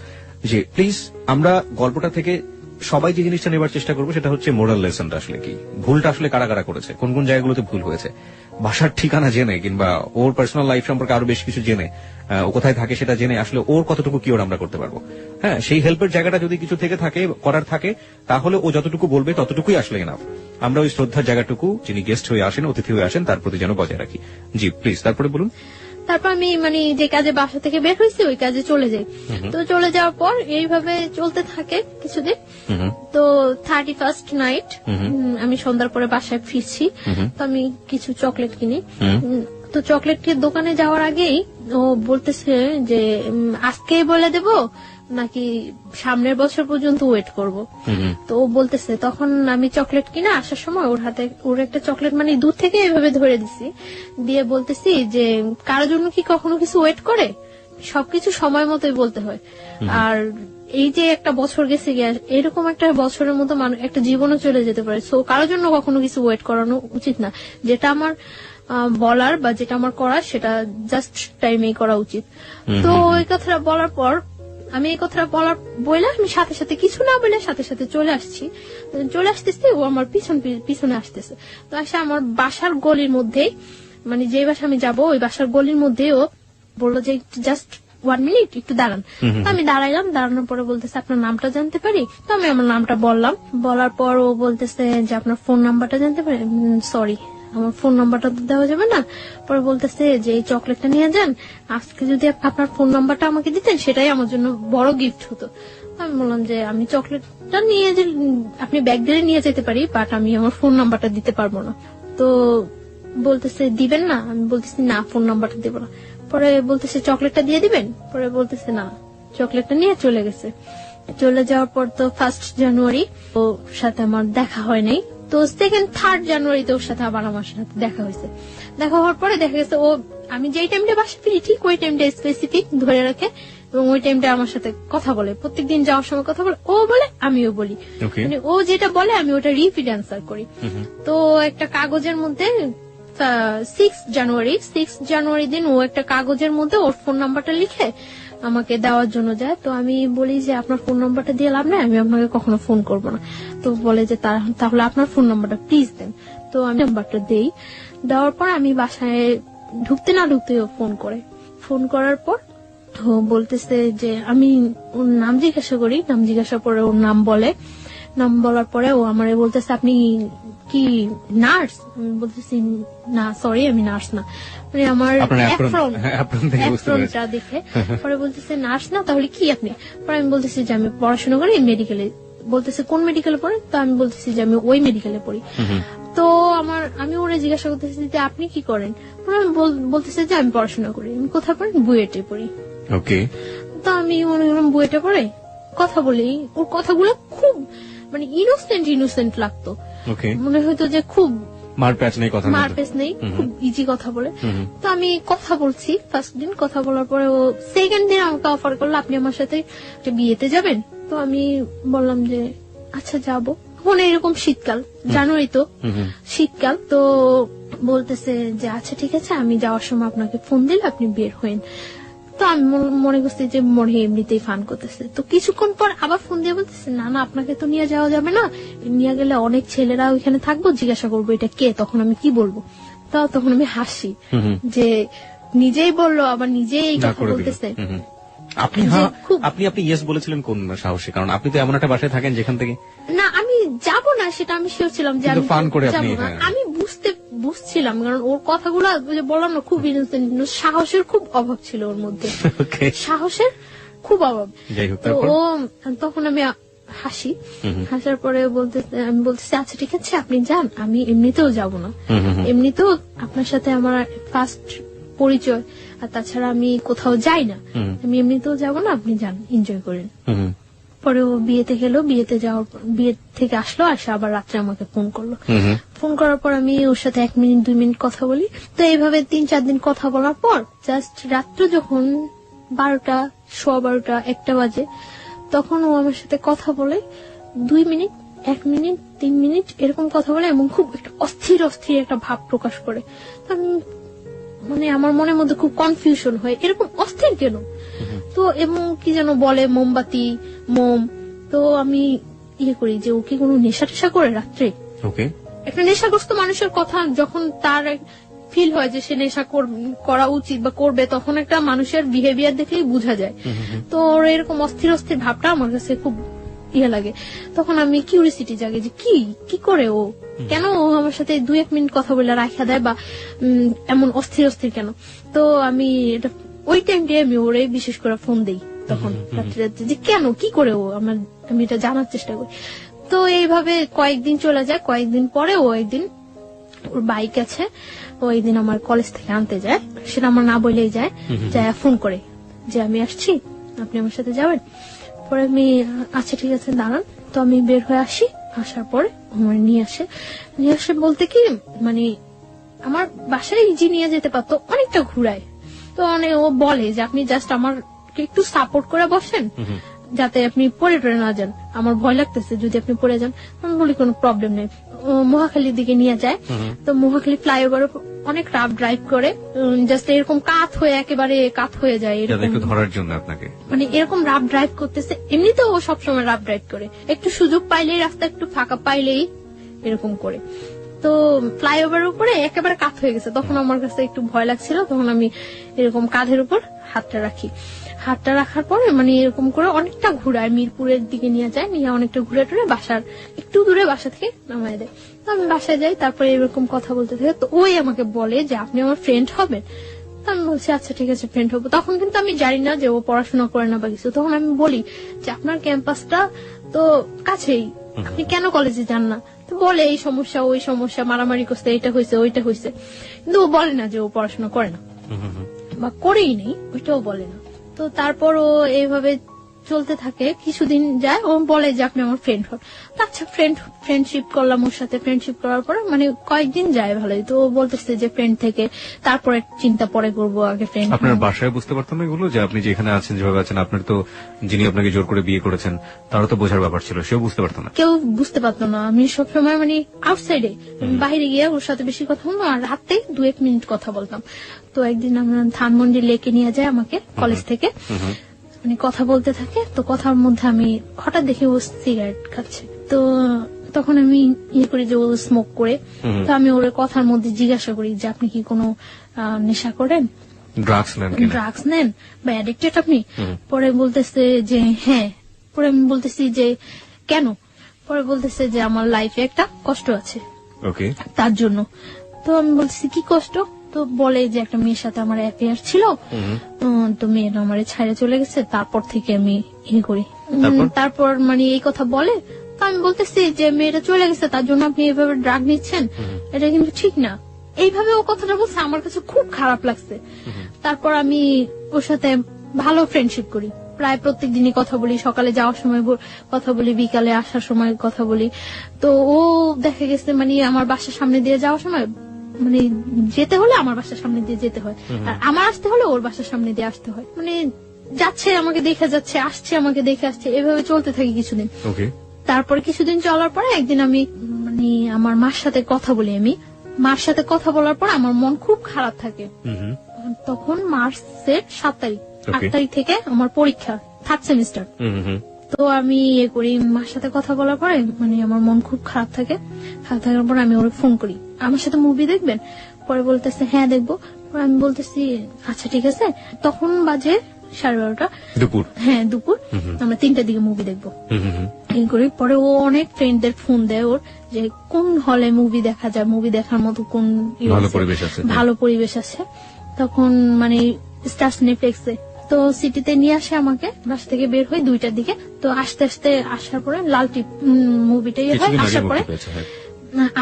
যে প্লিজ আমরা গল্পটা থেকে সবাই যে জিনিসটা নেবার চেষ্টা করবো সেটা হচ্ছে মোরাল লেসনটা আসলে কি, ভুলটা আসলে কারা কারা করেছে, কোন কোন জায়গাগুলোতে ভুল হয়েছে, বাসার ঠিকানা জেনে কিংবা ওর পার্সোনাল লাইফ সম্পর্কে আরো বেশ কিছু জেনে, ও কোথায় থাকে সেটা জেনে আসলে ওর কতটুকু কি ওর আমরা করতে পারবো। হ্যাঁ, সেই হেল্পের জায়গাটা যদি কিছু থেকে থাকে, করার থাকে, তাহলে ও যতটুকু বলবে ততটুকুই আসলে এনাফ। আমরা ওই শ্রদ্ধার জায়গাটুকু যিনি গেস্ট হয়ে আসেন, অতিথি হয়ে আসেন, তার প্রতি যেন বজায় রাখি। জি প্লিজ, তারপরে বলুন। তারপর আমি মানে যে কাজে বাসা থেকে বের হয়েছি ওই কাজে চলে যাই। তো চলে যাওয়ার পর এইভাবে চলতে থাকে কিছুদিন। তো 31st নাইট আমি সন্ধ্যার পরে বাসায় ফিরছি। তো আমি কিছু চকলেট কিনি। তো চকলেটের দোকানে যাওয়ার আগেই ও বলতেছে যে আজকেই বলে দেব নাকি সামনের বছর পর্যন্ত ওয়েট করব। তো ও বলতেছে, তখন আমি চকলেট কিনে আসার সময় ওর হাতে ওর একটা চকলেট মানে দূর থেকে এভাবে ধরে দিছি, দিয়ে বলতেছি যে কারোর জন্য কি কখনো কিছু ওয়েট করে, সবকিছু সময় মতোই বলতে হয়। আর এই যে একটা বছর গেছে গিয়ে, এরকম একটা বছরের মতো একটা জীবনও চলে যেতে পারে। সো কারোর জন্য কখনো কিছু ওয়েট করানো উচিত না। যেটা আমার বলার বা যেটা আমার করার সেটা জাস্ট টাইমেই করা উচিত। তো ওই কথাটা বলার পর আমি এই কথাটা বলে আমি সাথে সাথে কিছু না বলে সাথে সাথে চলে আসতেছি। ও আমার পিছনে আসতেছে। তো আসে আমার বাসার গলির মধ্যে, মানে যে বাসা আমি যাবো ওই বাসার গলির মধ্যে ও বললো যে জাস্ট 1 মিনিট একটু দাঁড়ান। তো আমি দাঁড়াইলাম, দাঁড়ানোর পরে বলতেছে আপনার নামটা জানতে পারি? তো আমি আমার নামটা বললাম। বলার পর ও বলতেছে যে আপনার ফোন নাম্বারটা জানতে পারি? সরি, আমার ফোন নাম্বারটা তো দেওয়া যাবে না। পরে বলতেছে যে এই চকলেটটা নিয়ে যান, আজকে যদি আপনার ফোন নাম্বারটা আমাকে দিতেন সেটাই আমার জন্য বড় গিফট হতো। আমি বললাম যে আমি চকলেটটা নিয়ে যে আপনি ব্যাগ দিয়ে নিয়ে যেতে পারি, বাট আমি আমার ফোন নাম্বারটা দিতে পারবো না। তো বলতেছে দিবেন না? আমি বলতেছি না, ফোন নাম্বারটা দেবো না। পরে বলতেছে চকলেটটা দিয়ে দিবেন? পরে বলতেছে না, চকলেটটা নিয়ে চলে গেছে। চলে যাওয়ার পর তো 1st জানুয়ারি ওর সাথে আমার দেখা হয় নাই। তো 2nd 3rd জানুয়ারিতে ওর সাথে আবার আমার সাথে দেখা হয়েছে। দেখা হওয়ার পরে দেখা গেছে ও আমি যেই টাইমটা বাসা ফিরি ঠিক ওই টাইমটা স্পেসিফিক ধরে রাখে এবং ওই টাইমটা আমার সাথে কথা বলে। প্রত্যেকদিন যাওয়ার সময় কথা বলে, ও বলে আমিও বলি। মানে ও যেটা বলে আমি ওটা রিপিট অ্যান্সার করি। তো একটা কাগজের মধ্যে 6 জানুয়ারি দিন ও একটা কাগজের মধ্যে ওর ফোন নাম্বারটা লিখে আমাকে দেওয়ার জন্য যায়। তো আমি বলি যে আপনার ফোন নাম্বারটা দিয়ে লাভ নাই, আমি আপনাকে কখনো ফোন করবো না। তো বলে যে তাহলে আপনার ফোন নাম্বারটা প্লিজ দেন। তো আমি নাম্বারটা দেই। দেওয়ার পর আমি বাসায় ঢুকতে না ঢুকতে ফোন করার পর ও বলতেছে যে আমি ওর নাম জিজ্ঞাসা করি। নাম জিজ্ঞাসা করে ওর নাম বলার পরে ও আমারে বলতেছে আপনি কি নার্স? আমি বলতেছি না, সরি আমি নার্স না। মানে আমার অ্যাপ্রনটা দেখে পরে বলতেছে নার্স না, তাহলে কি আপনি? পরে আমি বলতেছি যে আমি পড়াশোনা করি মেডিকেলে। বলতেছে কোন মেডিকেলে পড়ে? তো আমি বলতেছি যে আমি ওই মেডিকেলে পড়ি। তো আমি ওরা জিজ্ঞাসা করতেছি যে আপনি কি করেন? বলতেছে যে আমি পড়াশোনা করি। আমি কোথায় পড়ি? বুয়েটে পড়ি। ওকে। তো আমি মনে করলাম বুয়েটে পড়ে, কথা বলি। ওর কথাগুলো খুব মানে ইনোসেন্ট লাগতো। মনে হয়তো যে খুব মারপ্যাচ নেই, খুব ইজি কথা বলে। তো আমি কথা বলছি। 1st দিন কথা বলার পরে ও 2nd দিন আমাকে অফার করলো আপনি আমার সাথে বিয়েতে যাবেন। তো আমি বললাম যে আচ্ছা যাবো। মনে এরকম শীতকাল, জানুয়ারি তো শীতকাল। তো বলতেছে যে আচ্ছা ঠিক আছে, আমি যাওয়ার সময় আপনাকে ফোন দিলে আপনি বের হইন। তো আমি মনে করছি যে মনে এমনিতেই ফান করতেছে। তো কিছুক্ষণ পর আবার ফোন দিয়ে বলতেছে না আপনাকে তো নিয়ে যাওয়া যাবে না, নিয়ে গেলে অনেক ছেলেরা ওইখানে থাকবো, জিজ্ঞাসা করবো এটা কে, তখন আমি কি বলবো? তখন আমি হাসি যে নিজেই বললো আবার নিজেই এই কথা বলতেছে। আপনি ইয়েস বলেছিলেন কোন সাহসে? কারণ আপনি তো এমন একটা বাসায় থাকেন যেখান থেকে না আমি যাব না সেটা আমি শিওর ছিলাম যে আমি বুঝছিলাম, কারণ ওর কথাগুলো বললাম না খুব ইনোসেন্ট, সাহসের খুব অভাব ছিল ওর মধ্যে, সাহসের খুব অভাব। তো ও তখন আমি হাসি, হাসার পরে আমি বলতেছি আচ্ছা ঠিক আছে আপনি যান, আমি এমনিতেও যাব না, এমনিতেও আপনার সাথে আমার 1st পরিচয়, আর তাছাড়া আমি কোথাও যাই না, আমি এমনিতেও যাব না, আপনি যান এনজয় করেন। পরে ও বিয়েতে গেল, বিয়ে থেকে আসলো, আসে আবার রাত্রে আমাকে ফোন করলো। ফোন করার পর আমি ওর সাথে 1 মিনিট 2 মিনিট কথা বলি। তো এইভাবে 3-4 দিন কথা বলার পর জাস্ট রাত্রে যখন 12টা, 12:15, 1টা বাজে, তখন ও আমার সাথে কথা বলে 2 মিনিট, 1 মিনিট, 3 মিনিট এরকম কথা বলে এবং খুব একটা অস্থির একটা ভাব প্রকাশ করে। মানে আমার মনের মধ্যে খুব কনফিউশন হয়, এরকম অস্থির কেন? তো এবং কি যেন বলে মোমবাতি, মোম। তো আমি করি যে ও কি কোনো নেশা টেশা করে রাত্রে। ওকে। একটা নেশাগ্রস্ত মানুষের কথা যখন তার ফিল হয় যে সে নেশা করা উচিত বা করবে, তখন একটা মানুষের বিহেভিয়ার দেখলেই বোঝা যায়। তো ওর এরকম অস্থির অস্থির ভাবটা আমার কাছে খুব লাগে। তখন আমি কিউরিসিটি জাগে যে কি করে ও, কেন ও আমার সাথে 2-1 মিনিট কথা বলে রাখা দেয় বা এমন অস্থির অস্থির কেন। তো আমি এটা ওই টাইমটাই আমি ওরে বিশেষ করে ফোন দেই তখন রাত্রে রাত্রে যে কেন কি করে ও, আমি এটা জানার চেষ্টা করি। তো এইভাবে কয়েকদিন চলে যায়। কয়েকদিন পরে ও একদিন, ওর বাইক আছে, ও একদিন আমার কলেজ থেকে আনতে যায়, সেটা আমার না বলেই যায়, ফোন করে যে আমি আসছি, আপনি আমার সাথে যাবেন। পরে আমি আচ্ছা ঠিক আছে দাঁড়ান। তো আমি বের হয়ে আসি, আসার পরে আমার নিয়ে আসে বলতে কি মানে আমার বাসায় ইজি নিয়ে যেতে পারতো, অনেকটা ঘুরায়। তো ও বলে যে আপনি জাস্ট আমাকে একটু সাপোর্ট করে বসেন, যাতে আপনি পড়ে টরে না যান, আমার ভয় লাগতেছে যদি আপনি পড়ে যান। আমি বলি কোনো প্রবলেম নেই। মহাখালীর দিকে নিয়ে যায়। তো মহাখালী ফ্লাইওভার অনেক রাফ ড্রাইভ করে, জাস্ট এরকম একেবারে কাত হয়ে যায় একটু ধরার জন্য আপনাকে, মানে এরকম রাফ ড্রাইভ করতেছে। এমনিতেও ও সবসময় রাফ ড্রাইভ করে, একটু সুযোগ পাইলেই, রাস্তা একটু ফাঁকা পাইলেই এরকম করে। তো ফ্লাইওভারের উপরে একেবারে কাত হয়ে গেছে। তখন আমার কাছে একটু ভয় লাগছিল, তখন আমি এরকম কাঁধের উপর হাতটা রাখি। হাতটা রাখার পরে মানে এরকম করে অনেকটা ঘুরায়, মিরপুরের দিকে নিয়ে যায়, নিয়ে অনেকটা ঘুরে টুরে বাসার একটু দূরে বাসা থেকে নামায় দেয়। তো আমি বাসায় যাই, তারপরে এরকম কথা বলতে থাকে। তো ওই আমাকে বলে যে আপনি আমার ফ্রেন্ড হবেন। তো আমি বলছি আচ্ছা ঠিক আছে ফ্রেন্ড হবো। তখন কিন্তু আমি জানি না যে ও পড়াশোনা করে না বা কিছু। তখন আমি বলি যে আপনার ক্যাম্পাসটা তো কাছেই, আপনি কেন কলেজে যান না। তো বলে এই সমস্যা ওই সমস্যা, মারামারি করছে, এটা হয়েছে ওইটা হয়েছে, কিন্তু ও বলে না যে ও পড়াশোনা করে না বা করেই নেই, ওইটাও বলে না। তো তারপর ও এইভাবে চলতে থাকে, কিছুদিন যায়, ও বলে যে আপনি আমার ফ্রেন্ড হন। আচ্ছা ফ্রেন্ডশিপ করলাম ওর সাথে। ফ্রেন্ডশিপ করার পরে মানে কয়েকদিন যায় ভালোই। তো ও বলতেছে যে ফ্রেন্ড থেকে তারপরে চিন্তা পরে করবো, আগে ফ্রেন্ড। আপনার বাসায় বুঝতে পারতাম না এগুলো, যে আপনি যেখানে আছেন যেভাবে আছেন, আপনার তো যিনি আপনাকে জোর করে বিয়ে করেছেন তারও তো বোঝার ব্যাপার ছিল, সেও বুঝতে পারতো না? কেউ বুঝতে পারতো না। আমি সবসময় মানে আউটসাইডে বাইরে গিয়ে ওর সাথে বেশি কথা বলতাম, আর রাতে 2-1 মিনিট কথা বলতাম। তো একদিন আমরা ধানমন্ডি লেকে নিয়ে যায় আমাকে কলেজ থেকে, মানে কথা বলতে থাকে। তো কথার মধ্যে আমি হঠাৎ দেখি ও সিগারেট খাচ্ছে। তো তখন আমি করি যে ও স্মোক করে। তো আমি ওর কথার মধ্যে জিজ্ঞাসা করি যে আপনি কি কোনো নেশা করেন, ড্রাগস নেন বা অ্যাডিক্টেড আপনি? পরে বলতেছে যে হ্যাঁ। পরে আমি বলতেছি যে কেন? পরে বলতেছে যে আমার লাইফে একটা কষ্ট আছে তার জন্য। তো আমি বলতেছি কি কষ্ট? তো বলে যে একটা মেয়ের সাথে আমার অ্যাফেয়ার ছিল, তো মেয়েটা আমার ছাইড়ে চলে গেছে, তারপর থেকে আমি করি। তারপর মানে এই কথা বলে। তো আমি বলতেছি যে মেয়েটা চলে গেছে তার জন্য আপনি এইভাবে ড্রাগ নিচ্ছেন, এটা কিন্তু ঠিক না। এইভাবে ও কথাটা বলছে, আমার কাছে খুব খারাপ লাগছে। তারপর আমি ওর সাথে ভালো ফ্রেন্ডশিপ করি, প্রায় প্রত্যেক দিনই কথা বলি, সকালে যাওয়ার সময় কথা বলি, বিকালে আসার সময় কথা বলি। তো ও দেখা গেছে মানে আমার বাসার সামনে দিয়ে যাওয়ার সময় মানে যেতে হলে আমার বাসার সামনে দিয়ে যেতে হয়, আর আমার আসতে হলে ওর বাসার সামনে দিয়ে আসতে হয়। মানে যাচ্ছে আমাকে দেখে যাচ্ছে, আসছে আমাকে দেখে আসছে, এভাবে চলতে থাকি কিছুদিন। তারপরে কিছুদিন চলার পরে একদিন আমি মানে আমার মার সাথে কথা বলি। আমি মার সাথে কথা বলার পর আমার মন খুব খারাপ থাকে। তখন মার্চের 7 তারিখ, 8 তারিখ থেকে আমার পরীক্ষা, 3rd সেমিস্টার। তো আমি করি, মার সাথে কথা বলার পরে মানে আমার মন খুব খারাপ থাকে। খারাপ থাকার পর আমি ওর ফোন করি, আমার সাথে মুভি দেখবেন? পরে বলতেছে হ্যাঁ দেখবো। আমি বলতেছি আচ্ছা ঠিক আছে। তখন বাজে 12:30 দুপুর। হ্যাঁ দুপুর, আমরা 3টার দিকে মুভি দেখবো এই করি। পরে ও অনেক ফ্রেন্ডদের ফোন দেয় ওর, যে কোন হলে মুভি দেখা যায়, মুভি দেখার মতো কোন ভালো পরিবেশ আছে। তখন মানে স্টার্স নেটফ্লিক্সে। তো সিটিতে নিয়ে আসে আমাকে, বাসা থেকে বের হই 2টার দিকে। তো আস্তে আস্তে আসার পরে লাল টিপ মুভিটাই হয়।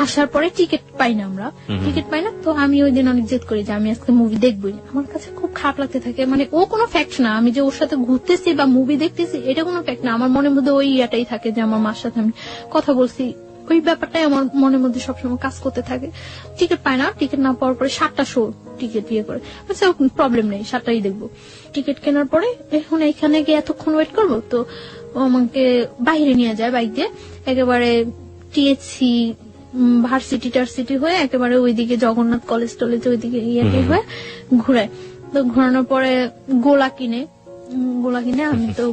আসার পরে টিকিট পাই না, আমরা টিকিট পাই না। তো আমি ওই দিন অনেক জেদ করি যে আমি আজকে মুভি দেখবই। আমার কাছে খুব খারাপ লাগতে থাকে, মানে ও কোনো ফ্যাক্ট না, আমি যে ওর সাথে ঘুরতেছি বা মুভি দেখতেছি এটা কোনো ফ্যাক্ট না। আমার মনের মধ্যে ওই ইয়াটাই থাকে যে আমার মার সাথে আমি কথা বলছি, ওই ব্যাপারটাই আমার মনের মধ্যে সবসময় কাজ করতে থাকে। টিকিট পাই না, টিকিট না পাওয়ার পরে 7টা শো টিকিট করে, আচ্ছা প্রবলেম নেই 7টাই দেখবো। টিকিট কেনার পরে এখন এখানে গিয়ে এতক্ষণ ওয়েট করবো। তো আমাকে বাইরে নিয়ে যায় বাইক দিয়ে, একেবারে টিএসসি ভার্সিটি টার্সিটি হয়ে একেবারে ওইদিকে জগন্নাথ কলেজ টলেজ ওইদিকে হয়ে ঘুরায়। তো ঘোরানোর পরে গোলা কিনে আমি তো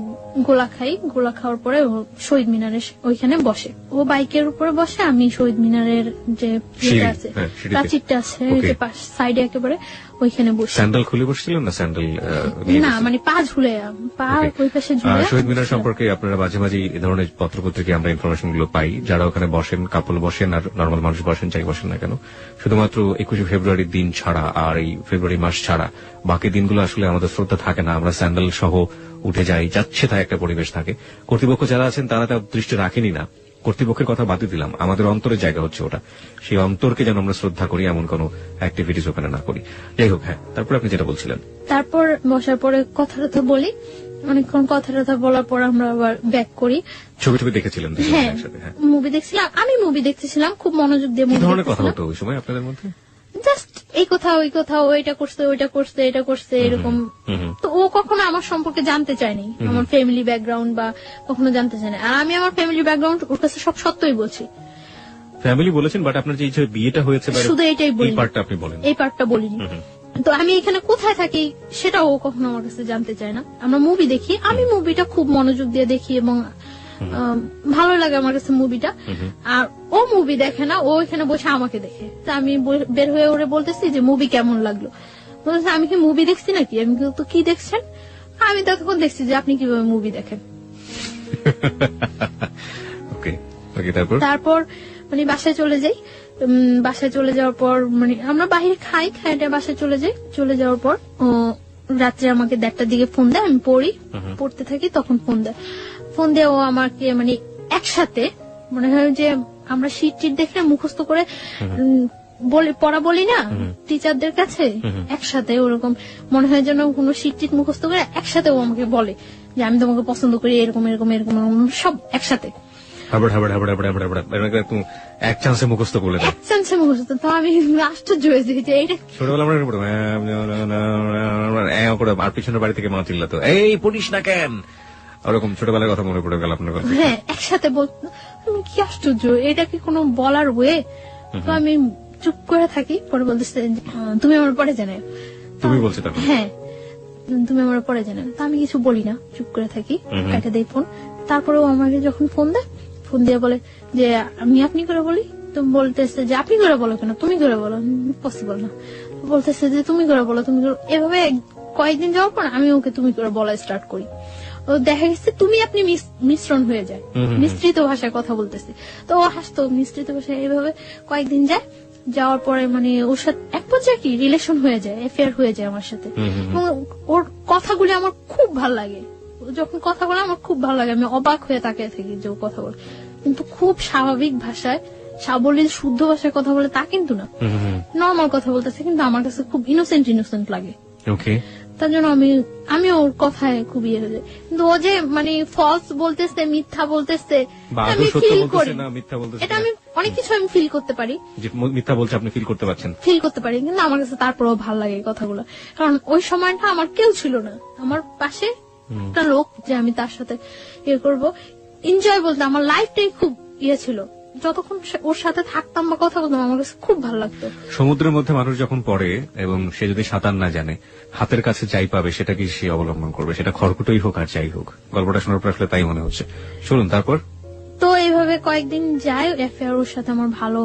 গোলা খাই, গোলা খাওয়ার পরে ও শহীদ মিনারের ওইখানে বসে, ও বাইকের উপরে বসে, আমি শহীদ মিনারের যে সিঁড়ি, আছে সিঁড়িতে। প্রাচীরটা আছে Okay. যে সাইডে একেবারে ওইখানে বসে। স্যান্ডেল খুলে বসছিলেন না স্যান্ডেল না মানে পা ঝুলে, পা Okay. ওই পাশে ঝুলে। শহীদ মিনার সম্পর্কে আপনারা মাঝে মাঝে এই ধরনের পত্রপত্রিকায় আমরা ইনফরমেশন গুলো পাই, যারা ওখানে বসেন, কাপল বসেন আর নর্মাল মানুষ বসেন, যাই বসেন না কেন, শুধুমাত্র 21শে ফেব্রুয়ারির দিন ছাড়া আর এই ফেব্রুয়ারি মাস ছাড়া বাকি দিনগুলো আসলে আমাদের শ্রদ্ধা থাকে না, আমরা স্যান্ডেল সহ উঠে যাই, যাচ্ছে তাই একটা পরিবেশ থাকে। কর্তৃপক্ষ যারা আছেন তারা তা দৃষ্টি রাখেনি না, কর্তৃপক্ষের কথা বাদ দিলাম, আমাদের অন্তরের জায়গা হচ্ছে ওটা, সেই অন্তরকে যেন আমরা শ্রদ্ধা করি, এমন কোন অ্যাক্টিভিটিস ওখানে না করি। যাই হোক, হ্যাঁ, তারপর আপনি যেটা বলছিলেন। তারপর বসার পরে কথা টথা বলি, অনেকক্ষণ কথা টথা বলার পর আমরা আবার ব্যাক করি। ছবি টবি দেখেছিলেন দুজনে হ্যাঁ, একসাথে? হ্যাঁ। মুভি দেখছিলাম, আমি মুভি দেখতেছিলাম খুব মনোযোগ দিয়ে কি মুভি ধরনের কথা দেখতেছিলাম। হতো ওই সময় আপনাদের মধ্যে? জাস্ট এই কথা ওই কথা, ওইটা করছে ওইটা করছে এটা করছে এরকম। তো ও কখনো আমার সম্পর্কে জানতে চায়নি, আমার ফ্যামিলি ব্যাকগ্রাউন্ড বা কখনো জানতে চায় না, আর আমি আমার ফ্যামিলি ব্যাকগ্রাউন্ড ওর কাছে সব সত্যই বলছি। ফ্যামিলি বলেছেন, বাট আপনার যে এই যে বিয়েটা হয়েছে বা শুধু এটাই এই বলি, পার্টটা আপনি বলেন। এই পার্টটা বলিনি। তো আমি এখানে কোথায় থাকি সেটা ও কখনো আমার কাছে জানতে চায় না। আমরা মুভি দেখি, আমি মুভিটা খুব মনোযোগ দিয়ে দেখি এবং ভালো লাগে আমার কাছে মুভিটা। আর ও মুভি দেখে না, ও এখানে বসে আমাকে দেখে। তা আমি বের হয়ে ওরে বলতেছি যে মুভি কেমন লাগলো, বলতেছে আমি কি মুভি দেখছি নাকি? আমি তো কি দেখছেন? আমি তখন দেখছি যে আপনি কিভাবে মুভি দেখেন। ওকে ওকে, তারপর মানে বাসায় চলে যাই। বাসায় চলে যাওয়ার পর মানে আমরা বাইরে খাইটা বাসায় চলে যাই। চলে যাওয়ার পর ও রাত্রে আমাকে 1:30টার দিকে ফোন দেয়, আমি পড়তে থাকি, তখন ফোন দিয়ে ও আমাকে মানে একসাথে মনে হয় যে আমরা শীট টিট দেখে মুখস্থ করে পড়া বলি না টিচারদের কাছে, একসাথে ওরকম মনে হয় যেন কোনো শীট টিট মুখস্থ করে একসাথে ও আমাকে বলে যে আমি তোমাকে পছন্দ করি, এরকম এরকম এরকম সব একসাথে এক চান্সে মুখস্থ করলে এক চান্সে মুখস্থ। তো আমি আশ্চর্য হয়েছি যে এটা ছোটবেলা আমরা আর পিছনের বাড়ি থেকে মা চিল্লাতো, এই পড়িস না কেন, ওরকম ছোটবেলার কথা মনে পড়ে গেল আপনার কথা। হ্যাঁ, একসাথে বলতো। আমি কি আশ্চর্য, এটা কি কোনো বলার ওয়ে? তো আমি চুপ করে থাকি, পরে বলতেছে তুমি আমার পরে জানাও। তুমি বলছো তখন? হ্যাঁ, তুমি আমার পরে জানাও। তা আমি কিছু বলি না, চুপ করে থাকি, কেটে দেই ফোন। তারপরেও আমাকে যখন ফোন দিয়ে বলে যে আমি আপনি করে বলি, তো বলতেছে যে আপনি করে বলো কেন, তুমি করে বলো, পসিবল না। বলতেছে যে তুমি করে বলো, তুমি করে। এভাবে কয়েকদিন যাওয়ার পর আমি ওকে তুমি করে বলা স্টার্ট করি। ও দেখা গেছে তুমি আপনি মিশ্রণ হয়ে যায়, মিশ্রিত ভাষায় কথা বলতেছি। তো ও হাসতো মিশ্রিত ভাষায়। এইভাবে কয়েকদিন যাওয়ার পরে মানে ওর সাথে এক পর্যায়ে কি রিলেশন হয়ে যায়, অ্যাফেয়ার হয়ে যায় আমার সাথে। এবং ওর কথাগুলি আমার খুব ভালো লাগে, যখন কথা বলে আমার খুব ভালো লাগে, আমি অবাক হয়ে তাকিয়ে থাকি যে ও কথা বলে, কিন্তু খুব স্বাভাবিক ভাষায়, সাবলীল শুদ্ধ ভাষায় কথা বলে তা কিন্তু না, নর্মাল কথা বলতেছে, কিন্তু আমার কাছে খুব ইনোসেন্ট লাগে। ওকে, তার জন্য আমি ওর কথায় খুব ইয়ে হয়ে যায়। কিন্তু ও যে মানে ফলস বলতেছে, মিথ্যা বলতেছে, আমি ফিল করি, এটা আমি অনেক কিছু আমি ফিল করতে পারি, মিথ্যা বলছে আপনি ফিল করতে পারছেন, কিন্তু আমার কাছে তারপরেও ভালো লাগে এই কথাগুলো। কারণ ওই সময়টা আমার কেউ ছিল না, আমার পাশে একটা লোক যে আমি তার সাথে ইয়ে করবো, এনজয় বলতে আমার লাইফটাই খুব ইয়ে ছিল। যতক্ষণ ওর সাথে থাকতাম বা কথা বলতাম আমার কাছে খুব ভালো লাগতো। সমুদ্রের মধ্যে মানুষ যখন পড়ে এবং সে যদি সাঁতার না জানে, হাতের কাছে যাই পাবে সেটাকে সে অবলম্বন করবে, সেটা খড়কুটোই হোক আর যাই হোক। গল্পটা শোনার পর আসলে তাই মনে হচ্ছে। শুনুন তারপর। তো এইভাবে কয়েকদিন যায়, অ্যাফেয়ার ওর সাথে আমার ভালো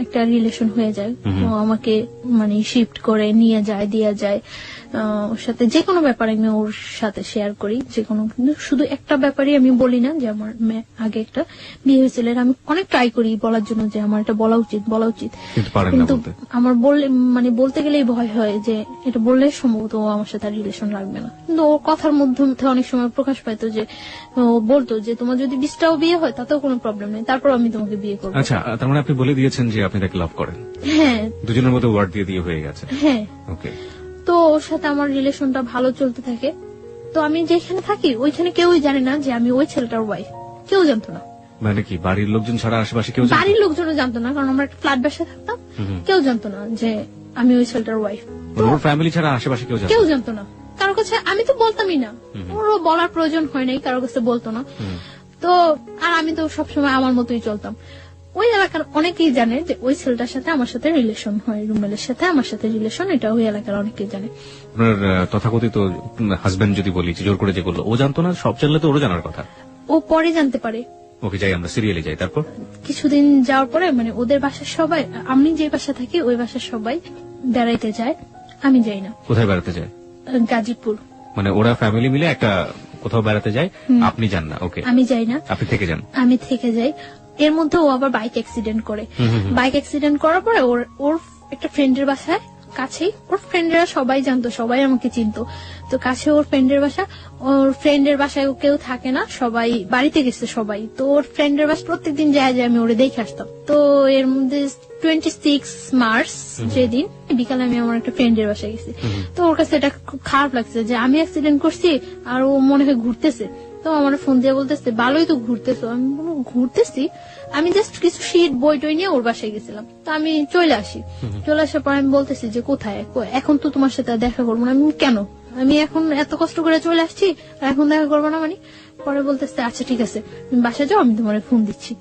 একটা রিলেশন হয়ে যায়। ও আমাকে মানে শিফট করে নিয়ে যায়, দিয়ে যায়। ওর সাথে যে কোনো ব্যাপারে আমি ওর সাথে শেয়ার করি, যে কোনো, কিন্তু শুধু একটা ব্যাপারে আমি বলি না যে আমার আগে একটা বিয়ে হয়েছিল, আমি অনেক ট্রাই করি বলার জন্য যে আমার এটা বলা উচিত, কিন্তু আমার বলতে গেলেই ভয় হয় যে এটা বললে সম্ভবত ও আমার সাথে রিলেশন রাখবে না। কিন্তু ওর কথার মধ্যে অনেক সময় প্রকাশ পাইতো যে ও বলতো যে তোমার যদি 20টাও বিয়ে হয় তাতেও কোনো প্রবলেম নেই, তারপর আমি তোমাকে বিয়ে করবো। আচ্ছা, তার মানে আপনি বলে দিয়েছেন যে আপনি তাকে লাভ করেন? হ্যাঁ, দুজনের মধ্যে ওয়ার্ড দিয়ে হয়ে গেছে। হ্যাঁ, ওকে। তো ওর সাথে আমার রিলেশনটা ভালো চলতে থাকে। তো আমি যেখানে থাকি ওইখানে কেউই জানে না যে আমি ওই ছেলেটার ওয়াইফ, কেউ জানতো না। মানে কি বাড়ির লোকজন ছাড়া আশেপাশে কেউ? বাড়ির লোকজনও জানতো না, কারণ আমরা একটা ফ্ল্যাট বাসায় থাকতাম, কেউ জানতো না যে আমি ওই ছেলেটার ওয়াইফ। ওর ফ্যামিলি ছাড়া আশেপাশে কেউ জানতো না, কারোর কাছে আমি তো বলতামই না, ওরও বলার প্রয়োজন হয় নাই, কারোর কাছে বলতো না। তো আর আমি তো সবসময় আমার মতোই চলতাম। ওই এলাকার অনেকেই জানে যে ওই ছেলেটার সাথে আমার সাথে রিলেশন হয়, রুমেলের সাথে আমার সাথে রিলেশন, এটা ওই এলাকার অনেকেই জানে। আপনার তথাকথিত হাজবেন্ড যদি বলি যে জোর করে যে করলো, ও জানতো না? সব জানলে তো ওরও জানার কথা। ও পরে জানতে পারে। ওকে, যাই আমরা সিরিয়ালে যাই। তারপর কিছুদিন যাওয়ার পরে মানে ওদের বাসার সবাই, আমি যে বাসা থাকি ওই বাসার সবাই বেড়াইতে যায়, আমি যাই না। কোথায় বেড়াতে যায়? গাজীপুর। মানে ওরা ফ্যামিলি মিলে একটা কোথাও বেড়াতে যায়, আপনি যান না? ওকে, আমি যাই না, আপনি থেকে যান। আমি থেকে যাই। এর মধ্যে ও আবার বাইক অ্যাক্সিডেন্ট করে। বাইক অ্যাক্সিডেন্ট করার পরে ওর একটা ফ্রেন্ডের বাসায় কাছেই, ওর ফ্রেন্ডেরা সবাই জানতো, সবাই আমাকে চিনতো, তো কাছে ওর ফ্রেন্ডের বাসা। ওর ফ্রেন্ডের বাসায় কেউ থাকে না, সবাই বাড়িতে গেছে সবাই। তো ওর ফ্রেন্ডের বাসা প্রত্যেকদিন যায় আমি ওরে দেখে আসতাম। তো এর মধ্যে 26 মার্চ যেদিন বিকালে আমি আমার একটা ফ্রেন্ডের বাসায় গেছি। তো ওর কাছে এটা খুব খারাপ লাগছে যে আমি অ্যাক্সিডেন্ট করছি আর ও মনে হয় ঘুরতেছে। তো আমার ফোন দিয়ে বলতেছে ভালোই তো ঘুরতেছো। আমি বললাম ঘুরতেছি, আমি জাস্ট কিছু শীট বই টই নিয়ে ওর বাসায় গেছিলাম। তো আমি চলে আসি, চলে আসার পর আমি বলতেছি যে কোথায়, এখন তো তোমার সাথে দেখা করবো না। আমি কেন, আমি এখন এত কষ্ট করে চলে আসছি আর এখন দেখা করবো না মানে? পরে বলতেছে আচ্ছা ঠিক আছে তুমি বাসায় যাও, আমি তোমার ফোন দিচ্ছি।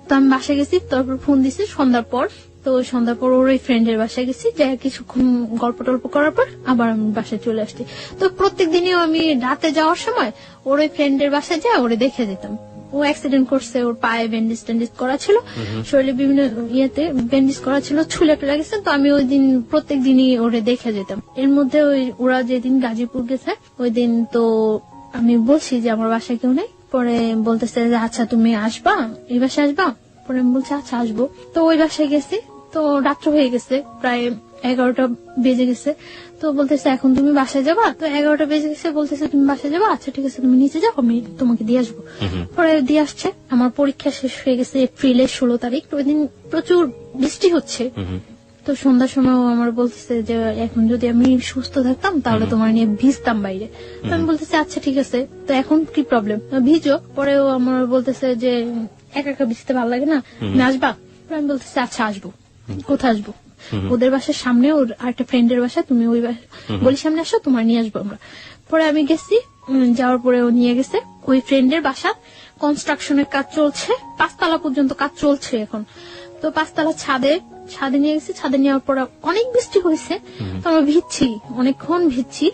তো আমি বাসায় গেছি, তারপর ফোন দিচ্ছি সন্ধ্যার পর। তো সন্ধ্যার পর ওর ওই ফ্রেন্ডের বাসায় গেছি, যাই কিছুক্ষণ গল্প টল্প করার পর আবার আমি বাসায় চলে আসছি। তো প্রত্যেক দিনই আমি রাতে যাওয়ার সময় ওর ওই ফ্রেন্ডের বাসায় যা ওরে দেখে যেতাম। ও অ্যাক্সিডেন্ট করছে, ওর পায়ে ব্যান্ডেজ ট্যান্ডেজ করা ছিল, শরীরে বিভিন্ন ইয়েতে ব্যান্ডেজ করা ছিল, ছুলে টুলে গেছে। তো আমি ওই দিন প্রত্যেক দিনই ওরে দেখে যেতাম। এর মধ্যে ওরা যেদিন গাজীপুর গেছে ওই দিন তো আমি বলছি যে আমার বাসায় কেউ নেই। পরে বলতেছে যে আচ্ছা তুমি আসবা, এই বাসায় আসবা? পরে আমি বলছি আচ্ছা আসবো। তো ওই বাসায় গেছি, তো রাত্র হয়ে গেছে, প্রায় 11টা বেজে গেছে। তো বলতেছে এখন তুমি বাসায় যাবা? তো 11টা বেজে গেছে, বলতেছে তুমি বাসায় যাবা? আচ্ছা ঠিক আছে তুমি নিচে যাও, আমি তোমাকে দিয়ে আসবো। পরে দিয়ে আসছে। আমার পরীক্ষা শেষ হয়ে গেছে এপ্রিলের 16 তারিখ। ওই দিন প্রচুর বৃষ্টি হচ্ছে। তো সন্ধ্যার সময় আমার বলতেছে যে এখন যদি আমি সুস্থ থাকতাম তাহলে তোমার নিয়ে ভিজতাম বাইরে। তো আমি বলতেছি আচ্ছা ঠিক আছে, তো এখন কি প্রবলেম, ভিজো। পরেও আমার বলতেছে যে একা একা ভিজতে ভালো লাগে না, তুমি আসবা? আমি বলতেছি আচ্ছা আসবো। কোথায় আসবো? ওদের বাসার সামনে, ওর আরেকটা ফ্রেন্ডের বাসা, তুমি ওই গলির সামনে আসো, তোমার নিয়ে আসবো আমরা। পরে আমি গেছি, যাওয়ার পরে ও নিয়ে গেছে ওই ফ্রেন্ডের বাসা। কনস্ট্রাকশনের কাজ চলছে, 5 তলা পর্যন্ত কাজ চলছে এখন। তো 5 তলা ছাদে নিয়ে গেছি। ছাদে নেওয়ার পর অনেক বৃষ্টি হয়েছে, তো আমরা ভিজছি, অনেকক্ষণ ভিজছি।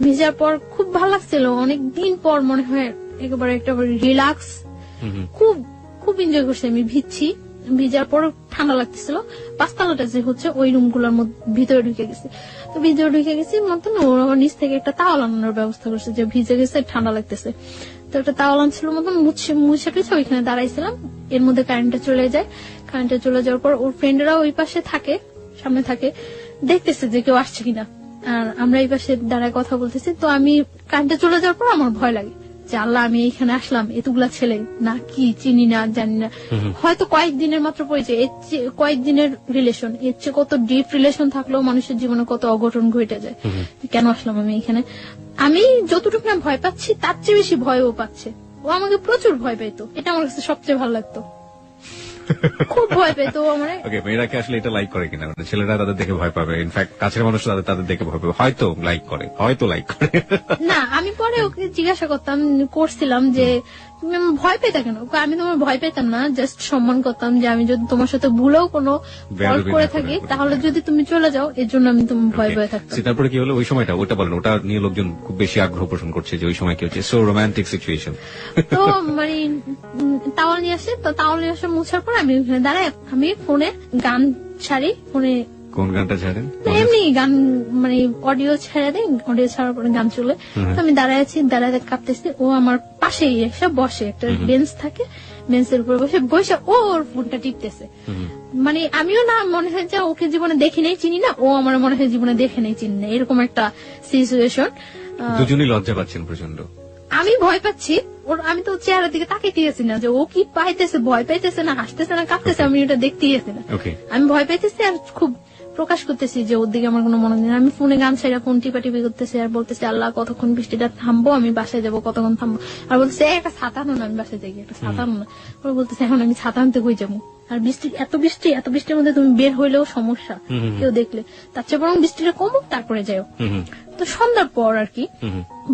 ভিজার পর খুব ভালো লাগছিল, অনেকদিন পর মনে হয় একেবারে একটা রিল্যাক্স, খুব খুব এনজয় করছি আমি। ভিজার পর ঠান্ডা লাগতেছিল। 5 তলাটা যে হচ্ছে ওই রুমগুলোর ভিতরে ঢুকে গেছি। তো ভিতরে ঢুকে গেছি মতন ওর নিচ থেকে একটা তাওয়াল আনানোর ব্যবস্থা করছে, যে ভিজে গেছে ঠান্ডা লাগতেছে। তো একটা তাওয়াল আনছিল মতন মুছে টুছে ওইখানে দাঁড়াইছিলাম। এর মধ্যে কারেন্টটা চলে যায়। কারেন্টটা চলে যাওয়ার পর ওর ফ্রেন্ডরা ওই পাশে থাকে, সামনে থাকে, দেখতেছে যে কেউ আসছে কিনা। আর আমরা এই পাশে দাঁড়ায় কথা বলতেছি। তো আমি কারেন্টটা চলে যাওয়ার পর আমার ভয় লাগে যে আল্লাহ আমি এখানে আসলাম, এতগুলা ছেলে না কি চিনি না জানি না, হয়তো কয়েকদিনের মাত্র পরিচয়, এর চেয়ে কয়েকদিনের রিলেশন, এর চেয়ে কত ডিপ রিলেশন থাকলেও মানুষের জীবনে কত অঘটন ঘটে যায়। কেন আসলাম আমি এখানে? আমি যতটুকু না ভয় পাচ্ছি তার চেয়ে বেশি ভয় ও পাচ্ছে। ও আমাকে প্রচুর ভয় পেতো, এটা আমার কাছে সবচেয়ে ভালো লাগতো, খুব ভয় পেতো আমার। মেয়েরাকে আসলে এটা লাইক করে কিনা? ছেলেরা তাদের দেখে ভয় পাবে, ইনফ্যাক্ট কাছের মানুষ তাদের দেখে ভয় পাবে, হয়তো লাইক করে না। আমি পরে ওকে জিজ্ঞাসা করছিলাম যে তুমি আমার ভয় পেতা কেন? আমি তোমার ভয় পেতাম না, জাস্ট সম্মান করতাম যে আমি যদি তোমার সাথে ভুলেও কোনো ফল্ট করে থাকি তাহলে যদি তুমি চলে যাও, এর জন্য আমি তোমার ভয় ভয় থাকতাম। তারপরে কি হলো ওই সময়টা? ওটা বলেন, ওটা নিয়ে লোকজন খুব বেশি আগ্রহ পোষণ করছে যে ওই সময় কি হচ্ছে, সো রোমান্টিক সিচুয়েশন। তো মানে তাওয়াল নিয়ে আসে, তো তাওয়াল নিয়ে আসে মুছার পর আমি ওখানে দাঁড়াই, আমি ফোনে গান ছাড়ি। ফোনে কোন গানটা ছাড়েন? এমনি গান, মানে অডিও ছেড়ে দেয়, অডিও ছাড়ার পরে গান চলে। তো আমি দাঁড়ায় কাঁপতেছি। ও আমার পাশেই এসে বসে, একটা বেঞ্চ থাকে, বেঞ্চের উপরে বসে ওর ফোনটা টিপতেছে। মানে আমিও না মনে হয় যে ওকে জীবনে দেখি নেই চিনি না, ও আমার মনে হয় জীবনে দেখে নেই চিনি না, এরকম একটা সিচুয়েশন। দুজনই লজ্জা পাচ্ছেন প্রচন্ড। আমি ভয় পাচ্ছি, আমি তো চেহারার দিকে তাকাইতেছি না যে ও কি পাইতেছে, ভয় পাইতেছে না হাসতেছে না কাঁপতেছে, আমি এটা দেখতেইছি না। আমি ভয় পাইতেছি আর খুব প্রকাশ করতেছি যে ওর দিকে আমার কোনো মনে নেই। আমি ফোনে গান ছাড়া ফোন টিপাটিপি করতেছি আর বলতেছি আল্লাহ কতক্ষণ বৃষ্টিটা থামবো, আমি বাসায় যাবো, কতক্ষণ থামবো। আর বলতেছে একটা ছাতা আনো না, আমি বাসায় যাই, একটা ছাতা আনো না। ওরা বলতেছে এখন আমি ছাতা আনতে কই যাবো? আর এত বৃষ্টির মধ্যে তুমি বের হইলেও সমস্যা কেউ দেখলে, তার চেয়ে বরং বৃষ্টিটা কমুক তারপরে যাও। তো সন্ধ্যার পর আর কি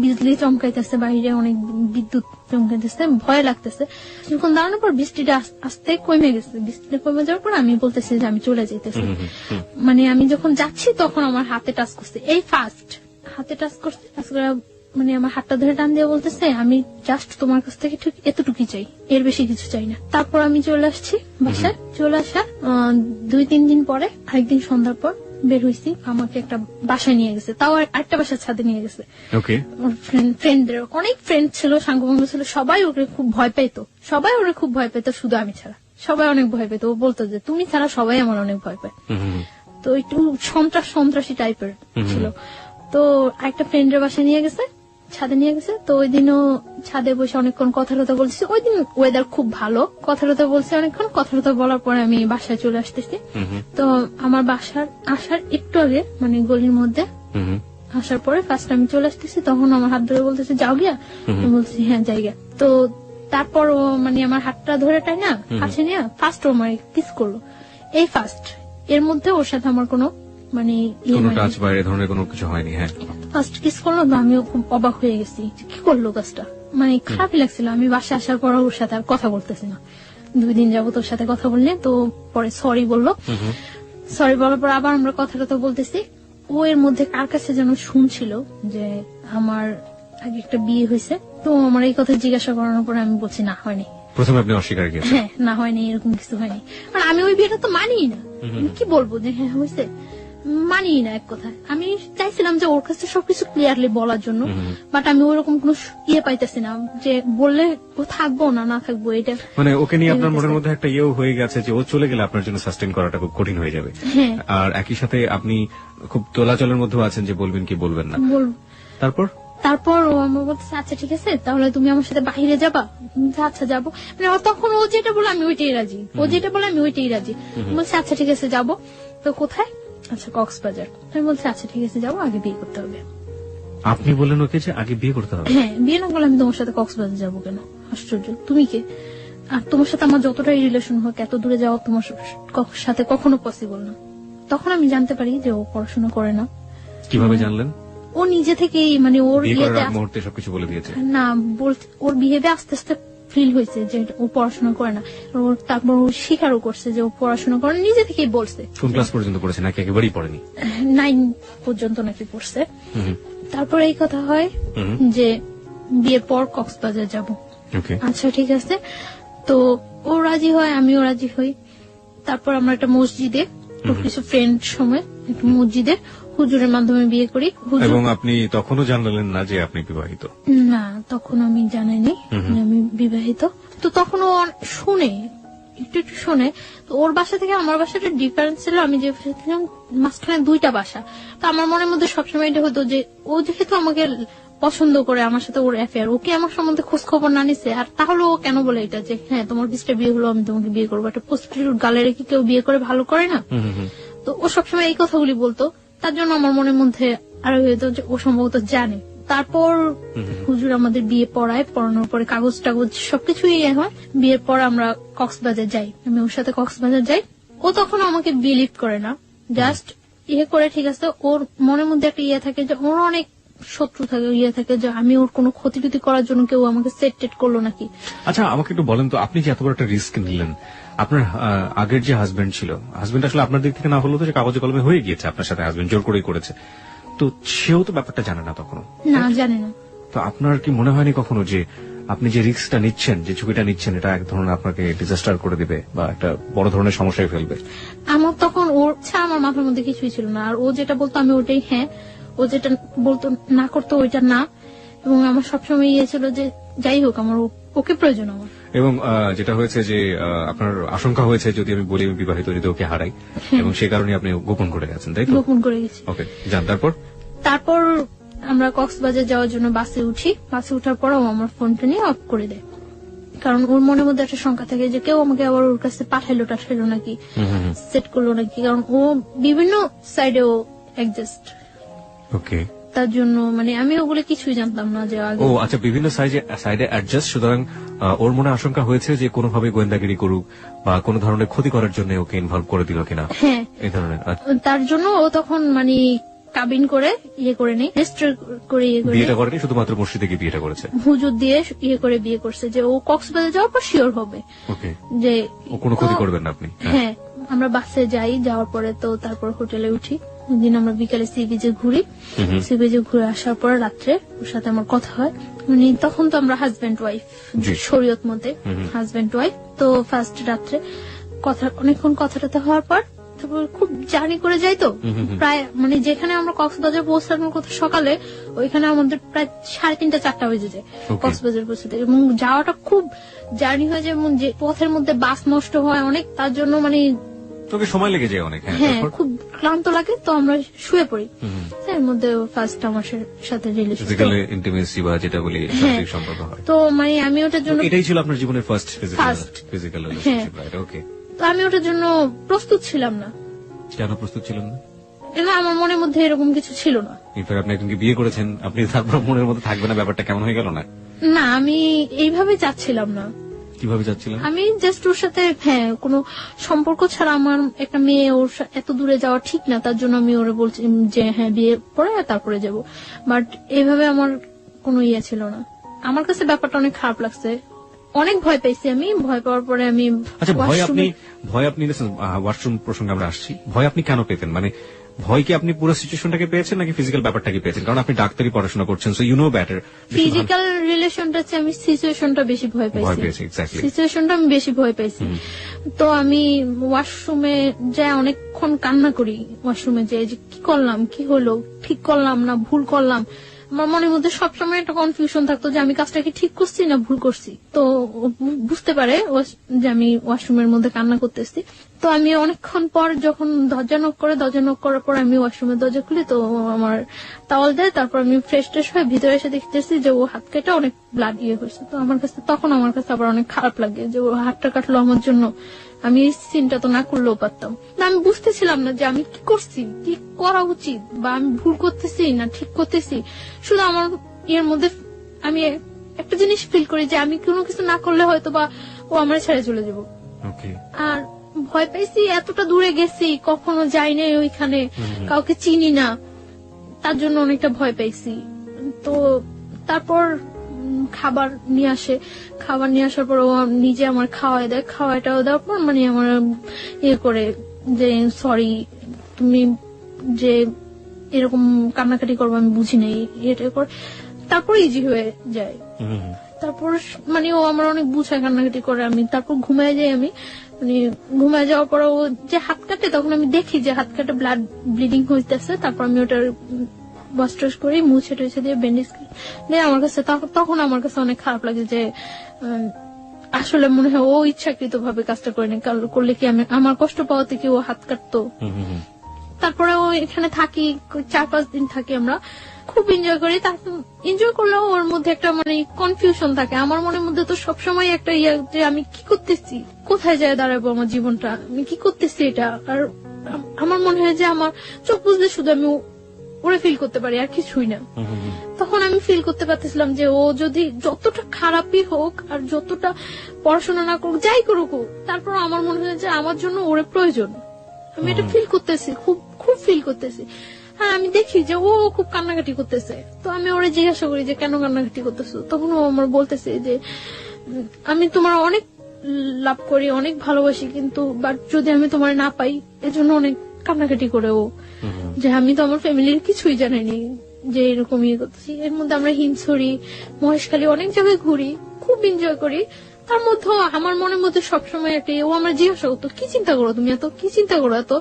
বিজলি চমকাইতেছে, বাইরে অনেক বিদ্যুৎ চমকাইতেছে, ভয় লাগতেছে। যখন দাঁড়ানোর পর বৃষ্টিটা আস্তে কমে গেছে, বৃষ্টিটা কমে যাওয়ার পর আমি বলতেছি যে আমি চলে যাইতেছি। মানে আমি যখন যাচ্ছি তখন আমার হাতে টাচ করছে, এই ফার্স্ট হাতে টাচ করছে, টাচ করে মানে আমার হাতটা ধরে টান দিয়ে বলতেছে আমি জাস্ট তোমার কাছ থেকে ঠিক এতটুকুই চাই, এর বেশি কিছু চাই না। তারপর আমি চলে আসছি বাসায়। চলে আসা 2-3 দিন পরে আরেকদিন সন্ধ্যার পর বের হয়েছি, আমাকে একটা বাসায় নিয়ে গেছে, তাও আরেকটা বাসার ছাদে নিয়ে গেছে। ফ্রেন্ডদের অনেক ফ্রেন্ড ছিল, সাঙ্গভঙ্গ ছিল, সবাই ওকে খুব ভয় পাইতো, শুধু আমি ছাড়া। সবাই অনেক ভয় পেত, ও বলতো যে তুমি ছাড়া সবাই আমার অনেক ভয় পায়। তো একটু সন্ত্রাসী টাইপের ছিল। তো একটা ফ্রেন্ডের বাসায় নিয়ে গেছে, ছাদে নিয়ে গেছে। তো ওই দিনও ছাদে বসে অনেকক্ষণ কথা বলছি। ওই দিন ওয়েদার খুব ভালো, কথা বলছি অনেকক্ষণ। কথা বলার পরে আমি বাসায় চলে আসতেছি। তো আমার বাসার আসার একটু আগে মানে গলির মধ্যে আসার পরে ফার্স্ট আমি চলে আসতেছি, তখন আমার হাত ধরে বলতেছে যাও গিয়া। আমি বলছি হ্যাঁ যাই গিয়া। তো তারপর ও মানে আমার হাতটা ধরে টাই না কাছে নিয়ে ফার্স্ট ও আমার কিস করলো, এই ফার্স্ট। এর মধ্যে ওর সাথে আমার কোনো মানে টাচ বা এই ধরনের কোনো কিছু হয়নি। হ্যাঁ, ফার্স্ট কিস করলো, আমিও খুব অবাক হয়ে গেছি, কি করলো কাজটা, মানে খারাপই লাগছিল। আমি বাসায় আসার পর ওর সাথে আর কথা বলতেছি না, 2 দিন যাবো তোর সাথে কথা বললে। তো পরে সরি বললো, সরি বলার পর আবার আমরা কথা বলতেছি। ও এর মধ্যে কার কাছে যেন শুনছিল যে আমার আগে একটা বিয়ে হয়েছে। তো আমার এই কথা জিজ্ঞাসা করানোর পরে আমি বলছি না হয়নি। প্রথমে আপনি অস্বীকার করেছেন? হ্যাঁ, না হয়নি, এরকম কিছু হয়নি। আর আমি ওই বিয়েটা তো মানি না, কি বলবো যে হ্যাঁ হয়েছে, মানি না এক কথা। আমি চাইছিলাম যে ওর কাছে সবকিছু ক্লিয়ারলি বলার জন্য, বাট আমি ওরকম কোন ইয়ে পাইতেছি না যে বললে ও থাকবো না থাকবো। এটা মানে ওকে নিয়ে আপনার মনের মধ্যে একটা ইয়েও হয়ে গেছে যে ও চলে গেলে আপনার জন্য সাস্টেইন করাটা খুব কঠিন হয়ে যাবে। আর একই সাথে আপনি খুব তোলাচলের মধ্যেও আছেন যে বলবেন কি বলবেন না। তারপর ও আমার বলছে আচ্ছা ঠিক আছে তাহলে তুমি আমার সাথে বাহিরে যাবা। আচ্ছা যাবো। মানে তখন ও যেটা বলে আমি ওইটাই রাজি, বলছে আচ্ছা ঠিক আছে যাবো। তো কোথায়? আচ্ছা কক্সবাজার। আমি বলছি আচ্ছা ঠিক আছে যাবো, আগে বিয়ে করতে হবে। আপনি বললেন ওকে যে আগে বিয়ে করতে হবে? হ্যাঁ, বিয়ে না করলে আমি তোমার সাথে কক্সবাজার যাবো কেন? আশ্চর্য, তুমি কে? আর তোমার সাথে আমার যতটাই রিলেশন হোক এত দূরে যাওয়া তোমার সাথে কখনো পসিবল না। তখন আমি জানতে পারি যে ও পড়াশোনা করে না। কিভাবে জানলেন? ও নিজে থেকেই মানে ওর মুহূর্তে সবকিছু বলে দিয়েছে না, ওর বিহেভে আস্তে আস্তে ফিল হয়েছে যে ও পড়াশোনা করে না। তারপর ও স্বীকারও করছে যে ও পড়াশোনা করে, নিজে থেকেই বলছে। কোন ক্লাস পর্যন্ত পড়েছে নাকি একেবারেই পড়েনি? 9 পর্যন্ত নাকি পড়ছে। তারপর এই কথা হয় যে বিয়ের পর কক্সবাজার যাব। আচ্ছা ঠিক আছে। তো ও রাজি হয়, আমিও রাজি হই। তারপর আমরা একটা মসজিদে, কিছু ফ্রেন্ড সময় একটা মসজিদে হুজুরের মাধ্যমে বিয়ে করি। এবং আপনি তখনও জানালেন না যে আপনি বিবাহিত? না, তখন আমি জানাইনি আমি বিবাহিত। তো তখন ও শুনে, একটু শুনে। তো ওর বাসা থেকে আমার বাসাটা ডিফারেন্স ছিল, আমি যে মাঝখানে 2টা বাসা। তো আমার মনের মধ্যে সবসময় এটা হতো যে ও যেহেতু আমাকে পছন্দ করে, আমার সাথে ওর অ্যাফেয়ার, ওকে আমার সম্বন্ধে খোঁজ খবর না নিছে, আর তাহলে ও কেন বলে এটা যে হ্যাঁ তোমার বিস্টা বিয়ে হলো আমি তোমাকে বিয়ে করবো। একটা প্রস্টিটিউট গালে রেখে কেউ বিয়ে করে ভালো করে না? তো ও সবসময় এই কথাগুলি বলতো। তার জন্য আমার মনের মধ্যে আরো হইতো যে ও সম্ভবত জানে। তারপর হুজুর আমাদের বিয়ে পড়ানোর পরে কাগজ টাগজ সবকিছুই হয়। বিয়ের পর আমরা কক্সবাজার যাই, আমি ওর সাথে কক্সবাজার যাই। ও তখন আমাকে বিলিভ করে না, জাস্ট করে ঠিক আছে। ওর মনের মধ্যে একটা থাকে যে ওর অনেক শত্রু থাকে যে আমি ওর কোনো ক্ষতি টুতি করার জন্য কেউ আমাকে সেট করলো নাকি। আচ্ছা আমাকে একটু বলেন তো, আপনি যে এত বড় একটা রিস্ক নিলেন, আপনার আগের যে হাজবেন্ড ছিল, হাজবেন্ড আসলে আপনার দিক থেকে না হলেও তো কাগজে কলমে হয়ে গিয়েছে আপনার সাথে, হাজবেন্ড জোর করেই করেছে, তো সেও তো ব্যাপারটা জানে না তখনও? না, জানে না। তো আপনার কি মনে হয়নি কখনো যে আপনি যে রিস্কটা নিচ্ছেন, যে ঝুঁকিটা নিচ্ছেন, এটা এক ধরনের আপনাকে ডিজাস্টার করে দিবে বা একটা বড় ধরনের সমস্যায় ফেলবে? আমার তখন ওর ছাড়া আমার মাথার মধ্যে কিছুই ছিল না। আর ও যেটা বলতো আমি ওটাই হ্যাঁ, ও যেটা বলতো না করতো ওইটা না। এবং আমার সবসময় ছিল যে যাই হোক আমার ওকে প্রয়োজন আমার। এবং যেটা হয়েছে যে আপনার আশঙ্কা হয়েছে যদি আমি বলি আমি বিবাহিত, যদি ওকে হারাই, এবং সেই কারণে আপনি গোপন করে গেছেন, তাই তো? গোপন করে গেছি। ওকে, যান। তারপর আমরা কক্সবাজার যাওয়ার জন্য বাসে উঠি। বাসে উঠার পর ও আমার ফোনটা নিয়ে অফ করে দেয়, কারণ ওর মনের মধ্যে একটা শঙ্কা থাকে যে কেউ আমাকে আবার ওর কাছে পাঠাইলো নাকি, সেট করলো নাকি, কারণ ও বিভিন্ন সাইডে ও অ্যাডজাস্ট। ওকে। তার জন্য মানে আমি ওগুলো কিছুই জানতাম না যে আগে। ও আচ্ছা, বিভিন্ন সাইডে অ্যাডজাস্ট, সুতরাং ওর মনে আশঙ্কা হয়েছে যে কোনোভাবে গোয়েন্দাগিরি করুক বা কোনো ধরনের ক্ষতি করার জন্য ওকে ইনভলভ করে দিল কিনা, হ্যাঁ এই ধরনের। তার জন্য ও তখন মানে কাবিন করে ইয়ে করে নেই, রেজিস্টার করে ইয়ে করে বিয়েটা করেনি, শুধুমাত্র মসজিদে গিয়ে বিয়েটা করেছে, হুজুর দিয়ে ইয়ে করে বিয়ে করছে যে ও কক্সবাজার যাওয়ার পর শিওর হবে ওকে যে ও কোনো ক্ষতি তো- করবেন না আপনি। হ্যাঁ আমরা বাসে যাই, যাওয়ার পরে তো তারপর হোটেলে উঠি, দিন আমরা বিকালে সি বিচে ঘুরি, সি বিচে ঘুরে আসার পর রাত্রে ওর সাথে আমার কথা হয়। মানে তখন তো আমরা হাজবেন্ড ওয়াইফ জি। শরীয়ত মতে হাজবেন্ড ওয়াইফ। তো ফার্স্ট রাত্রে কথা অনেকক্ষণ কথাটাতে হওয়ার পর তারপর খুব জার্নি করে যাই তো প্রায় মানে যেখানে আমরা কক্সবাজার পৌঁছানোর কথা সকালে, ওইখানে আমাদের প্রায় 3:30 4টা বেজে যায় Okay. কক্সবাজার পৌঁছাতে, এবং যাওয়াটা খুব জার্নি হয়ে যায় এবং যে পথের মধ্যে বাস নষ্ট হয় অনেক, তার জন্য মানে তোকে সময় লেগে যায় অনেক। হ্যাঁ তারপর খুব ক্লান্ত লাগে, তো আমরা শুয়ে পড়ি। এর মধ্যে ফার্স্ট আমার সাথে রিলেশন, ফিজিক্যাল ইন্টিমেসি বা যেটা বলি শারীরিক সম্পর্ক হয়। তো মানে আমি ওটার জন্য এটাই ছিল আপনার জীবনের first First. Physical relationship, right? Okay. তো আমি ওটার জন্য প্রস্তুত ছিলাম না, কেন প্রস্তুত ছিলেন না? এবং আমার মনের মধ্যে এরকম কিছু ছিল না। ইনফ্যাক্ট আপনি একজনকে বিয়ে করেছেন, আপনি তারপর মনের মধ্যে থাকবে না, ব্যাপারটা কেমন হয়ে গেল না? না আমি এইভাবে চাচ্ছিলাম না, কিভাবে যাচ্ছিলেন? আমি জাস্ট ওর সাথে হ্যাঁ কোনো সম্পর্ক ছাড়া আমার একটা মেয়ে ওর এত দূরে যাওয়া ঠিক না, তার জন্য আমি ওরে বলছি যে হ্যাঁ বিয়ে পরে তারপরে যাব। বাট এইভাবে আমার কোনো ইয়ে ছিল না, আমার কাছে ব্যাপারটা অনেক খারাপ লাগছে, অনেক ভয় পেয়েছি আমি। ভয় পাওয়ার পরে আমি আচ্ছা, ভয় আপনি washroom-এ- ওয়াশরুম প্রসঙ্গে আমরা আসছি, ভয় আপনি কেন পেতেন? মানে ভয় কি আপনি পুরো সিচুয়েশনটাকে পেয়েছেন নাকি ফিজিক্যাল ব্যাপারটাকে পেয়েছেন? কারণ আপনি ডাক্তারি পড়াশোনা করছেন, so you know better. Physical রিলেশনটা চেয়ে আমি সিচুয়েশনটা বেশি ভয় ভয় পাইছি, পেয়েছি, এক্স্যাক্টলি। সিচুয়েশনটা আমি বেশি ভয় পাইছি। তো আমি ওয়াশরুমে যাই অনেকক্ষণ কান্না করি, ওয়াশরুমে যাই যে কি করলাম, কি হলো, ঠিক করলাম না ভুল করলাম। আমার মনের মধ্যে সবসময় একটা কনফিউশন থাকতো যে আমি কাজটা কি ঠিক করছি না ভুল করছি। তো ও বুঝতে পারে যে আমি ওয়াশরুমের মধ্যে কান্না করতেছি। তো আমি অনেকক্ষণ পর যখন দরজা নক করার পর আমি ওয়াশরুমের দরজা খুলি, তো ও আমার টাওয়াল দেয়, তারপর আমি ফ্রেশ ট্রেশ হয়ে ভিতরে এসে দেখতেছি যে ও হাত কেটে অনেক ব্লাড ইয়ে হয়েছে। তো আমার কাছে আবার অনেক খারাপ লাগে যে ও হাতটা কাটলো আমার জন্য, আমি এই সিনটা তো না করলেও পারতাম না। আমি বুঝতেছিলাম না যে আমি কি করছি, কি করা উচিত, বা আমি ভুল করতেছি না ঠিক করতেছি। শুধু আমার এর মধ্যে আমি একটা জিনিস ফিল করি যে আমি কোনো কিছু না করলে হয়তো বা ও আমার ছেড়ে চলে যাবো। ওকে। আর ভয় পাইছি, এতটা দূরে গেছি, কখনো যাই নাই ওইখানে, কাউকে চিনি না, তার জন্য অনেকটা ভয় পাইছি। তো তারপর খাবার নিয়ে আসার পর ও নিজে আমার খাওয়াই দেয়, খাওয়াটাও দেওয়ার পর মানে আমার ইয়ে করে যে সরি তুমি যে এরকম কান্নাকাটি করবো আমি বুঝি নাই, এটা করে তারপর ইজি হয়ে যায়। তারপর মানে ও আমার অনেক বুঝায়, কান্নাকাটি করে, আমি তারপর ঘুমায় যাই। আমি মানে ঘুমায় যাওয়ার পর ও যে হাত কাটে, তখন আমি দেখি যে হাত কাটে ব্লাড ব্লিডিং হইতেছে। তারপর আমি ওটার ওয়াশ টশ করে মুছে টুছে দিয়ে ব্যান্ডেজ দিয়ে আমার কাছে তখন আমার কাছে অনেক খারাপ লাগে যে আসলে মনে হয় ও ইচ্ছাকৃত ভাবে কাজটা করে নেই, করলে কি আমি আমার কষ্ট পাওয়াতে কি ও হাত কাটতো। তারপরে ও এখানে থাকি 4-5 দিন থাকি, আমরা খুব এনজয় করি। তারপর এনজয় করলেও ওর মধ্যে একটা মানে কনফিউশন থাকে, আমার মনের মধ্যে তো সবসময় একটা ইয়ে যে আমি কি করতেছি, কোথায় যায় দাঁড়াবো আমার জীবনটা, আমি কি করতেছি এটা। আর আমার মনে হয় যে আমার চোখ বুঝলে শুধু আমি ওরে ফিল করতে পারি আর কিছুই না। তখন আমি ফিল করতে পারতেছিলাম যে ও যদি যতটা খারাপই হোক আর যতটা পড়াশোনা না করুক, যাই করুক, তারপর আমার মনে হয় যে আমার জন্য ওরে প্রয়োজন। আমি এটা ফিল করতেছি, খুব খুব ফিল করতেছি। হ্যাঁ আমি দেখি যে ও খুব কান্নাকাটি করতেছে, তো আমি ওরে জিজ্ঞাসা করি যে কেন কান্নাকাটি করতেছো। তখন ও আমার বলতেছে যে আমি তোমার অনেক লাভ করি, অনেক ভালোবাসি, কিন্তু বাট যদি আমি তোমার না পাই এজন্য অনেক কান্নাকাটি করে ও, যে আমি তো আমার ফ্যামিলির কিছুই জানিনি যে এরকম ইয়ে করতেছি। এর মধ্যে আমরা হিমছড়ি, মহেশখালী অনেক জায়গায় ঘুরি, খুব এনজয় করি। তার মধ্যে আমার মনের মধ্যে সবসময় একটা ও আমার জিজ্ঞাসা করতো কি চিন্তা করো তুমি, এত কি চিন্তা করো, এত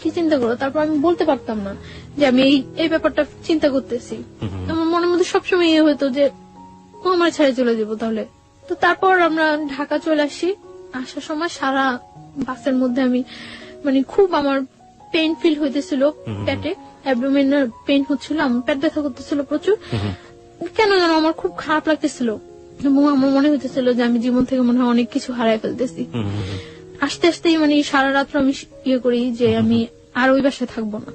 কি চিন্তা করো। তারপর আমি বলতে পারতাম না যে আমি এই ব্যাপারটা চিন্তা করতেছি। আমার মনের মধ্যে সবসময় ইয়ে হতো যে ও আমার ছেড়ে চলে যাবো তাহলে। তো তারপর আমরা ঢাকা চলে আসি। আসার সময় সারা বাসের মধ্যে আমি মানে খুব আমার পেইন ফিল হইতেছিল, পেটে অ্যাবডোমেনাল পেইন হচ্ছিল, আমার পেট ব্যথা করতেছিল প্রচুর। কেন যেন আমার খুব খারাপ লাগতেছিল এবং আমার মনে হইতেছিল যে আমি জীবন থেকে মনে হয় অনেক কিছু হারাই ফেলতেছি। আস্তে আস্তেই মানে সারা রাত্র আমি ইয়ে করি যে আমি আর ওই বাসায় থাকবো না,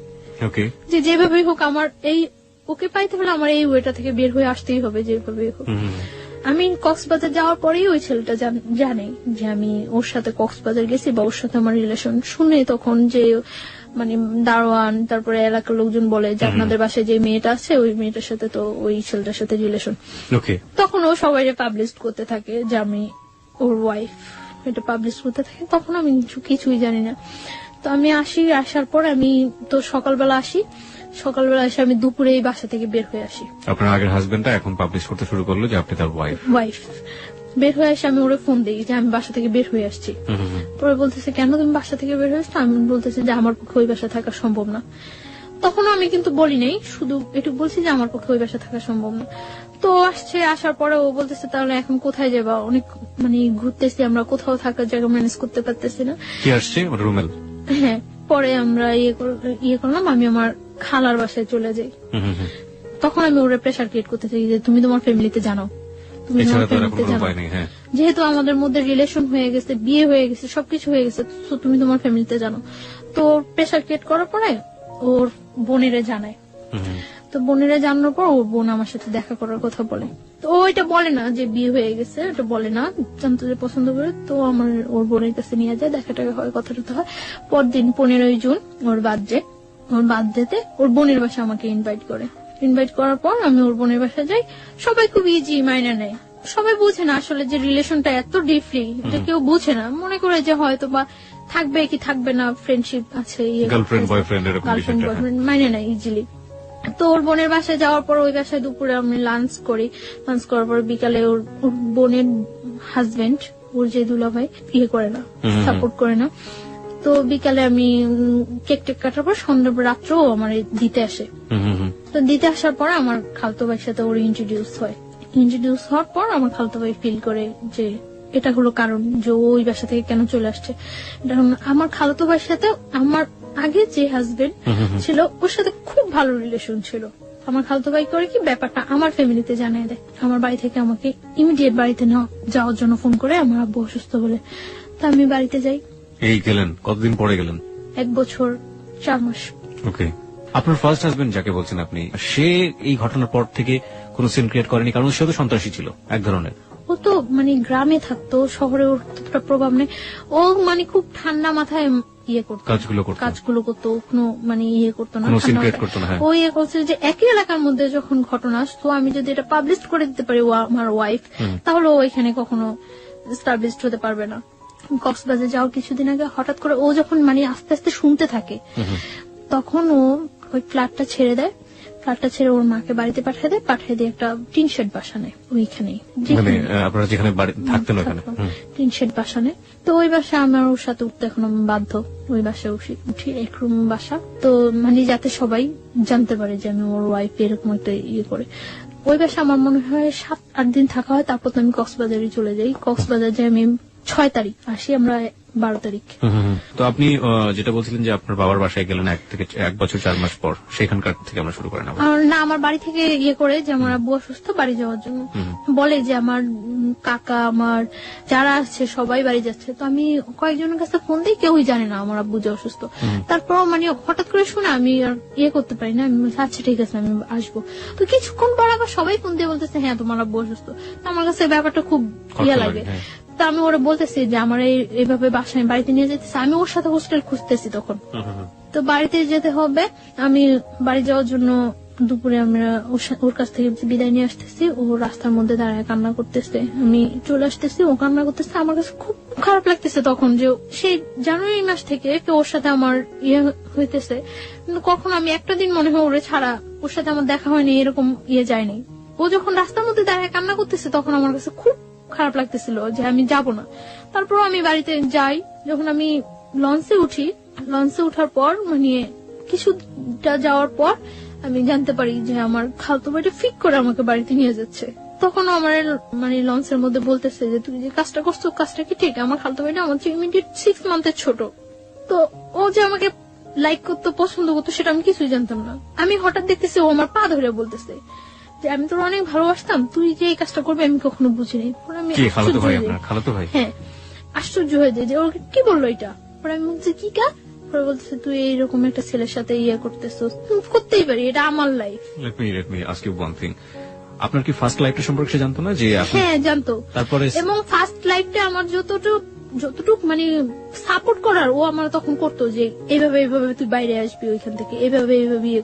ওকে, যে যেভাবেই হোক আমার এই ওকে পাইতে হলে আমার এই ওয়েটা থেকে বের হয়ে আসতেই হবে যেভাবে হোক। আমি কক্সবাজার যাওয়ার পরেই ওই ছেলেটা জানে যে আমি ওর সাথে কক্সবাজার গেছি বা ওর সাথে আমার রিলেশন। শুনে তখন যে মানে দারোয়ান তারপরে এলাকার লোকজন বলে যে আপনাদের বাসায় যে মেয়েটা আছে ওই মেয়েটার সাথে তো ওই ছেলেটার সাথে রিলেশন। তখন ও সবাই পাবলিশ করতে থাকে যে আমি ওর ওয়াইফ, এটা পাবলিশ করতে থাকে। তখন আমি কিছুই জানি না। তো আমি আসার পর আমি তো সকালবেলা এসে আমি দুপুরে এই বাসা থেকে বের হয়ে আসি। আপনার আগের হাজবেন্ডটা এখন পাবলিশ করতে শুরু করলো যে আপনি তার ওয়াইফ। বের হয়ে এসে আমি ওরে ফোন দিই যে আমি বাসা থেকে বের হয়ে আসছি। পরে বলতেছে কেন তুমি বাসা থেকে বের হয়ে আসছো? আমি বলতেছি যে আমার পক্ষে ওই বাসা থাকা সম্ভব না। তখন আমি কিন্তু বলি নাই, শুধু এটুকু বলছি যে আমার পক্ষে ওই বাসা থাকা সম্ভব না। তো আসার পরে ও বলতেছে তাহলে এখন কোথায় যাবা? অনেক মানে ঘুরতেছি আমরা, কোথাও থাকার জায়গা ম্যানেজ করতে পারতেছি না। কি আসছে রুমেল? হ্যাঁ, পরে আমরা ইয়ে করলাম, আমি আমার খালার বাসায় চলে যাই। তখন আমি ওরা প্রেশার ক্রিয়েট করতে চাই যে তুমি তোমার ফ্যামিলিতে জানো, তুমি তোমার ফ্যামিলিতে জানো, যেহেতু আমাদের মধ্যে রিলেশন হয়ে গেছে, বিয়ে হয়ে গেছে, সবকিছু হয়ে গেছে, তো তুমি তোমার ফ্যামিলিতে জানো। তো প্রেশার ক্রিয়েট করার পরে ওর বোনেরে জানায়। তো বোনেরা জানানোর পর ওর বোন আমার সাথে দেখা করার কথা বলে। তো ও এটা বলে না যে বিয়ে হয়ে গেছে, এটা বলে না, জানতো যে পছন্দ করে। তো আমার ওর বোনের কাছে নিয়ে যায়, দেখা টাকা হয়, কথা টথা হয়। পরদিন 15 জুন ওর বার্থডেতে ওর বোনের বাসা আমাকে ইনভাইট করার পর আমি ওর বোনের বাসায় যাই। সবাই খুব ইজি মাইনা নেয়, সবাই বুঝে না আসলে যে রিলেশনটা এত ডিপলি, এটা কেউ বুঝে না, মনে করে যে হয়তো বা থাকবে কি থাকবে না, ফ্রেন্ডশিপ আছে, গার্লফ্রেন্ড বয়ফ্রেন্ড মাইনে নেয় ইজিলি। তো ওর বোনের বাসায় যাওয়ার পর ওই বাসায় দুপুরে আমি লাঞ্চ করার পর বিকালে ওর বোনের হাজবেন্ড, ওর যে দুলাভাই, করে না, সাপোর্ট করে না। তো বিকালে আমি কেক টেক কাটার পর সন্ধ্যা রাত্রেও আমার দিতে আসে। তো দিতে আসার পর আমার খালতো ভাইয়ের সাথে ওর ইন্ট্রোডিউস হওয়ার পর আমার খালতো ভাই ফিল করে যে এটা হলো কারণ যে ওই বাসা থেকে কেন চলে আসছে। আমার খালতো ভাইয়ের সাথে আমার আগে যে হাজবেন্ড ছিল ওর সাথে খুব ভালো রিলেশন ছিল। আমার খালতো ভাই করে কি ব্যাপারটা আমার ফ্যামিলিতে জানিয়ে দেয়। আমার বাড়ি থেকে আমাকে ইমিডিয়েট বাড়িতে যাওয়ার জন্য ফোন করে, আমার আব্বু অসুস্থ বলে। তা আমি বাড়িতে যাই। এই গেলেন কতদিন পরে গেলেন? 1 বছর 4 মাস। ওকে। আপনার ফার্স্ট হাজবেন্ড যাকে বলছেন আপনি, সে এই ঘটনার পর থেকে কোনো সিন ক্রিয়েট করেনি? কারণ সে তো সন্ত্রাসী ছিল এক ধরনের। ও তো মানে গ্রামে থাকতো, শহরে ওর প্রভাব নেই। ও মানে খুব ঠান্ডা মাথায় করতো, কাজগুলো করতো, কোনো মানে করতো না, ও করছে যে একই এলাকার মধ্যে যখন ঘটনা আসতো, আমি যদি এটা পাবলিশ করে দিতে পারি ও আমার ওয়াইফ, তাহলে ও এখানে কখনো এস্টাবলিশড হতে পারবে না। কক্সবাজার যাওয়ার কিছুদিন আগে হঠাৎ করে ও যখন মানে আস্তে আস্তে শুনতে থাকে, তখন ও ওই ফ্ল্যাটটা ছেড়ে ওর মাকে বাড়িতে পাঠিয়ে দিয়ে একটা টিন শেড বাসা নেয় ওইখানেই, আপনারা যেখানে থাকতেন ওখানে টিন শেড বাসা নেয়। তো ওই বাসা আমার ওর সাথে উঠতে এখন বাধ্য, ওই বাসায় উঠি, এক রুম বাসা। তো মানে যাতে সবাই জানতে পারে যে আমি ওর ওয়াইফ, এরকম একটা করে। ওই বাসা আমার মনে হয় 7-8 দিন থাকা হয়। তারপর তো আমি কক্সবাজারে চলে যাই। কক্সবাজার যাই আমি 6 তারিখ, আসি আমরা 12 তারিখ। তো আপনি যেটা বলছিলেন যে আপনার বাবার বাসায় গেলেন 1 বছর 4 মাস পর, সেখানকার থেকে আমরা শুরু করেন। না, আমার বাড়ি থেকে করে যে আমার আব্বু অসুস্থ, বাড়ি যাওয়ার জন্য বলে যে আমার কাকা, আমার যারা আছে সবাই বাড়ি যাচ্ছে। তো আমি কয়েকজনের কাছে ফোন দিই, কেউই জানে না আমার আব্বু যে অসুস্থ। তারপর মানে হঠাৎ করে শুনে আমি আর করতে পারি না, আমি আচ্ছা ঠিক আছে আমি আসবো। তো কিছুক্ষণ পর আবার সবাই ফোন দিয়ে বলতেছে হ্যাঁ তোমার আব্বু অসুস্থ। আমার কাছে ব্যাপারটা খুব লাগে। তা আমি ওরা বলতেছি যে আমার এইভাবে বাসায় বাড়িতে নিয়ে যেতেছে, আমি ওর সাথে হোস্টেল খুঁজতেছি তখন। তো বাড়িতে যেতে হবে, আমি বাড়ি যাওয়ার জন্য দুপুরে আমরা ওর কাছ থেকে বিদায় নিয়ে আসতেছি। ও রাস্তার মধ্যে দাঁড়ায় কান্না করতেছে, আমি চলে আসতেছি, ও কান্না করতেছে। আমার কাছে খুব খারাপ লাগতেছে তখন যে সেই জানুয়ারি মাস থেকে ওর সাথে আমার হইতেছে, কিন্তু কখন আমি একটা দিন মনে হয় ওরে ছাড়া ওর সাথে আমার দেখা হয়নি, এরকম যায়নি। ও যখন রাস্তার মধ্যে দাঁড়ায় কান্না করতেছে তখন আমার কাছে খুব খারাপ লাগতেছিল যে আমি যাব না। তারপর আমি বাড়িতে যাই। যখন আমি লঞ্চে উঠার পর মানে কিছুটা যাওয়ার পর আমি জানতে পারি যে আমার খালতো ভাইটা ফিক করে আমাকে বাড়িতে নিয়ে যাচ্ছে। তখন আমার মানে লঞ্চের মধ্যে বলতেছে যে তুই যে কাজটা করছো কাজটা কি ঠিক? আমার খালতো ভাইটা আমার ইমিডিয়েট 6 মান্থের ছোট। তো ও যে আমাকে লাইক করতো, পছন্দ করতো, সেটা আমি কিছুই জানতাম না। আমি হঠাৎ দেখতেছি ও আমার পা ধরে বলতেছে যে আমি তোর অনেক ভালোবাসতাম, তুই যে এই কাজটা করবি আমি কখনো বুঝিনি। হ্যাঁ, আশ্চর্য হয়ে যায় যে ওকে কি বললো এটা। পরে আমি বলছি কি পরে বলতেছে তুই এইরকম একটা ছেলের সাথে ইয়ে করতেছিস, করতেই পারি, এটা আমার life. Let me ask you one thing, আপনার কি ফার্স্ট লাইফটা সম্পর্কে সে জানতো না যে আপনি? হ্যাঁ জানতো। তারপরে এবং ফার্স্ট লাইফটা আমার যতটুক মানে সাপোর্ট করার ও আমার তখন করতো, যে এইভাবে এইভাবে তুই বাইরে আসবি ওইখান থেকে, এইভাবে এইভাবে ইয়ে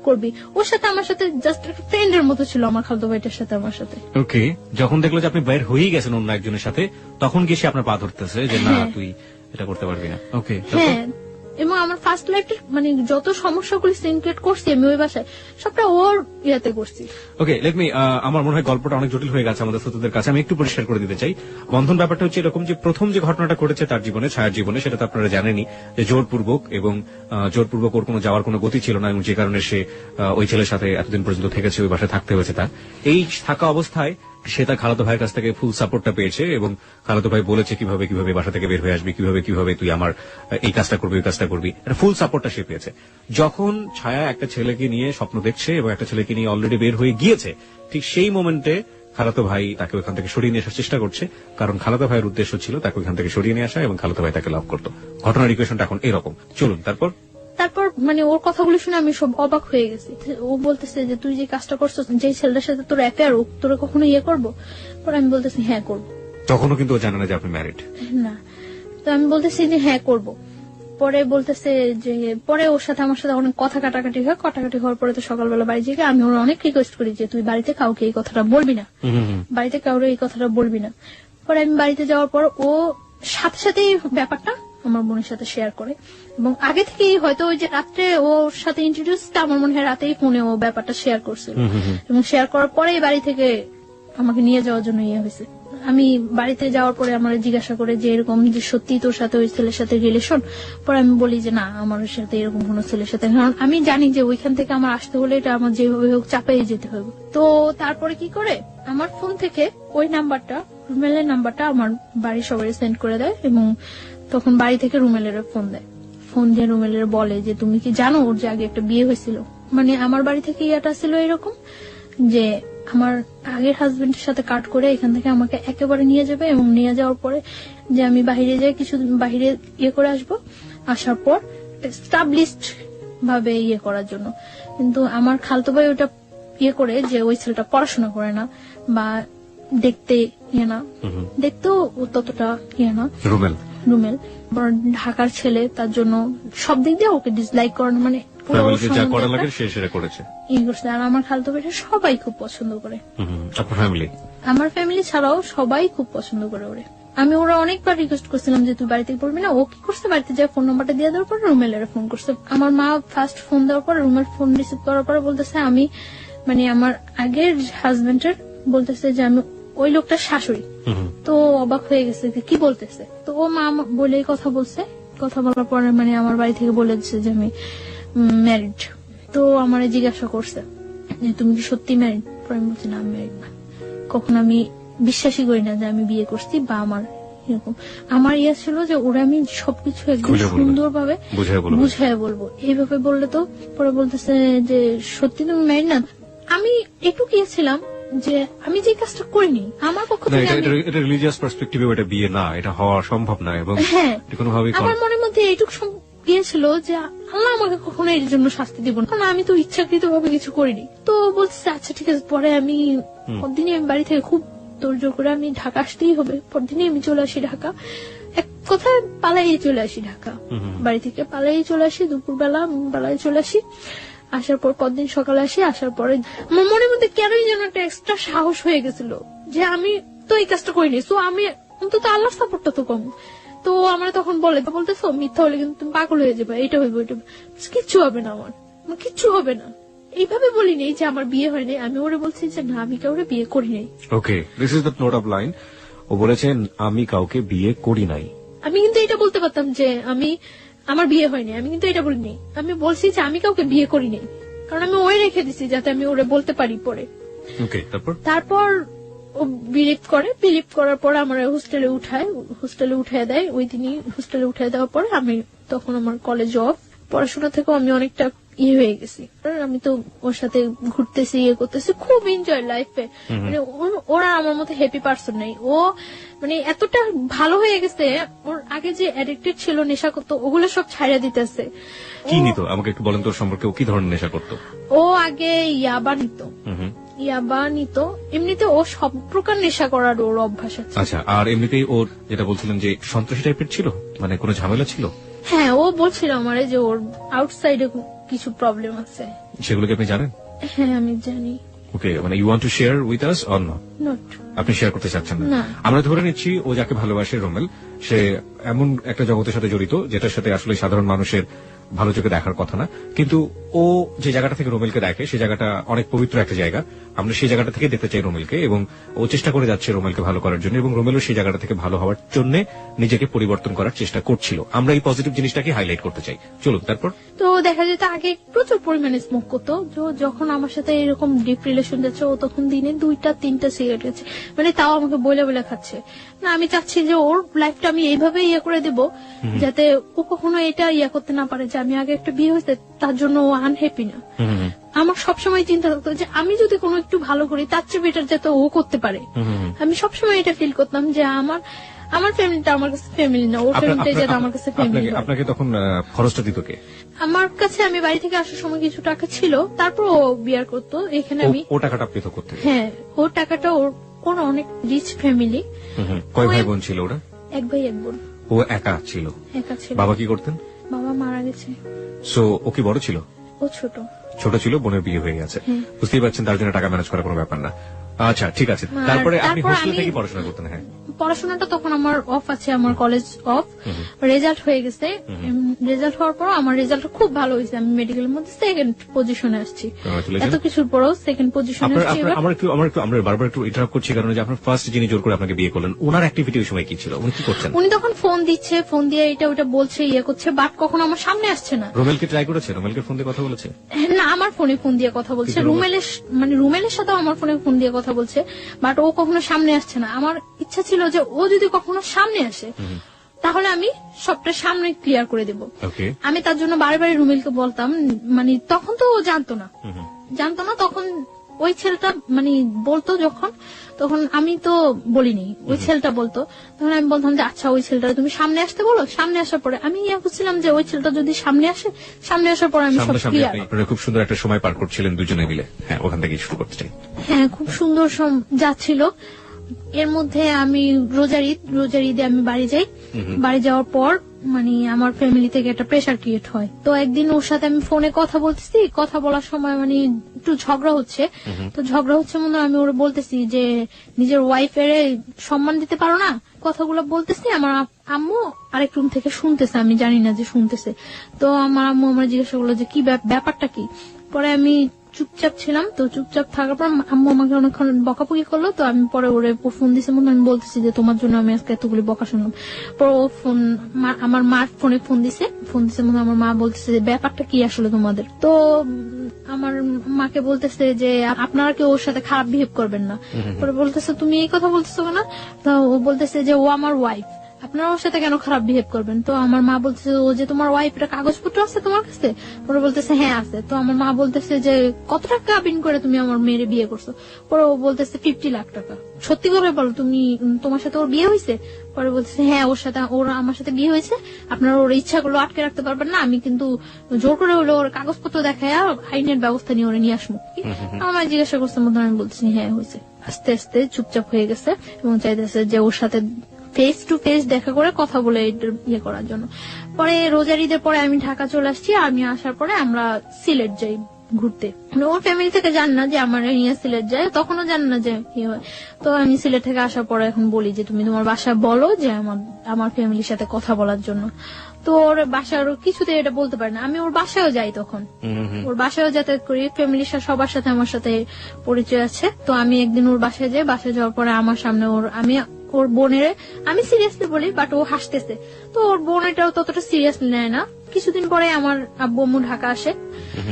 করবি। ওর সাথে আমার সাথে জাস্ট একটা ফ্রেন্ডের মতো ছিল আমার খালতো ভাইটার সাথে আমার সাথে। ওকে, যখন দেখলো যে আপনি বাইর হয়েই গেছেন অন্য একজনের সাথে, তখন কি সে আপনার পা ধরতেছে যে না তুই এটা করতে পারবি না? ওকে, হ্যাঁ, এবং আমার ফার্স্ট লাইফটা মানে যত সমস্যাগুলি সিনক্রেট করছি আমি ওই বাসায়, সবটা ওর ইয়াতে করছি। ওকে, লেট মি, আমার মনে হয় গল্পটা অনেক জটিল হয়ে গেছে আমাদের শ্রোতাদের কাছে, আমি একটু পরিষ্কার করে দিতে চাই। বন্ধন ব্যাপারটা হচ্ছে এরকম যে প্রথম যে ঘটনাটা ঘটেছে তার জীবনে, ছায়ার জীবনে, সেটা তো আপনারা জানেনই যে জোরপূর্বক, এবং জোরপূর্বক ওর কোনো যাওয়ার কোনো গতি ছিল না, এবং যে কারণে সে ওই ছেলের সাথে এতদিন পর্যন্ত থেকেছে, ওই বাসায় থাকতে হয়েছে তার। এই থাকা অবস্থায় সে তার খালাতো ভাইয়ের কাছ থেকে ফুল সাপোর্টটা পেয়েছে, এবং খালাতো ভাই বলেছে কিভাবে কিভাবে বাসা থেকে বের হয়ে আসবি, কিভাবে কিভাবে তুই আমার এই কাজটা করবি, ওই কাজটা করবি, এটা ফুল সাপোর্টটা সে পেয়েছে। যখন ছায়া একটা ছেলেকে নিয়ে স্বপ্ন দেখছে এবং একটা ছেলেকে নিয়ে অলরেডি বের হয়ে গিয়েছে, ঠিক সেই মোমেন্টে খালাতো ভাই তাকে ওইখান থেকে সরিয়ে নিয়ে আসার চেষ্টা করছে, কারণ খালাতো ভাইয়ের উদ্দেশ্য ছিল তাকে ওইখান থেকে সরিয়ে নিয়ে আসা, এবং খালাতো ভাই তাকে লাভ করতো। ঘটনার ইকুয়েশনটা এখন এরকম। চলুন তারপর মানে ওর কথাগুলো শুনে আমি সব অবাক হয়ে গেছি। ও বলতেছে যে তুই যে কাজটা করছো, যে ছেলেটার সাথে তোর অ্যাফেয়ার, তোর কখনো ইয়ে করবো? পরে আমি বলতেছি হ্যাঁ করবো। তখনও কিন্তু ও জানে না যে আপনি ম্যারিড। না, তো আমি বলতেছি যে হ্যাঁ করবো। পরে বলতেছে যে, পরে ওর সাথে আমার সাথে অনেক কথা কাটাকাটি হয়, কাটাকাটি হওয়ার পরে তো সকালবেলা বাড়ি যেয়ে আমি ওর অনেক রিকোয়েস্ট করি যে তুই বাড়িতে কাউকে এই কথাটা বলবি না, বাড়িতে কাউকে এই কথাটা বলবি না। পরে আমি বাড়িতে যাওয়ার পর ও সাথে সাথে ব্যাপারটা আমার বোনের সাথে শেয়ার করে, এবং আগে থেকেই হয়তো ওই যে রাত্রে ওর সাথে ইন্ট্রোডিউসটা আমার মনে হয় রাতেই ফোনে ও ব্যাপারটা শেয়ার করছিল, এবং শেয়ার করার পরেই বাড়ি থেকে আমাকে নিয়ে যাওয়ার জন্য ইয়ে হয়েছে। আমি বাড়িতে যাওয়ার পরে আমার জিজ্ঞাসা করে যে এরকম যে সত্যি তোর সাথে ওই ছেলের সাথে রিলেশন? পরে আমি বলি যে না, আমার সাথে এরকম কোন ছেলের সাথে, কারণ আমি জানি যে ওইখান থেকে আমার আসতে হলে এটা আমার যেভাবে হোক চাপাই যেতে হবে। তো তারপরে কি করে আমার ফোন থেকে ওই নাম্বারটা, রুমেলের নাম্বারটা আমার বাড়ির সবাই সেন্ড করে দেয়, এবং তখন বাড়ি থেকে রুমেলের ফোন দেয়। ফোন দিয়ে রুমেলের বলে যে তুমি কি জানো ওর যে আগে একটা বিয়ে হয়েছিল? মানে আমার বাড়ি থেকে ইয়াটা ছিল এরকম যে আমার আগের হাজবেন্ডের সাথে কাট করে এখান থেকে আমাকে একেবারে নিয়ে যাবে, এবং নিয়ে যাওয়ার পরে যে আমি বাইরে যাই, কিছু বাইরে ইয়ে করে আসবো, আসার পর এস্টাবলিশড ভাবে ইয়ে করার জন্য। কিন্তু আমার খালতো ভাই ওটা ইয়ে করে যে ওই ছেলেটা পড়াশোনা করে না, বা দেখতে ইয়ে না, দেখতেও ততটা ইয়ে না, রুমেল ঢাকার ছেলে, তার জন্য সব দিক দিয়ে ওকে ডিসলাইক করানো, মানে আর আমার খালতো ভাইটা সবাই খুব পছন্দ করে, আমার ফ্যামিলি ছাড়াও সবাই খুব পছন্দ করে ওরে। আমি ওরা অনেকবার রিকোয়েস্ট করছিলাম যে তুই বাড়িতে বলবি না। ও কি করছে, বাড়িতে যা ফোন নাম্বারটা দিয়ে দেওয়ার পর রুমেলের ফোন করছে। আমার মা ফার্স্ট ফোন দেওয়ার পর রুমেল ফোন রিসিভ করার পর বলতেছে আমি মানে আমার আগের হাজবেন্ডের বলতেছে যে আমি ওই লোকটার শাশুড়ি। তো অবাক হয়ে গেছে যে কি বলতেছে। তো ও মা বলে কথা বলছে, কথা বলার পরে মানে আমার বাড়ি থেকে বলে দিচ্ছে যে আমি ম্যারিড। তো আমার জিজ্ঞাসা করছে যে তুমি কি সত্যি ম্যারিড? পরে আমি বলছি না, আমি ম্যারিড না। কখন আমি বিশ্বাসই করি না যে আমি বিয়ে করছি, বা আমার এরকম আমার ইয়ে ছিল যে ওরা আমি সবকিছু একদম সুন্দরভাবে বুঝাই বলবো। এইভাবে বললে তো পরে বলতেছে যে সত্যি তুমি ম্যারিড না। আমি একটু গিয়েছিলাম যে আমি যে কাজটা করিনি আমার পক্ষ থেকে, এটা রিলিজিয়াস পার্সপেক্টিভে এটা বিয়ে না, এটা হওয়া সম্ভব না, এবং কোনোভাবেই আমার মনের মধ্যে এইটুকু গিয়েছিল যে আল্লাহ আমাকে কখনো এর জন্য শাস্তি দিব না, কারণ আমি তো ইচ্ছাকৃত ভাবে কিছু করিনি। তো বলছে আচ্ছা ঠিক আছে। পরে আমি পরদিনই আমি বাড়ি থেকে খুব তোড়জোড় করে আমি ঢাকা আসতেই হবে, পরদিনই আমি চলে আসি ঢাকা। এক কথায় পালাই চলে আসি ঢাকা, বাড়ি থেকে পালাই চলে আসি, দুপুরবেলা পালাই চলে আসি। আসার পর পরদিন সকালে আসি, আসার পরে আমার মনের মধ্যে কেনই যেন একটা এক্সট্রা সাহস হয়ে গেছিল যে আমি তো এই কাজটা করিনি, তো আমি অন্তত আল্লাহর সাপোর্টটা তো কম। তো আমরা তখন বলতেছো মিথ্যা হলে কিন্তু তুমি পাগল হয়ে যাবে, এটা হইব ওইটা, কিচ্ছু হবে না, আমার কিচ্ছু হবে না। এইভাবে বলিনি যে আমার বিয়ে হয়নি, আমি ওরে বলছি যে না আমি কাউকে বিয়ে করি নাই। Okay, this is the note of line. ও বলেছেন আমি কাউকে বিয়ে করি নাই। আমি কিন্তু এটা বলতে পারতাম যে আমি আমার বিয়ে হয়নি, আমি কিন্তু এটা বলিনি। আমি বলছি যে আমি কাউকে বিয়ে করি নাই, কারণ আমি ওই রেখে দিছি যাতে আমি ওরে বলতে পারি পরে। তারপর ও বিলিভ করার পর আমার হোস্টেলে উঠায় দেয়। ওই দিনই হোস্টেলে উঠায় দেওয়ার পরে আমি তখন আমার কলেজ অফ, পড়াশোনা থেকেও আমি অনেকটা ইয়ে হয়ে গেছি। আমি তো ওর সাথে ঘুরতেছি, ইয়ে করতেছি, খুব এনজয় লাইফে। মানে ওরা আমার মতো হ্যাপি পার্সন নেই। ও মানে এতটা ভালো হয়ে গেছে, ওর আগে যে অ্যাডিক্টেড ছিল, নেশা করতো, ওগুলো সব ছাইড়া দিতেছে। কি নিত আমাকে একটু বলেন তো ওর সম্পর্কে, ও কি ধরনের নেশা করতো? ও আগে ইয়াবা নিত, ইয়াবা নিত। এমনিতে ও সব প্রকার নেশা করার ওর অভ্যাস আছে। আচ্ছা, আর এমনিতেই ওর যেটা বলছিলেন যে সন্ত্রাসী টাইপের ছিল, মানে কোনো ঝামেলা ছিল? হ্যাঁ, ও বলছিল আমারে যে ওর আউটসাইডে কিছু প্রবলেম আছে। সেগুলো কি আপনি জানেন? হ্যাঁ, আমি জানি। ওকে, মানে you want to share with us or not? Not. আপনি শেয়ার করতে চাচ্ছেন না। না? আমরা ধরে নিচ্ছি ও যাকে ভালোবাসে রোমেল, সে এমন একটা জগতের সাথে জড়িত যেটার সাথে আসলে সাধারণ মানুষের ভালো চোখে দেখার কথা না, কিন্তু ও যে জায়গাটা থেকে রোমেলকে দেখে সেই জায়গাটা অনেক পবিত্র একটা জায়গা। আমরা সেই জায়গাটা থেকে দেখতে চাই রোমেলকে, এবং ও চেষ্টা করে যাচ্ছে রোমেলকে ভালো করার জন্য, এবং রোমেলও সেই জায়গাটা থেকে ভালো হওয়ার জন্য নিজেকে পরিবর্তন করার চেষ্টা করছিল। আমরা এই পজিটিভ জিনিসটাকে হাইলাইট করতে চাই। চলুন তারপর। তো দেখা যেত আগে প্রচুর পরিমাণে স্মোক করতো। যখন আমার সাথে এরকম ডিপ রিলেশন যাচ্ছে, ও তখন দিনে 2-3টা সিগারেট খাচ্ছে, মানে তাও আমাকে বলে বলে খাচ্ছে। না, আমি চাচ্ছি যে ওর লাইফটা আমি এইভাবে ইয়ে করে দেব যাতে ও কখনো এটা ইয়ে করতে না পারে যে আমি আগে একটা বিয়ে হয়েছে তার জন্য ও আনহ্যাপি না। আমার সবসময় চিন্তা থাকতো যে আমি যদি কোনো একটু ভালো করি তার চেয়ে বেটার যাতে ও করতে পারে। আমি সবসময় এটা ফিল করতাম যে আমার ফ্যামিলিটা আমার কাছে ফ্যামিলি না, ওর ফ্যামিলিটা যাতে আমার কাছে ফ্যামিলি। আপনাকে তখন খরচটা দিত কে? আমার কাছে আমি বাড়ি থেকে আসার সময় কিছু টাকা ছিল, তারপর ও বিয়ার করতো। এখানে আমি ও টাকাটা আপনি তো করতেন? হ্যাঁ, ওর টাকাটা ওর অনেক রিচ ফ্যামিলি। কয় ভাই বোন ছিল ওরা? এক ভাই এক বোন। ও একা ছিল? একা ছিল। বাবা কি করতেন? বাবা মারা গেছে। সো ও কি বড় ছিল? ও ছোট। ছোট ছিল, বোনের বিয়ে হয়ে গেছে। বুঝতেই পারছেন তার জন্য টাকা ম্যানেজ করা কোনো ব্যাপার না। আচ্ছা, ঠিক আছে। তারপরে আপনি হোস্টেল থেকে পড়াশোনা করতেন? হ্যাঁ, পড়াশোনাটা তখন আমার অফ আছে, আমার কলেজ অফ। রেজাল্ট হয়ে গেছে। রেজাল্ট হওয়ার পর আমার রেজাল্ট খুব ভালো হয়েছে, আমি মেডিকেলের মধ্যে সেকেন্ড পজিশনে আসছি। এত কিছুর পরও সেকেন্ড পজিশনে আসছি। আমরা বারবার একটু ইন্টারাপ্ট করছি কারণ যে আপনার ফার্স্ট যিনি জোর করে আপনাকে বিয়ে করলেন, ওনার অ্যাক্টিভিটি ওই সময় কি ছিল? উনি কি করছেন? উনি তখন ফোন দিচ্ছে, ফোন দিয়ে এটা ওটা বলছে, ইয়ে করছে, বাট কখনো আমার সামনে আসছে না। রোমেলকে ট্রাই করেছে? রোমেলকে ফোন দিয়ে কথা বলেছে? না, আমার ফোনে ফোন দিয়ে কথা বলছে। রুমেলের সাথেও আমার ফোনে ফোন দিয়ে কথা বলছে, বাট ও কখনো সামনে আসছে না। আমার ইচ্ছা ছিল যে ও যদি কখনো সামনে আসে তাহলে আমি সবটা সামনে ক্লিয়ার করে দেব। আমি তার জন্য বারে বারে রুমেলকে বলতাম, মানে তখন তো ও জানতো না, তখন ওই ছেলেটা মানে বলতো তখন আমি তো বলিনি, ওই ছেলেটা বলতো। তখন আমি বলতাম যে আচ্ছা, ওই ছেলেটা তুমি সামনে আসতে বলো। সামনে আসার পরে আমি ইয়ে করছিলাম যে ওই ছেলেটা যদি সামনে আসে, সামনে আসার পরে আমি সব ক্লিয়ার। আপনারা খুব সুন্দর একটা সময় পার করছিলেন দুজনে মিলে। হ্যাঁ, ওখান থেকে শুরু করতে চাই। হ্যাঁ, খুব সুন্দর যাচ্ছিল। এর মধ্যে আমি রোজার ঈদে আমি বাড়ি যাই। বাড়ি যাওয়ার পর মানে আমার ফ্যামিলি থেকে একটা প্রেশার ক্রিয়েট হয়। তো একদিন ওর সাথে আমি ফোনে কথা বলতেছি, কথা বলার সময় মানে একটু ঝগড়া হচ্ছে। তো ঝগড়া হচ্ছে মনে আমি ওরা বলতেছি যে নিজের ওয়াইফের সম্মান দিতে পারো না, কথাগুলো বলতেছি। আমার আম্মু আরেক রুম থেকে শুনতেছে, আমি জানি না যে শুনতেছে। তো আমার আম্মু আমার জিজ্ঞাসা করলো যে কি ব্যাপারটা কি। পরে আমি চুপচাপ ছিলাম। তো চুপচাপ থাকার পর আম্মু আমাকে অনেকক্ষণ বকাবকি করলো। তো আমি পরে ওরে ফোন দিছে, মনে আমি বলতেছি যে তোমার জন্য আমি আজকে এতগুলি বকা শুনলাম। পরে ও আমার মার ফোনে ফোন দিছে মনে আমার মা বলতেছে যে ব্যাপারটা কি আসলে তোমাদের। তো আমার মাকে বলতেছে যে আপনারা কেউ ওর সাথে খারাপ বিহেভ করবেন না। পরে বলতেছে তুমি এই কথা বলতেছো না? তো ও বলতেছে যে ও আমার ওয়াইফ, আপনারা ওর সাথে কেন খারাপ বিহেভ করবেন? তো আমার মা বলতেছে ও যে তোমার ওয়াইফ, এটা কাগজপত্র আছে তোমার কাছে? পরে বলতেছে হ্যাঁ আছে। তো আমার মা বলতেছে যে কত টাকা বিন করে তুমি আমার মেয়ের বিয়ে করছো? পরে ও বলতেছে 50 লাখ টাকা। সত্যি করে বলো, তোমার সাথে ওর বিয়ে হয়েছে? পরে বলতেছে হ্যাঁ, ওর আমার সাথে বিয়ে হয়েছে। আপনারা ওর ইচ্ছাগুলো আটকে রাখতে পারবেন না, আমি কিন্তু জোর করে হলে ওর কাগজপত্র দেখায় আইনের ব্যবস্থা নিয়ে ওরে নিয়ে আসবো। আমার জিজ্ঞাসা করছে মতো আমি বলতেছি হ্যাঁ হয়েছে। আস্তে আস্তে চুপচাপ হয়ে গেছে এবং চাইতেছে যে ওর সাথে ফেস টু ফেস দেখা করে কথা বলে ইয়ে করার জন্য। পরে রোজার ঈদের পরে আমি ঢাকা চলে আসছি। আমি আসার পরে আমরা সিলেট যাই ঘুরতে। ওর ফ্যামিলি থেকে জান না যে আমার নিয়ে সিলেট যায়, তখনও জান না যে কি হয়। তো আমি সিলেট থেকে আসার পরে এখন বলি যে তুমি তোমার বাসায় বলো যে আমার ফ্যামিলির সাথে কথা বলার জন্য। তো ওর বাসার কিছুতে এটা বলতে পারে না। আমি ওর বাসায়ও যাই, তখন ওর বাসায়ও যাতায়াত করি, ফ্যামিলির সবার সাথে আমার সাথে পরিচয় আছে। তো আমি একদিন ওর বাসায় যাই। বাসায় যাওয়ার পরে আমার সামনে ওর বোনের আমি সিরিয়াসলি বলি, বাট ও হাসতেছে। তো ওর বোন এটাও ততটা সিরিয়াসলি নেয় না। কিছুদিন পরে আমার আব্বু আম্মু ঢাকা আসে।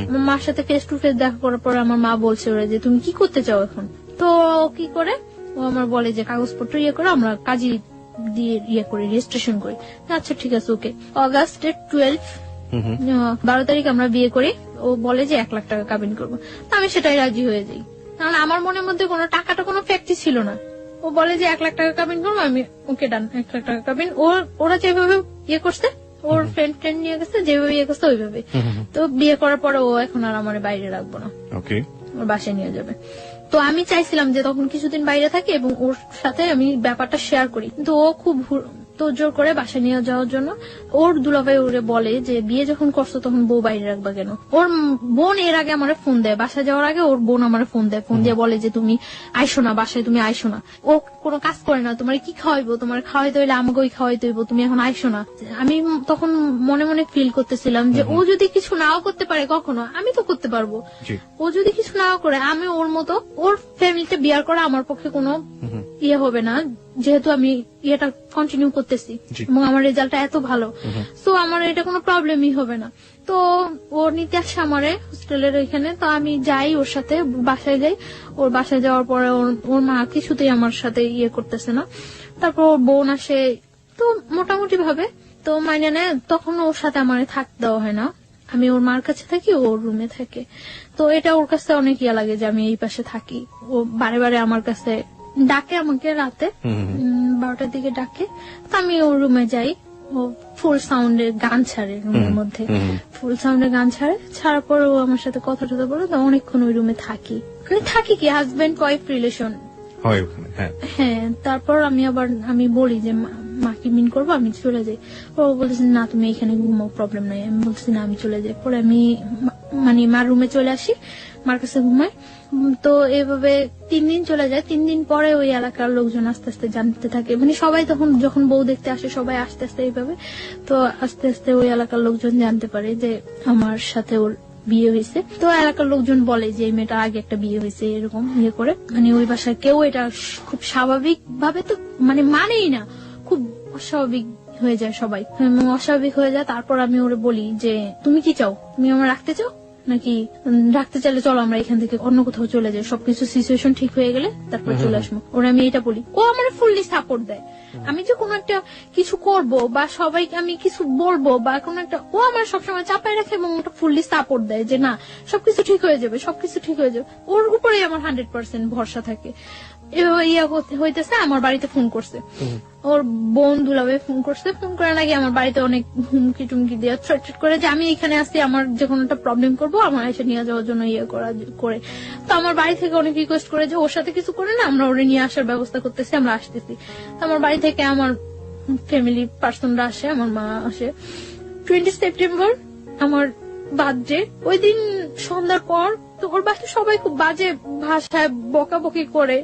আমার মার সাথে ফেস টু ফেস দেখা করার পরে আমার মা বলছে ওরা যে তুমি কি করতে চাও এখন? তো কি করে ও আমার বলে যে কাগজপত্র ইয়ে করে আমরা কাজী দিয়ে ইয়ে করি, রেজিস্ট্রেশন করি। আচ্ছা ঠিক আছে, ওকে। অগাস্টের 12 তারিখ আমরা বিয়ে করি। ও বলে যে 1 লাখ টাকা কাবিন করবো, তো আমি সেটাই রাজি হয়ে যাই, কারণ আমার মনের মধ্যে কোনো টাকাটা কোনো ফ্যাক্টই ছিল না। ও বলে যে 1 লাখ টাকা কাবিন করবো, আমি ওকে ডান 1 লাখ টাকা কাবিন। ওরা যেভাবে ইয়ে করছে, ওর ফ্রেন্ড নিয়ে গেছে, যেভাবে ইয়ে করছে ওইভাবে। তো বিয়ে করার পরে ও এখন আর আমার বাইরে রাখবো না, ওকে, ওর বাসায় নিয়ে যাবে। তো আমি চাইছিলাম যে তখন কিছুদিন বাইরে থাকি এবং ওর সাথে আমি ব্যাপারটা শেয়ার করি, কিন্তু ও খুব তো জোর করে বাসায় নিয়ে যাওয়ার জন্য ওর দুলাভাই ওরে বলে যে বিয়ে যখন করছো তখন বউ বাইরে রাখবা কেন। ওর বোন এর আগে আমার ফোন দেয়, বাসায় যাওয়ার আগে ওর বোন আমার ফোন দেয়, ফোন দিয়ে বলে যে তুমি আইসো না বাসায়, তুমি আইসো না, ও কোনো কাজ করে না, তোমার কি খাওয়াইবো, তোমার খাওয়াইতে হইলে আমাকেই খাওয়াইতে হইব, তুমি এখন আইসো না। আমি তখন মনে মনে ফিল করতেছিলাম যে ও যদি কিছু নাও করতে পারে কখনো, আমি তো করতে পারবো। ও যদি কিছু নাও করে, আমি ওর মতো ওর ফ্যামিলিতে বিয়ার করা আমার পক্ষে কোনো ইয়ে হবে না, যেহেতু আমি ইয়েটা কন্টিনিউ করতেছি এবং আমার রেজাল্টটা এত ভালো, তো আমার এটা কোনো প্রবলেমই হবে না। তো ও নিতে আসে আমারে হোস্টেলের ওইখানে, তো আমি যাই ওর সাথে, বাসায় যাই। ওর বাসায় যাওয়ার পরে ওর মা কিছুতেই আমার সাথে ইয়ে করতেছে না। তারপর ওর বোন আসে, তো মোটামুটি ভাবে তো মাইনে নেয়। তখন ওর সাথে আমার থাকতে দেওয়া হয় না, আমি ওর মার কাছে থাকি, ওর রুমে থাকে। তো এটা ওর কাছে অনেক ইয়া লাগে যে আমি এই পাশে থাকি। ও বারে বারে আমার কাছে ডাকে, আমাকে রাতে 12টার দিকে ডাকে, তো আমি ওর রুমে যাই। ও ফুল সাউন্ডের গান ছাড়ে রুমের মধ্যে, ফুল সাউন্ডের গান ছাড়ার পর ও আমার সাথে কথা টথা বলে, তো অনেকক্ষণ ওই রুমে থাকি। থাকি কি হাজবেন্ড ওয়াইফ রিলেশন হয় ওখানে। হ্যাঁ, তারপর আমি বলি যে মাকে মিন করবো, আমি চলে যাই। ও বলতেছে না তুমি এখানে ঘুমাও, প্রবলেম নাই। আমি বলতেছি না আমি চলে যাই। পরে আমি মানে মার রুমে চলে আসি, মার কাছে ঘুমাই। তো এভাবে 3 দিন চলে যায়। 3 দিন পরে ওই এলাকার লোকজন আস্তে আস্তে জানতে থাকে, মানে সবাই তখন যখন বউ দেখতে আসে সবাই আস্তে আস্তে এইভাবে, তো আস্তে আস্তে ওই এলাকার লোকজন জানতে পারে যে আমার সাথে ওর বিয়ে হয়েছে। তো এলাকার লোকজন বলে যে এই মেয়েটার আগে একটা বিয়ে হয়েছে, এরকম ইয়ে করে। মানে ওই বাসায় কেউ এটা খুব স্বাভাবিক ভাবে তো মানেই না, খুব অস্বাভাবিক হয়ে যায় সবাই, অস্বাভাবিক হয়ে যায়। তারপর আমি ওরে বলি যে তুমি কি চাও, তুমি আমার রাখতে চাও নাকি রাখতে চাইলে চলো আমরা এখান থেকে অন্য কোথাও চলে যাই, সবকিছু সিচুয়েশন ঠিক হয়ে গেলে তারপর চলে আসবো। ওরা আমি এটা বলি, ও আমার ফুললি সাপোর্ট দেয়। আমি যে কোনো একটা কিছু করব বা সবাইকে আমি কিছু বলবো বা কোনো একটা, ও আমার সবসময় চাপায় রাখে এবং ওটা ফুললি সাপোর্ট দেয় যে না সবকিছু ঠিক হয়ে যাবে, সবকিছু ঠিক হয়ে যাবে। ওর উপরেই আমার 100% ভরসা থাকে। হইতেছে আমার বাড়িতে ফোন করছে, ওর বোন দুলাভাই ফোন করছে। ফোন করে নাকি আমার বাড়িতে অনেক হুমকি টুমকি দিয়ে থ্রেট করে যে আমি এখানে আসছি, আমার যে কোনো একটা প্রবলেম করবো, আমার এসে নিয়ে যাওয়ার জন্য ইয়ে করে। তো আমার বাড়ি থেকে অনেক রিকোয়েস্ট করে যে ওর সাথে কিছু করে না, আমরা ওরে নিয়ে আসার ব্যবস্থা করতেছি, আমরা আসতেছি। তো আমার বাড়ি থেকে আমার ফ্যামিলি পার্সনরা আসে, আমার মা আসে। 20 সেপ্টেম্বর আমার বার্থডে, ওই দিন সন্ধ্যার পর। তো ওর বাসায় সবাই খুব বাজে ভাষায় বকাবকি করে,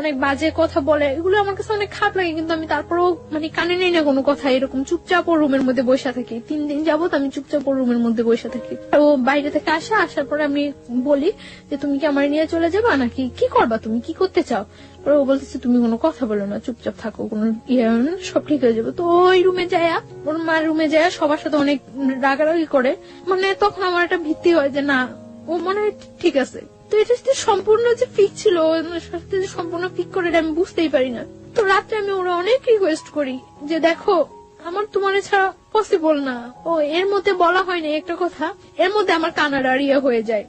অনেক বাজে কথা বলে, এগুলো আমার কাছে অনেক খারাপ লাগে। কিন্তু আমি তারপরেও কানে নেই না কোনো কথা, এরকম চুপচাপ ওর রুমের মধ্যে বসে থাকি। 3 দিন যাবত আমি চুপচাপ ওর রুমের মধ্যে বসে থাকি। ও বাইরে থেকে আসার পরে আমি বলি যে তুমি কি আমার নিয়ে চলে যাবা নাকি কি করবা, তুমি কি করতে চাও। ও বলতেছে তুমি কোনো কথা বলো না, চুপচাপ থাকো, কোনো সব ঠিক হয়ে যাবে। তো ওই রুমে যায়, ওর মার রুমে যায়, সবার সাথে অনেক রাগারাগি করে। তখন আমার একটা ভিত্তি হয় যে না, ও মনে হয় ঠিক আছে। তো এটা সম্পূর্ণ যে ফিক ছিল, সম্পূর্ণ ফিক করে আমি বুঝতেই পারি না। তো রাত্রে আমি ওরা অনেক রিকোয়েস্ট করি যে দেখো আমার তোমার ছাড়া পসিবল না। ও এর মধ্যে বলা হয়নি একটা কথা, এর মধ্যে আমার কানাডার ইয়ে হয়ে যায়,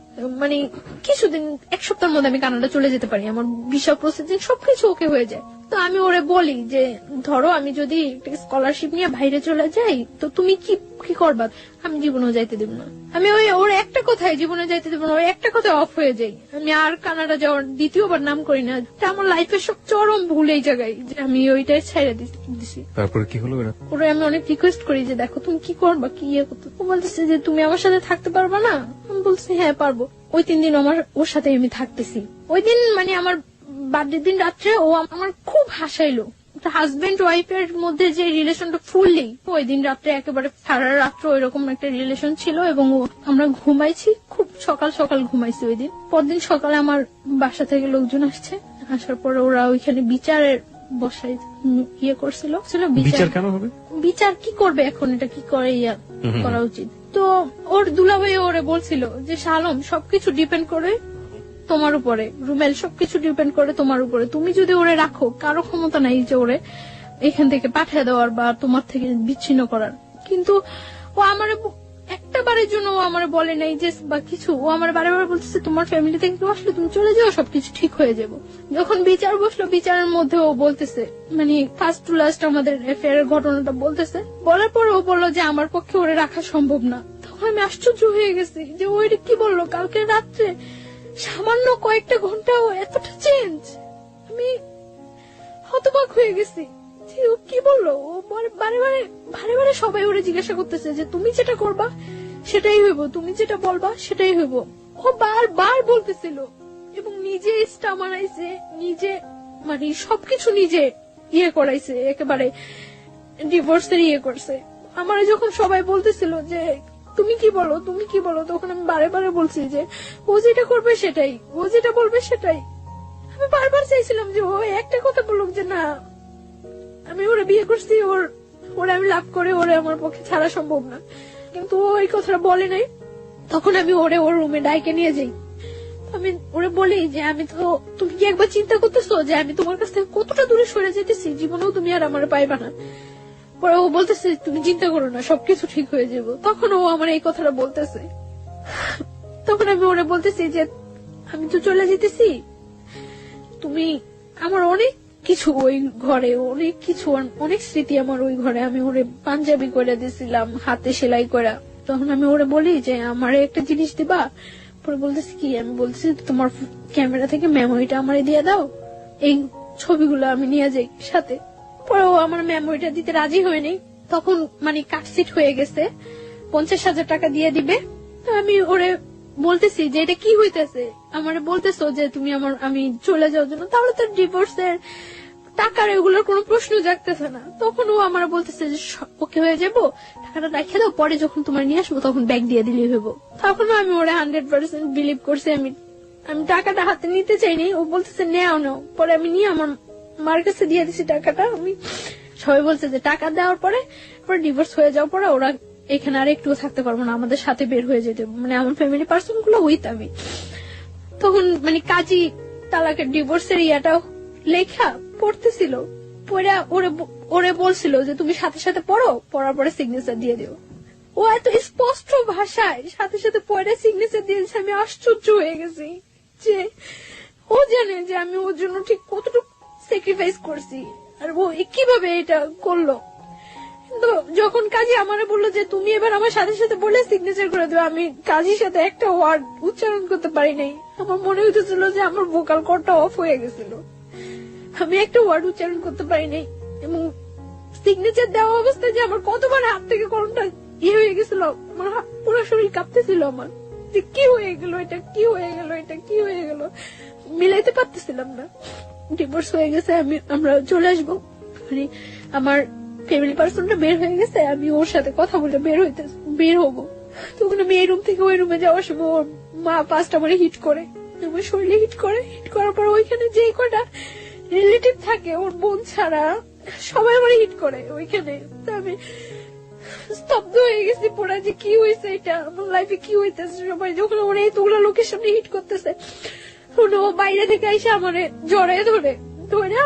কিছুদিন 1 সপ্তাহের মধ্যে আমি কানাডা চলে যেতে পারি, আমার ভিসা প্রসেসিং সবকিছু ওকে হয়ে যায়। তো আমি ওরে বলি যে ধরো আমি যদি স্কলারশিপ নিয়ে বাইরে চলে যাই, তো তুমি কি করবা। আমি জীবনেও যাইতে দেব না। আমি ওর একটা কথায় জীবনে যাইতে দেব না, ওর একটা কথায় অফ হয়ে যাই। আমি আর কানাডা যাওয়ার দ্বিতীয়বার নাম করি না। আমার লাইফের সব চরম ভুল এই জায়গায়, যে আমি ওইটাই ছেড়ে দিছি। তারপরে কি হলো? ওরা আমি অনেক রিকোয়েস্ট করি যে দেখো তুমি কি করবা, কি ইয়ে করতে। ও বলতেছে যে তুমি আমার সাথে থাকতে পারবা না। আমি বলছি হ্যাঁ পারবো। ওই 3 দিন ওর সাথে আমি থাকতেছি। ওই দিন আমার বার্থডে দিন রাত্রে ও আমার খুব হাসাইলো। হাজবেন্ড ওয়াইফের মধ্যে যে রিলেশনটা ফুললি, ওই দিন রাত্রে একেবারে সারা রাত্র ওইরকম একটা রিলেশন ছিল। এবং আমরা ঘুমাইছি, খুব সকাল সকাল ঘুমাইছি ওই দিন। পরদিন সকালে আমার বাসা থেকে লোকজন আসছে, আসার পরে ওরা ওইখানে বিচারের বসাই ইয়ে করছিল। বিচার কেন হবে? বিচার কি করবে এখন, এটা কি করে করা উচিত। তো ওর দুলাভাই ওরে বলছিল যে শালম সবকিছু ডিপেন্ড করে তোমার উপরে, রুমেল সবকিছু ডিপেন্ড করে তোমার উপরে। তুমি যদি ওরে রাখো, কারো ক্ষমতা নাই যে ওরে এখান থেকে পাঠিয়ে দেওয়ার বা তোমার থেকে বিচ্ছিন্ন করার। কিন্তু ও আমার একটা একটা বারের জন্য ও আমার বলে নাই যে বা কিছু। ও আমার বারে বারে বলতেছে তোমার ফ্যামিলি থেকে কেউ আসলে তুমি চলে যাও, সবকিছু ঠিক হয়ে যাবো। যখন বিচার বসলো, বিচারের মধ্যে ও বলতেছে, মানে ফার্স্ট টু লাস্ট আমাদের অ্যাফেয়ারের ঘটনাটা বলতেছে। বলার পর ও বললো যে আমার পক্ষে ওরে রাখা সম্ভব না। তখন আমি আশ্চর্য হয়ে গেছি যে ও এটা কি বললো। কালকে রাত্রে সামান্য কয়েকটা ঘন্টা ও এতটা চেঞ্জ। আমি হতবাক হয়ে গেছি যে ও কি বললো। ও বারে বারে বারে বারে সবাই ওরে জিজ্ঞাসা করতেছে যে তুমি যেটা করবা সেটাই হইব, তুমি যেটা বলবা সেটাই হইব। ও বারবার বলতেছিল এবং নিজে স্টামারাইছে, নিজে মানে সবকিছু নিজে করাইছে, একেবারে ডিভোর্সের করছে। আমার যখন সবাই বলতেছিল যে তুমি কি বলো, তুমি কি বলো, তখন আমি বারে বারে বলছি যে ও যেটা করবে সেটাই, ও যেটা বলবে সেটাই। আমি বারবার চাইছিলাম যে ও একটা কথা বলুক যে না আমি ওরে বিয়ে করছি, ওরে আমি লাভ করে ওরে আমার পক্ষে ছাড়া সম্ভব না, কিন্তু ও এই কথাটা বলে নাই। তখন আমি ওরে ওর রুমে ডাইকে নিয়ে যাই। আমি ওরে বলি যে আমি তো, তুমি কি একবার চিন্তা করতেছো যে আমি তোমার কাছ থেকে কতটা দূরে সরে যেতেছি, জীবনেও তুমি আর আমার পাইবা না। পরে ও বলতেছে তুমি চিন্তা করো না, সবকিছু ঠিক হয়ে যাবো। তখন ও আমার এই কথাটা বলতেছে। তখন আমি ওরে বলতেছি যে আমি তো চলে যেতেছি, তুমি আমার অনেক কিছু ওই ঘরে, অনেক কিছু অনেক স্মৃতি আমার ওই ঘরে। আমি ওরে পাঞ্জাবি করে দিয়েছিলাম হাতে সেলাই করা। তখন আমি ওরে বলি যে আমারে একটা জিনিস দিবা। পরে বলতেছি কি, আমি বলতেছি তোমার ক্যামেরা থেকে মেমোরিটা আমারে দিয়ে দাও, এই ছবিগুলো আমি নিয়ে যাই সাথে। পরে ও আমার মেমোরিটা দিতে রাজি হয়নি। তখন মানে কাটসিট হয়ে গেছে, 50,000 টাকা দিয়ে দিবে। তো আমি ওরে বলতেছি যে এটা কি হইতেছে, আমারে বলতেছো যে তুমি আমি চলে যাওয়ার জন্য, তাহলে তো ডিভোর্সের টাকার এগুলোর কোনো প্রশ্ন জাগতেছে না। তখন ও আমার বলতেছে যে ওকে হয়ে যাবো, টাকাটা রেখে দাও, পরে যখন তোমার নিয়ে আসবো তখন ব্যাগ দিয়ে দিলেই হইব। তখন আমি ওরা 100% বিলিভ করছি। আমি টাকাটা হাতে নিতে চাইনি। ও বলতেছে নেও নাও। পরে আমি নিয়ে আমার মার কাছে দিয়ে দিছি টাকাটা। আমি সবাই বলছে যে টাকা দেওয়ার পরে ডিভোর্স হয়ে যাওয়ার পরে ওরা এখানে আর একটু থাকতে পারবো না, আমাদের সাথে বের হয়ে যেতে, মানে আমার ফ্যামিলি পার্সন গুলো উইথ আমি। তখন মানে কাজী তালাকের ডিভোর্সের ইয়াটাও লেখা পড়তেছিল। পড়ে ওরে বলছিল যে তুমি সাথে সাথে পড়ো, পড়ার পরে সিগনেচার দিয়ে দিও। ও এত স্পষ্ট ভাষায় সাথে সাথে পড়ে সিগনেচার দিয়েছে। আমি আশ্চর্য হয়ে গেছি যে ও জানে যে আমি ওর জন্য ঠিক কতটুকু স্যাক্রিফাইস করছি, আর ও কিভাবে এটা করলো। কিন্তু যখন কাজী আমারে বললো যে তুমি এবার আমার সাথে সাথে বলে সিগনেচার করে দেবে, আমি কাজীর সাথে একটা ওয়ার্ড উচ্চারণ করতে পারি নাই। আমার মনে হইতেছিল যে আমার ভোকাল কর্ডটা অফ হয়ে গেছিল, আমি একটা ওয়ার্ড উচ্চারণ করতে পারি নাই। এবং সিগনেচার দেওয়া অবস্থায় যে আমার কতবার হাত থেকে কলমটা হয়ে গেছিল, আমার পুরো শরীর কাঁপতেছিল আমার, যে কি হয়ে গেল এটা, কি হয়ে গেল এটা, কি হয়ে গেল, মিলাইতে পারতেছিলাম না। ডিভোর্স হয়ে গেছে, আমরা চলে আসবো, মানে আমার ফ্যামিলি পার্সনটা বের হয়ে গেছে, আমি ওর সাথে কথা বলে বের হবো। তখন আমি এই রুম থেকে ওই রুমে যাওয়ার সময় ওর মা ফার্স্ট আমার হিট করে, আমার শরীরে হিট করার পর ওইখানে যে কটা রিলেটিভ থাকে ওর বোন ছাড়া সবাই আমার হিট করে ওইখানে। আমি স্তব্ধ হয়ে গেছি পুরা, যে কি হয়েছে এটা, আমার লাইফে কি হইতেছে। সবাই যখন ওরা এতগুলো লোকের সামনে হিট করতেছে, ও বাইরে থেকে এসে আমার জড়ায় ধরে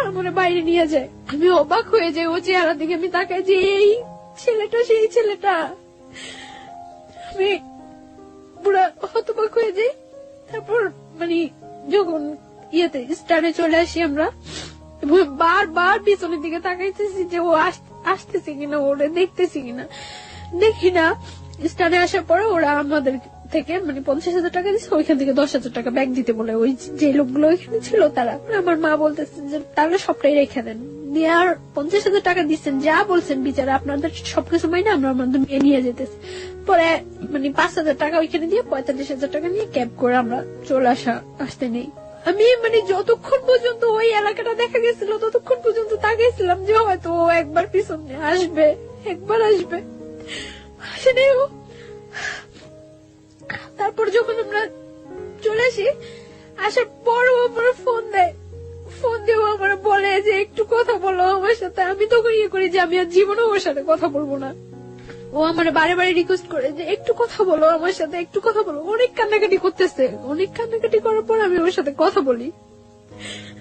আমার বাইরে নিয়ে যায়। আমি অবাক হয়ে যাই ও চেহারা দিকে, আমি তাকাই যে এই ছেলেটা সেই ছেলেটা। আমি পুরা হতবাক হয়ে যাই। তারপর মানে যখন স্টানে চলে আসি আমরা, বারবার পিছনের দিকে তাকাইতেছি যে ও আসতেছে কিনা, ওরে দেখতেছি কিনা, দেখি না। স্টানে আসার পরে ওরা আমাদের থেকে মানে 50,000 টাকা দিচ্ছে, ওইখান থেকে 10,000 টাকা ব্যাগ দিতে বলে ওই যে লোকগুলো ওইখানে ছিল তারা। আমার মা বলতেছে যে তাহলে সবটাই রেখে দেন, দিয়ে আর 50,000 টাকা দিচ্ছেন, যা বলছেন বিচারা আপনাদের সবকিছু মাইনে আমরা আমাদের নিয়ে যেতেছি। পরে মানে 5,000 টাকা ওইখানে দিয়ে 45,000 টাকা নিয়ে ক্যাব করে আমরা চলে আসতে নেই। আমি মানে যতক্ষণ পর্যন্ত ওই এলাকাটা দেখা গেছিল ততক্ষণ পর্যন্ত তাকাইছিলাম যে হয়তো ও একবার পিছনে আসবে, একবার আসবে, আসেনি ও। তারপর যখন আমরা চলে আসি, আসার পর ও আমার ফোন দিয়েও আমার বলে যে একটু কথা বলো আমার সাথে। আমি তখন করি যে আমি আর জীবনে ওর সাথে কথা বলবো না। ও আমার বারে বারে রিকোয়েস্ট করে যে একটু কথা বলো আমার সাথে, একটু কথা বলো। অনেক কান্নাকাটি করতেছে, অনেক কান্নাকাটি করার পর আমি ওর সাথে কথা বলি।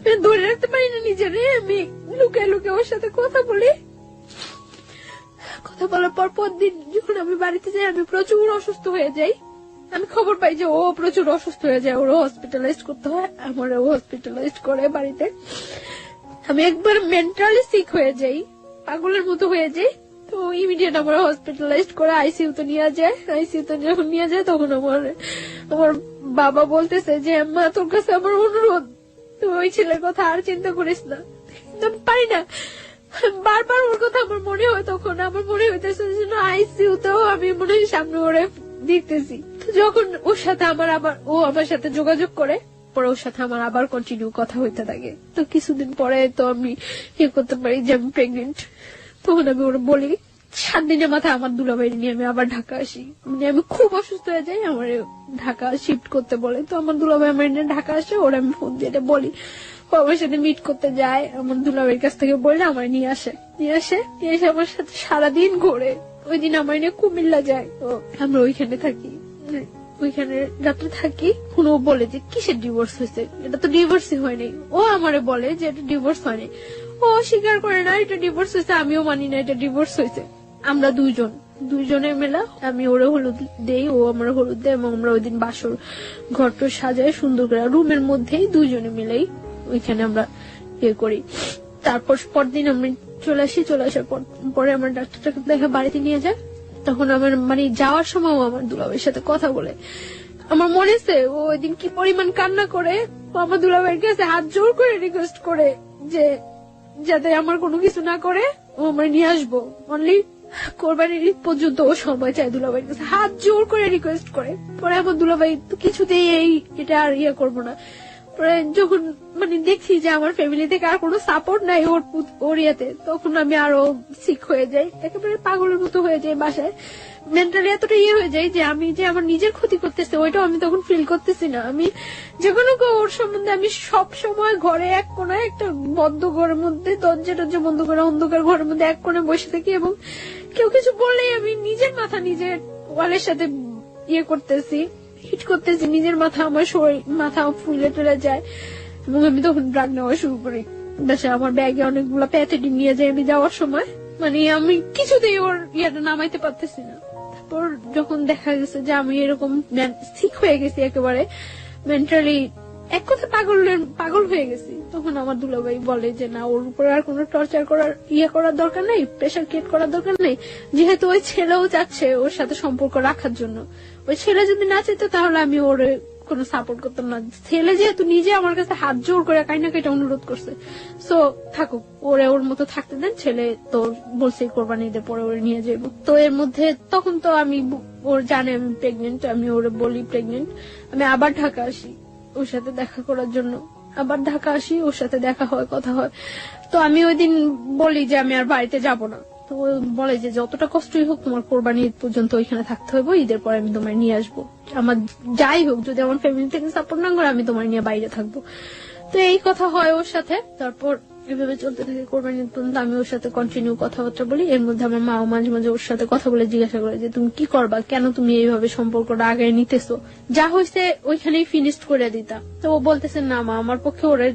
আমি ধরে রাখতে পারি না নিজেরে, আমি লুকায় লুকায় ওর সাথে কথা বলি। কথা বলার পর পরদিন যখন আমি বাড়িতে যাই আমি প্রচুর অসুস্থ হয়ে যাই। আমি খবর পাই যে ও প্রচুর অসুস্থ হয়ে যায়, ওরও হসপিটালাইজ করতে হয়, আমারও হসপিটালাইজ করে বাড়িতে। আমি একবার মেন্টালি সিক হয়ে যাই, পাগলের মতো হয়ে যাই। তো ইমিডিয়েট আমার হসপিটালাইজ করে আইসিইউতে নিয়ে যায়। আইসিইউতে যখন নিয়ে যায় তখন আমার বাবা বলতেছে যে মা তোর কাছে আমার অনুরোধ, তুই ওই ছেলের কথা আর চিন্তা করিস না। কিন্তু আমি পারি না, বারবার ওর কথা আমার মনে হয়। তখন আমার মনে হইতেছে আইসিইউতেও আমি মনে হয় সামনে ওরে দেখতেছি। যখন ওর সাথে ও আমার সাথে যোগাযোগ করে, পরে ওর সাথে আমার আবার কন্টিনিউ কথা হইতে থাকে। তো কিছুদিন পরে তো আমি করতে পারি যে আমি প্রেগনেন্ট। তখন আমি ওরা বলি, 7 দিনের মাথায় আমার দুলাভাই নিয়ে আমি আবার ঢাকা আসি। মানে আমি খুব অসুস্থ হয়ে যাই, আমার ঢাকা শিফট করতে বলে। তো আমার দুলাভাই আমার নিয়ে ঢাকা আসে, ওরা আমি ফোন দিয়ে বলি, ও আমার সাথে মিট করতে যায়। আমার দুলাভাইয়ের কাছ থেকে বললে আমার নিয়ে এসে আমার সাথে সারাদিন ঘোরে। ওই দিন আমার নিয়ে কুমিল্লা যায়। তো আমরা ওইখানে থাকি, ওইখানে রাত্রে থাকি। ও বলে যে কিসের ডিভোর্স হয়েছে, এটা তো ডিভোর্সই হয়নি। ও আমারে বলে যে এটা ডিভোর্স হয়নি। ও স্বীকার করে না এটা ডিভোর্স হয়েছে, আমিও মানি না এটা ডিভোর্স হয়েছে। আমরা দুইজনের মেলা। আমি ওরে হলুদ দেই, ও আমার হলুদ দেয়, এবং আমরা ওই দিন বাসর ঘরটা সাজাই সুন্দর করে রুমের মধ্যেই দুইজনে মিলেই ওইখানে আমরা করি। তারপর পরদিন আমি চলে আসার পরে আমার ডাক্তারটাকে দেখে বাড়িতে নিয়ে যায়। তখন আমার মানে যাওয়ার সময় ও আমার দুলাভাইয়ের সাথে কথা বলে। আমার মনে আছে ও ওই দিন কি পরিমাণ কান্না করে। ও আমার দুলাভাইয়ের কাছে হাত জোর করে রিকোয়েস্ট করে যে যাতে আমার কোনো কিছু না করে, ও আমার নিয়ে আসবো। অনলি কোরবানির ঈদ পর্যন্ত ও সময় চায় দুলাভাইয়ের কাছে, হাত জোর করে রিকোয়েস্ট করে। পরে আমার দুলাভাই তো কিছুতেই এটা আর করবো না। পরে যখন মানে দেখছি যে আমার ফ্যামিলি থেকে আর কোনো সাপোর্ট নাই ওর ইয়েতে, তখন আমি আরো সিক হয়ে যাই, একেবারে পাগলের মতো হয়ে যাই। বাসায় মেন্টালি এতটা হয়ে যায় যে আমি যে আমার নিজের ক্ষতি করতেছে ওইটাও আমি তখন ফিল করতেছি না। আমি যে কোনো ওর সম্বন্ধে আমি সব সময় ঘরে এক কোনায় একটা বদ্ধ ঘরের মধ্যে দরজা বন্ধ করে অন্ধকার ঘরের মধ্যে এক কোণে বসে থাকি, এবং কেউ কিছু বললেই আমি নিজের মাথা নিজের ওয়ালের সাথে করতেছি, হিট করতেছি নিজের মাথা, আমার মাথা ফুলে টুলে যায়। এবং আমি তখন ড্রাগ নেওয়া শুরু করি। বাসায় আমার ব্যাগে অনেকগুলো প্যাথেটিন নিয়ে যাই আমি যাওয়ার সময়। মানে আমি কিছুতেই ওর নামাইতে পারতেছি না। তারপর যখন দেখা গেছে যে আমি এরকম সিক হয়ে গেছি, একেবারে মেন্টালি এক কথা পাগল হয়ে গেছি, তখন আমার দুলাভাই বলে যে না, ওর উপরে আর কোনো টর্চার করার দরকার নেই, প্রেশার ক্রিয়েট করার দরকার নেই। যেহেতু ওই ছেলেও চাচ্ছে ওর সাথে সম্পর্ক রাখার জন্য, ওই ছেলে যদি না চাইতো তাহলে আমি ওর কোনো সাপোর্ট করতাম না। ছেলে যেহেতু নিজে আমার কাছে হাত জোর করে কাইটা অনুরোধ করছে, সো থাকুক, ওর মতো থাকতে দেন। ছেলে তো বলছে কোরবানি ঈদের পরে ওরে নিয়ে যাবো। তো এর মধ্যে তখন তো আমি ওর জানে আমি প্রেগনেন্ট, আমি ওরে বলি প্রেগনেন্ট। আমি আবার ঢাকা আসি ওর সাথে দেখা করার জন্য, ওর সাথে দেখা হয়, কথা হয়। তো আমি ওই দিন বলি যে আমি আর বাড়িতে যাব না। তো ও বলে যে যতটা কষ্টই হোক তোমার কোরবানি ঈদ পর্যন্ত ওইখানে থাকতে হবে, ঈদের পরে আমি তোমায় নিয়ে আসবো। আমার যাই হোক, যদি আমার ফ্যামিলি থেকে সাপোর্ট না করে আমি তোমার নিয়ে বাইরে থাকবো। তো এই কথা হয় ওর সাথে। তারপর এভাবে চলতে থাকে কোরবানি ঈদ পর্যন্ত। আমি ওর সাথে কন্টিনিউ কথাবার্তা বলি। এর মধ্যে আমার মাও মাঝে মাঝে ওর সাথে কথা বলে জিজ্ঞাসা করে যে তুমি কি করবা, কেন তুমি এইভাবে সম্পর্কটা আগে নিতেছো, যা হয়েছে ওইখানেই ফিনিশড করে দিতা। তো ও বলতেছে না মা, আমার পক্ষে ওরে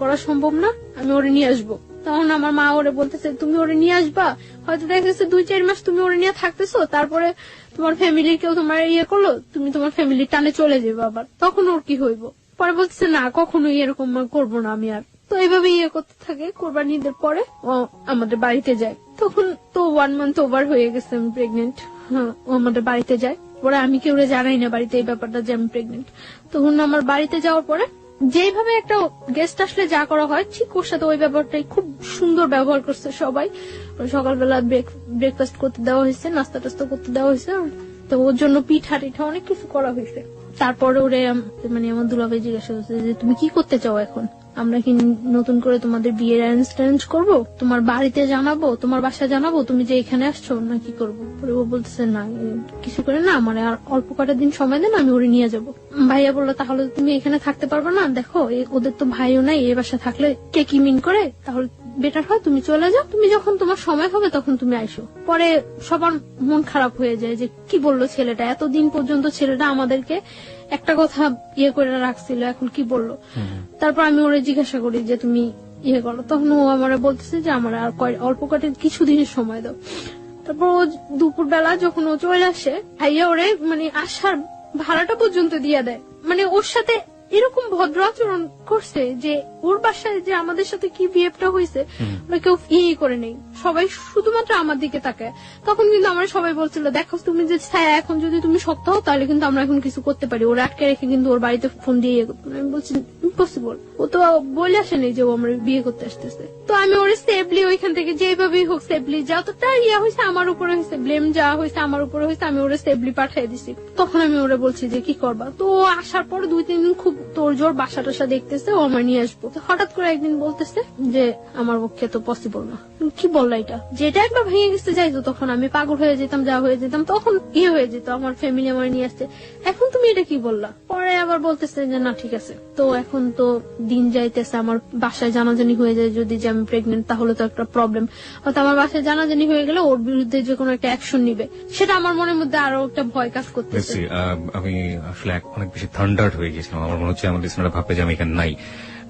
করা সম্ভব না, আমি ওরে নিয়ে আসবো। তখন আমার মা ওরে বলতেছে তুমি ওরে নিয়ে আসবা, হয়তো দেখা গেছে 2-4 মাস তুমি ওরে নিয়ে থাকতেছো, তারপরে তোমার ফ্যামিলির কেউ তোমার করলো, তুমি তোমার ফ্যামিলির টানে চলে যাবে, আবার তখন ওর কি হইব। পরে বলতেছে না, কখনোই এরকম করবো না আমি আর। তো এইভাবে করতে থাকে। কোরবানি ঈদের পরে ও আমাদের বাড়িতে যায়। তখন তো 1 মান্থ ওভার হয়ে গেছে আমি প্রেগনেন্ট। হ্যাঁ, ও আমাদের বাড়িতে যায়। পরে আমি কেউ জানাই না বাড়িতে এই ব্যাপারটা যে আমি প্রেগনেন্ট। তখন আমার বাড়িতে যাওয়ার পরে যেভাবে একটা গেস্ট আসলে যা করা হয়, ঠিক ওর সাথে ওই ব্যাপারটাই খুব সুন্দর ব্যবহার করছে সবাই। সকালবেলা ব্রেকফাস্ট করতে দেওয়া হয়েছে, নাস্তা টাস্তা করতে দেওয়া হয়েছে। তো ওর জন্য পিঠা টিঠা অনেক কিছু করা হয়েছে। তারপরে ওরে মানে আমার দুলাভাই জিজ্ঞাসা করছে যে তুমি কি করতে চাও এখন, আমরা কি নতুন করে তোমাদের বিয়ের অ্যারেঞ্জ করবো, তোমার বাড়িতে জানাবো, তোমার বাসা জানাবো তুমি যে এখানে আসছো, না কি করবো। পরে ও বলতেছে না কিছু করে না, আমার আর অল্প কটা দিন সময় দেন, আমি ওরে নিয়ে যাবো। ভাইয়া বললো তাহলে তুমি এখানে থাকতে পারবে না, দেখো ওদের তো ভাইও নাই, এই বাসা থাকলে কে কি মিন করে, তাহলে বেটার হয় তুমি চলে যাও, তুমি যখন তোমার সময় হবে তখন তুমি আইসো। পরে সবার মন খারাপ হয়ে যায় যে কি বললো ছেলেটা, এতদিন পর্যন্ত ছেলেটা আমাদেরকে একটা কথা করে রাখছিল, এখন কি বললো। তারপর আমি ওরে জিজ্ঞাসা করি যে তুমি করো, তখন ও আমার বলতেছে যে আমার আর অল্প কটা কিছুদিনের সময় দাও। তারপর ও দুপুর বেলা যখন ও চলে আসে, ভাইয়া ওরে মানে আসার ভাড়াটা পর্যন্ত দিয়ে দেয়। মানে ওর সাথে এরকম ভদ্র আচরণ করছে যে ওর বাসায় যে আমাদের সাথে কি বিহেভটা হয়েছে ওরা কেউ ইয়ে করে নেই, সবাই শুধুমাত্র আমার দিকে তাকায়। তখন কিন্তু আমরা সবাই বলছিল, দেখো তুমি যে ছায়া, এখন যদি তুমি শক্ত হও তাহলে কিন্তু আমরা এখন কিছু করতে পারি। ওরা আটকে রেখে কিন্তু ওর বাড়িতে ফোন দিয়ে ইয়ে করতো। আমি বলছি ইম্পসিবল, ও তো বলে আসেনি যে ও আমরা বিয়ে করতে আসতেছে। তো আমি ওর সেফলি ওইখান থেকে যেভাবেই হোক সেফলি, যতটা ইয়া হয়েছে আমার উপরে হয়েছে, ব্লেম যা হয়েছে আমার উপরে হয়েছে, আমি ওরা সেফলি পাঠিয়ে দিছি। তখন আমি ওরা বলছি যে কি করবা। তো ও আসার পর 2-3 দিন খুব তোর জোর বাসা টাসা দেখতেছে, ও আমার নিয়ে আসবো। তো হঠাৎ করে একদিন বলতেছে যে আমার পক্ষে তো পসিবল না। কি বললা এটা? যেটা একবার ভেঙে গেছে যাইতো, তখন আমি পাগল হয়ে যেতাম, যা হয়ে যেতাম, তখন ইয়ে হয়ে যেত, আমার ফ্যামিলি আমার নিয়ে আসছে। এখন তুমি এটা কি বললা? পরে আবার বলতেছে যে না ঠিক আছে। তো এখন তো দিন যাইতেছে, আমার বাসায় জানাজানি হয়ে যায় যদি যে আমি প্রেগনেন্ট, তাহলে তো একটা প্রবলেম। হয়তো আমার বাসায় জানাজানি হয়ে গেলে ওর বিরুদ্ধে যে কোনো একটা অ্যাকশন নিবে, সেটা আমার মনের মধ্যে আরো একটা ভয় কাজ করতেছে। আমি আসলে অনেক বেশি থান্ডার্ড হয়ে গেছিলাম। আমার মনে হচ্ছে আমার লিসনাররা ভাববে যে আমি এখানে নাই।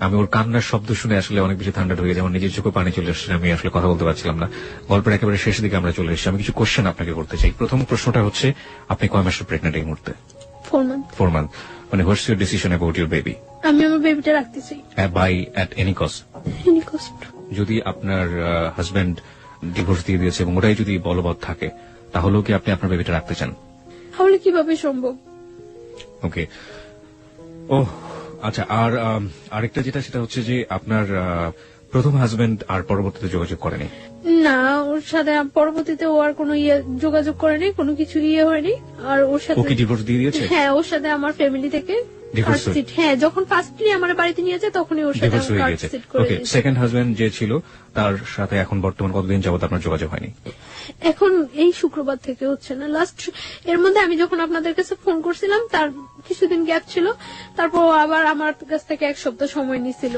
আমি ওর কান্নার শব্দ শুনে আসলে অনেক বেশি থান্ডার্ড হয়ে গেছে, আমার নিজের চোখে পানি চলে আসছে, আমি আসলে কথা বলতে পারছিলাম না। গল্পের একেবারে শেষ দিকে আমরা চলে এসেছি। আমি কিছু কোশ্চেন আপনাকে করতে চাই। প্রথম প্রশ্নটা হচ্ছে, আপনি কয় মাসের প্রেগনেন্ট এই মুহূর্তে? 4 months। 4 months। মানে what's your decision about your baby? আমি আমার বেবিটা রাখতে চাই, by at any cost. Any কষ্ট। যদি আপনার হাজবেন্ড ডিভোর্স দিয়ে দিয়েছে এবং ওটাই যদি বলবৎ থাকে, তাহলেও কি আপনি আপনার বেবিটা রাখতে চান? তাহলে কিভাবে সম্ভব? ওকে। ও আচ্ছা, আর আরেকটা যেটা, সেটা হচ্ছে যে আপনার প্রথম হাজবেন্ড আর পরবর্তীতে যোগাযোগ করেনি? না, ওর সাথে পরবর্তীতে ও আর কোনো ইয়ে যোগাযোগ করেনি, কোনো কিছু ইয়ে হয়নি। আর ওর সাথে ওকে ডিভোর্স দিয়ে দিয়েছে? হ্যাঁ, ওর সাথে আমার ফ্যামিলি থেকে Divorce কার্ড সিট, হ্যাঁ যখন ফার্স্টলি আমার বাড়িতে নিয়ে যায় তখনই ওর সাথে ডিভোর্স হয়ে কার্ড গেছে। সিট করে ওকে, দিয়েছে। সেকেন্ড হাজবেন্ড যে ছিল তার সাথে এখন বর্তমান কতদিন যাবত আপনার যোগাযোগ হয়নি? এখন এই শুক্রবার থেকে হচ্ছে না। লাস্ট এর মধ্যে আমি যখন আপনাদের কাছে ফোন করছিলাম তার কিছুদিন গ্যাপ ছিল, তারপর ও আবার আমার কাছ থেকে 1 সপ্তাহ সময় নিছিল।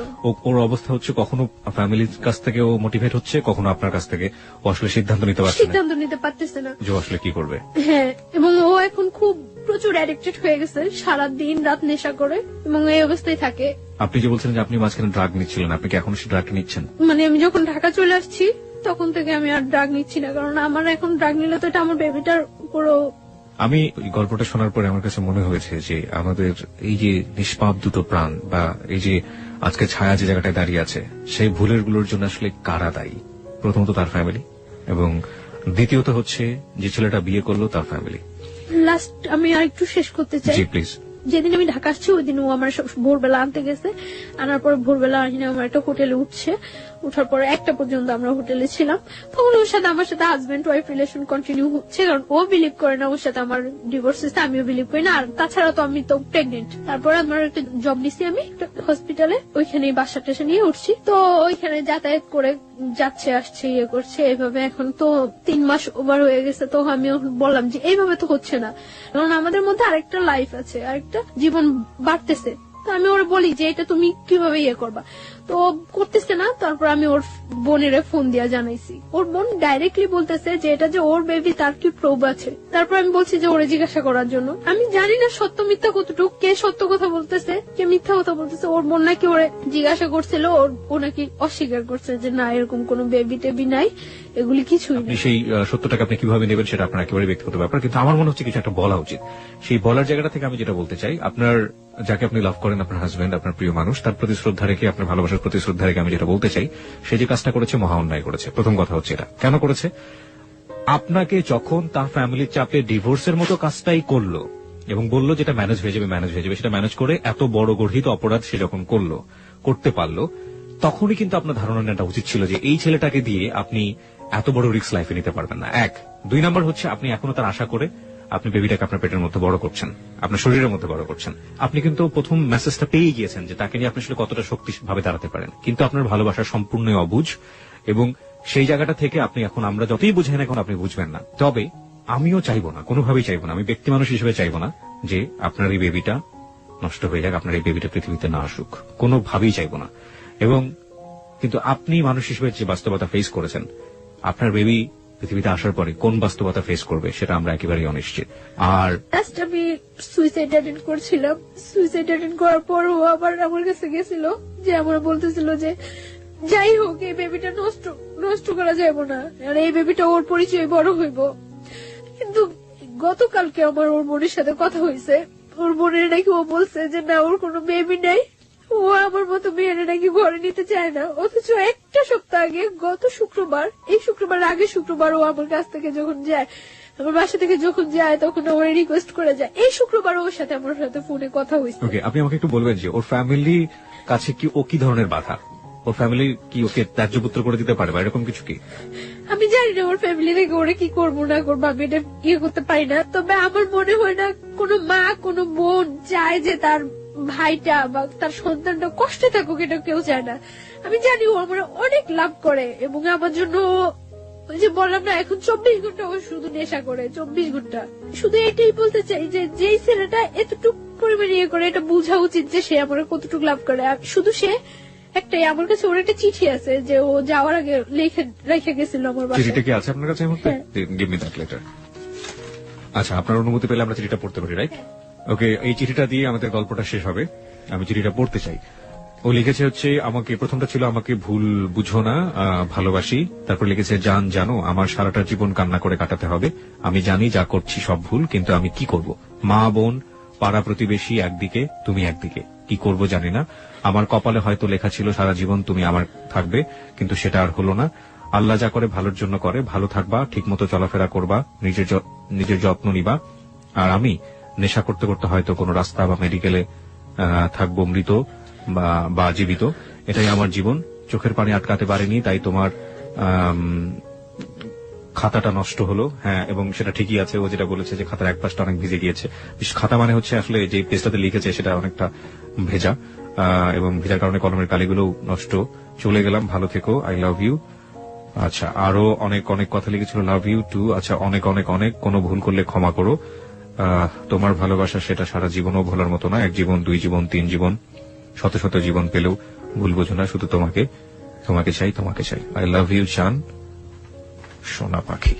ওর অবস্থা হচ্ছে কখনো ফ্যামিলির কাছ থেকে ও মোটিভেট হচ্ছে, কখনো আপনার কাছ থেকে। ও আসলে সিদ্ধান্ত নিতে পারছে না সিদ্ধান্ত নিতে পারতেছে না যে ও আসলে কি করবে। হ্যাঁ, এবং ও এখন খুব প্রচুর অ্যাডিক্টেড হয়ে গেছে, সারা দিন রাত নেশা করে এবং এই অবস্থায় থাকে। আপনি যে বলছিলেন যে আপনি মাঝখানে ড্রাগ নিচ্ছিলেন, আপনি কি এখনো সেই ড্রাগটা নিচ্ছেন? মানে আমি যখন ঢাকা চলে আসছি তখন থেকে আমি আর ড্রাগ নিচ্ছি না, কারণ আমার এখন ড্রাগ নিলে তো এটা আমার বেবিটার উপরও। আমি এই গল্পটা শোনার পরে আমার কাছে মনে হয়েছে যে আমাদের এই যে নিষ্পাপ দুটো প্রাণ, বা এই যে আজকে ছায়া যে জায়গাটায় দাঁড়িয়ে আছে, সেই ভুলের গুলোর জন্য আসলে কারা দায়ী? প্রথমত তার ফ্যামিলি, এবং দ্বিতীয়ত হচ্ছে যে ছেলেটা বিয়ে করলো তার ফ্যামিলি। লাস্ট আমি আর একটু শেষ করতে চাই। জি প্লিজ। যেদিন আমি ঢাকা আসছি ওই দিন ও আমার ভোরবেলা আনতে গেছে, আনার পর ভোরবেলা আনিনা আমার একটা হোটেলে উঠছে, উঠার পরে 1টা পর্যন্ত আমরা হোটেলে ছিলাম। তখন ওর সাথে আমার সাথে হাজবেন্ড ওয়াইফ রিলেশন কন্টিনিউ হচ্ছে, কারণ ও বিলিভ করে না ওর সাথে আমার ডিভোর্স হয়েছে, আমিও বিলিভ করি না। আর তাছাড়া তো আমি তো প্রেগনেন্ট। তারপরে আমার একটা জব নিছি আমি একটা হসপিটালে, ওইখানে বাসা টাসা নিয়ে উঠছি। তো ওইখানে যাতায়াত করে যাচ্ছে আসছে ইয়ে করছে এইভাবে। এখন তো 3 মাস ওভার হয়ে গেছে। তো আমি বললাম যে এইভাবে তো হচ্ছে না, কারণ আমাদের মধ্যে আরেকটা লাইফ আছে, আরেকটা জীবন বাড়তেছে। তো আমি ওরা বলি যে এটা তুমি কিভাবে ইয়ে করবা, তো করতেছে না। তারপর আমি ওর বোনের ফোন দিয়া জানাইছি, ওর বোন ডাইরেক্টলি বলতেছে যে এটা যে ওর বেবি তার কি প্রুফ আছে। তারপর আমি বলছি যে ওরে জিজ্ঞাসা করার জন্য। আমি জানি না সত্য মিথ্যা কতটুকু, কে সত্য কথা বলতেছে কে মিথ্যা কথা বলতেছে। ওর বোন নাকি ওরে জিজ্ঞাসা করছিল, ও নাকি অস্বীকার করছে যে না এরকম কোন বেবি টেবি নাই, এগুলি কিছুই না। সেই সত্যটাকে আপনি কিভাবে নেবেন সেটা আপনার একেবারে ব্যক্তিগত ব্যাপার, কিন্তু আমার মনে হচ্ছে কিছু একটা বলা উচিত। সেই বলার জায়গাটা থেকে আমি যেটা বলতে চাই, আপনার যাকে আপনি লাভ করেন, আপনার হাজবেন্ড, আপনার প্রিয় মানুষ, তার প্রতি শ্রদ্ধা রেখে, আপনার ভালোবাসার প্রতি শ্রদ্ধা রেখে আমি যেটা বলতে চাই, সে যে কাজটা করেছে মহা অন্যায় করেছে। প্রথম কথা হচ্ছে এটা কেন করেছে? আপনাকে যখন তার ফ্যামিলির চাপে ডিভোর্সের মতো কাজটাই করলো এবং বললো যেটা ম্যানেজ হয়ে যাবে, সেটা ম্যানেজ করে এত বড় গর্হিত অপরাধ সে যখন করতে পারলো, তখনই কিন্তু আপনার ধারণা নেওয়া উচিত ছিল যে এই ছেলেটাকে দিয়ে আপনি এত বড় রিস্ক লাইফে নিতে পারবেন না। 1 2 নাম্বার হচ্ছে আপনি এখনো তার আশা করে আপনি বেবিটাকে আপনার পেটের মধ্যে বড় করছেন, আপনার শরীরের মধ্যে বড় করছেন। আপনি কিন্তু প্রথম মেসেজটা পেয়ে গিয়েছেন যে তাকে নিয়ে আপনি আসলে কতটা শক্তিভাবে দাঁড়াতে পারেন, কিন্তু আপনার ভালোবাসা সম্পূর্ণ অবুঝ, এবং সেই জায়গাটা থেকে আপনি এখন, আমরা যতই বুঝেন এখন আপনি বুঝবেন না। তবে আমিও চাইবো না, কোনোভাবেই চাইবো না, আমি ব্যক্তি মানুষ হিসেবে চাইবো না যে আপনার এই বেবিটা নষ্ট হয়ে যাক, আপনার এই বেবিটা পৃথিবীতে না আসুক, কোনোভাবেই চাইবো না। এবং কিন্তু আপনি মানুষ হিসেবে যে বাস্তবতা ফেস করেছেন, আপনার বেবি পৃথিবীতে আসার পরে কোন বাস্তবতা ফেস করবে সেটা আমরা একেবারেই অনিশ্চিত। আর লাস্ট আমি সুইসাইড অ্যাটেন্ড করছিলাম, সুইসাইড অ্যাটেন্ড করার পর ও আবার আমার কাছে গেছিল, যে আমার বলতেছিল যে যাই হোক এই বেবিটা নষ্ট নষ্ট করা যাবে না, আর এই বেবিটা ওর পরিচয় বড় হইব। কিন্তু গতকালকে আমার ওর বোনের সাথে কথা হয়েছে, ওর বোনের নাকি ও বলছে যে না ওর কোনো বেবি নেই, ও আমার মতো মেয়ের নাকি ঘরে নিতে চায় না। অথচ একটা সপ্তাহ আগে গত শুক্রবার, এই শুক্রবার আগে শুক্রবার ও আমার কাছ থেকে যখন যায়, আমার বাসা থেকে যখন যায় তখন আমার রিকোয়েস্ট করে যায়। এই শুক্রবার ওর সাথে আমার সাথে ফোনে কথা হয়েছে। ওকে, আপনি আমাকে একটু বলবেন যে ওর ফ্যামিলি কাছে কি ও কি ধরনের বাধা? ওর ফ্যামিলি কি ওকে ত্যায্যপুত্র করে দিতে পারে বা এরকম কিছু কি? আমি জানি না ওর ফ্যামিলি থেকে ওরা কি করবো না করবো, আমি এটা ইয়ে করতে পারি না। তবে আমার মনে হয় না কোনো মা কোনো বোন চায় যে তার ভাইটা বা তার সন্তানটা কষ্টে থাকুক, এটা কেউ চায় না। আমি জানি ও আমার অনেক লাভ করে এবং আমার জন্য ওই যে বললাম না এখন 24 ঘন্টা ও শুধু নেশা করে, 24 ঘন্টা। শুধু এটাই বলতে চাই যে যেই ছেলেটা এতটুকু পরিমাণে ইয়ে করে এটা বোঝা উচিত যে সে আমার কতটুকু লাভ করে। শুধু সে একটাই, আমার কাছে ওর একটা চিঠি আছে যে ও যাওয়ার আগে রেখে গেছিল আমার বাসায়। চিঠিটা কি আছে আপনার কাছে এই মুহূর্তে? Give me that letter. আচ্ছা, আপনার অনুমতি পেলে আমরা চিঠিটা পড়তে পারি, রাইট? ওকে, এই চিঠিটা দিয়ে আমাদের গল্পটা শেষ হবে। আমি চিঠিটা পড়তে চাই। ও লিখেছে হচ্ছে আমাকে, প্রথমটা ছিল আমাকে ভুল বুঝো না, ভালোবাসি। তারপর লিখেছে জান জানো আমার সারাটা জীবন কান্না করে কাটাতে হবে। আমি জানি যা করছি সব ভুল, কিন্তু আমি কি করব? মা বোন পাড়া প্রতিবেশী একদিকে, তুমি একদিকে, কি করব জানি না। আমার কপালে হয়তো লেখা ছিল সারা জীবন তুমি আমার থাকবে, কিন্তু সেটা আর হলো না। আল্লাহ যা করে ভালোর জন্য করে, ভালো থাকবা, ঠিকমতো চলাফেরা করবা, নিজের যত্ন নিবা। আর আমি নেশা করতে করতে হয়তো কোনো রাস্তা বা মেডিকেলে থাকবো, মৃত বা জীবিত। এটাই আমার জীবন। চোখের পানি আটকাতে পারিনি, তাই তোমার খাতাটা নষ্ট হলো। হ্যাঁ, এবং সেটা ঠিকই আছে। ও যেটা বলেছে যে খাতার এক পাশটা অনেক ভিজে গিয়েছে। খাতা মানে হচ্ছে আসলে যে পেজটাতে লিখেছে সেটা অনেকটা ভেজা, এবং ভেজার কারণে কলমের কালিগুলো নষ্ট। চলে গেলাম, ভালো থেকো, আই লাভ ইউ। আচ্ছা, আরো অনেক অনেক কথা লিখেছিল, লাভ ইউ টু। আচ্ছা, অনেক অনেক অনেক, কোনো ভুল করলে ক্ষমা করো। তোমার ভালোবাসা সেটা সারা জীবনও ভোলার মতো না। এক জীবন, 2 জীবন, 3 জীবন, শত শত জীবন পেলেও ভুল বোঝো না। শুধু তোমাকে চাই, তোমাকে চাই। আই লাভ ইউ জান, সোনা পাখি।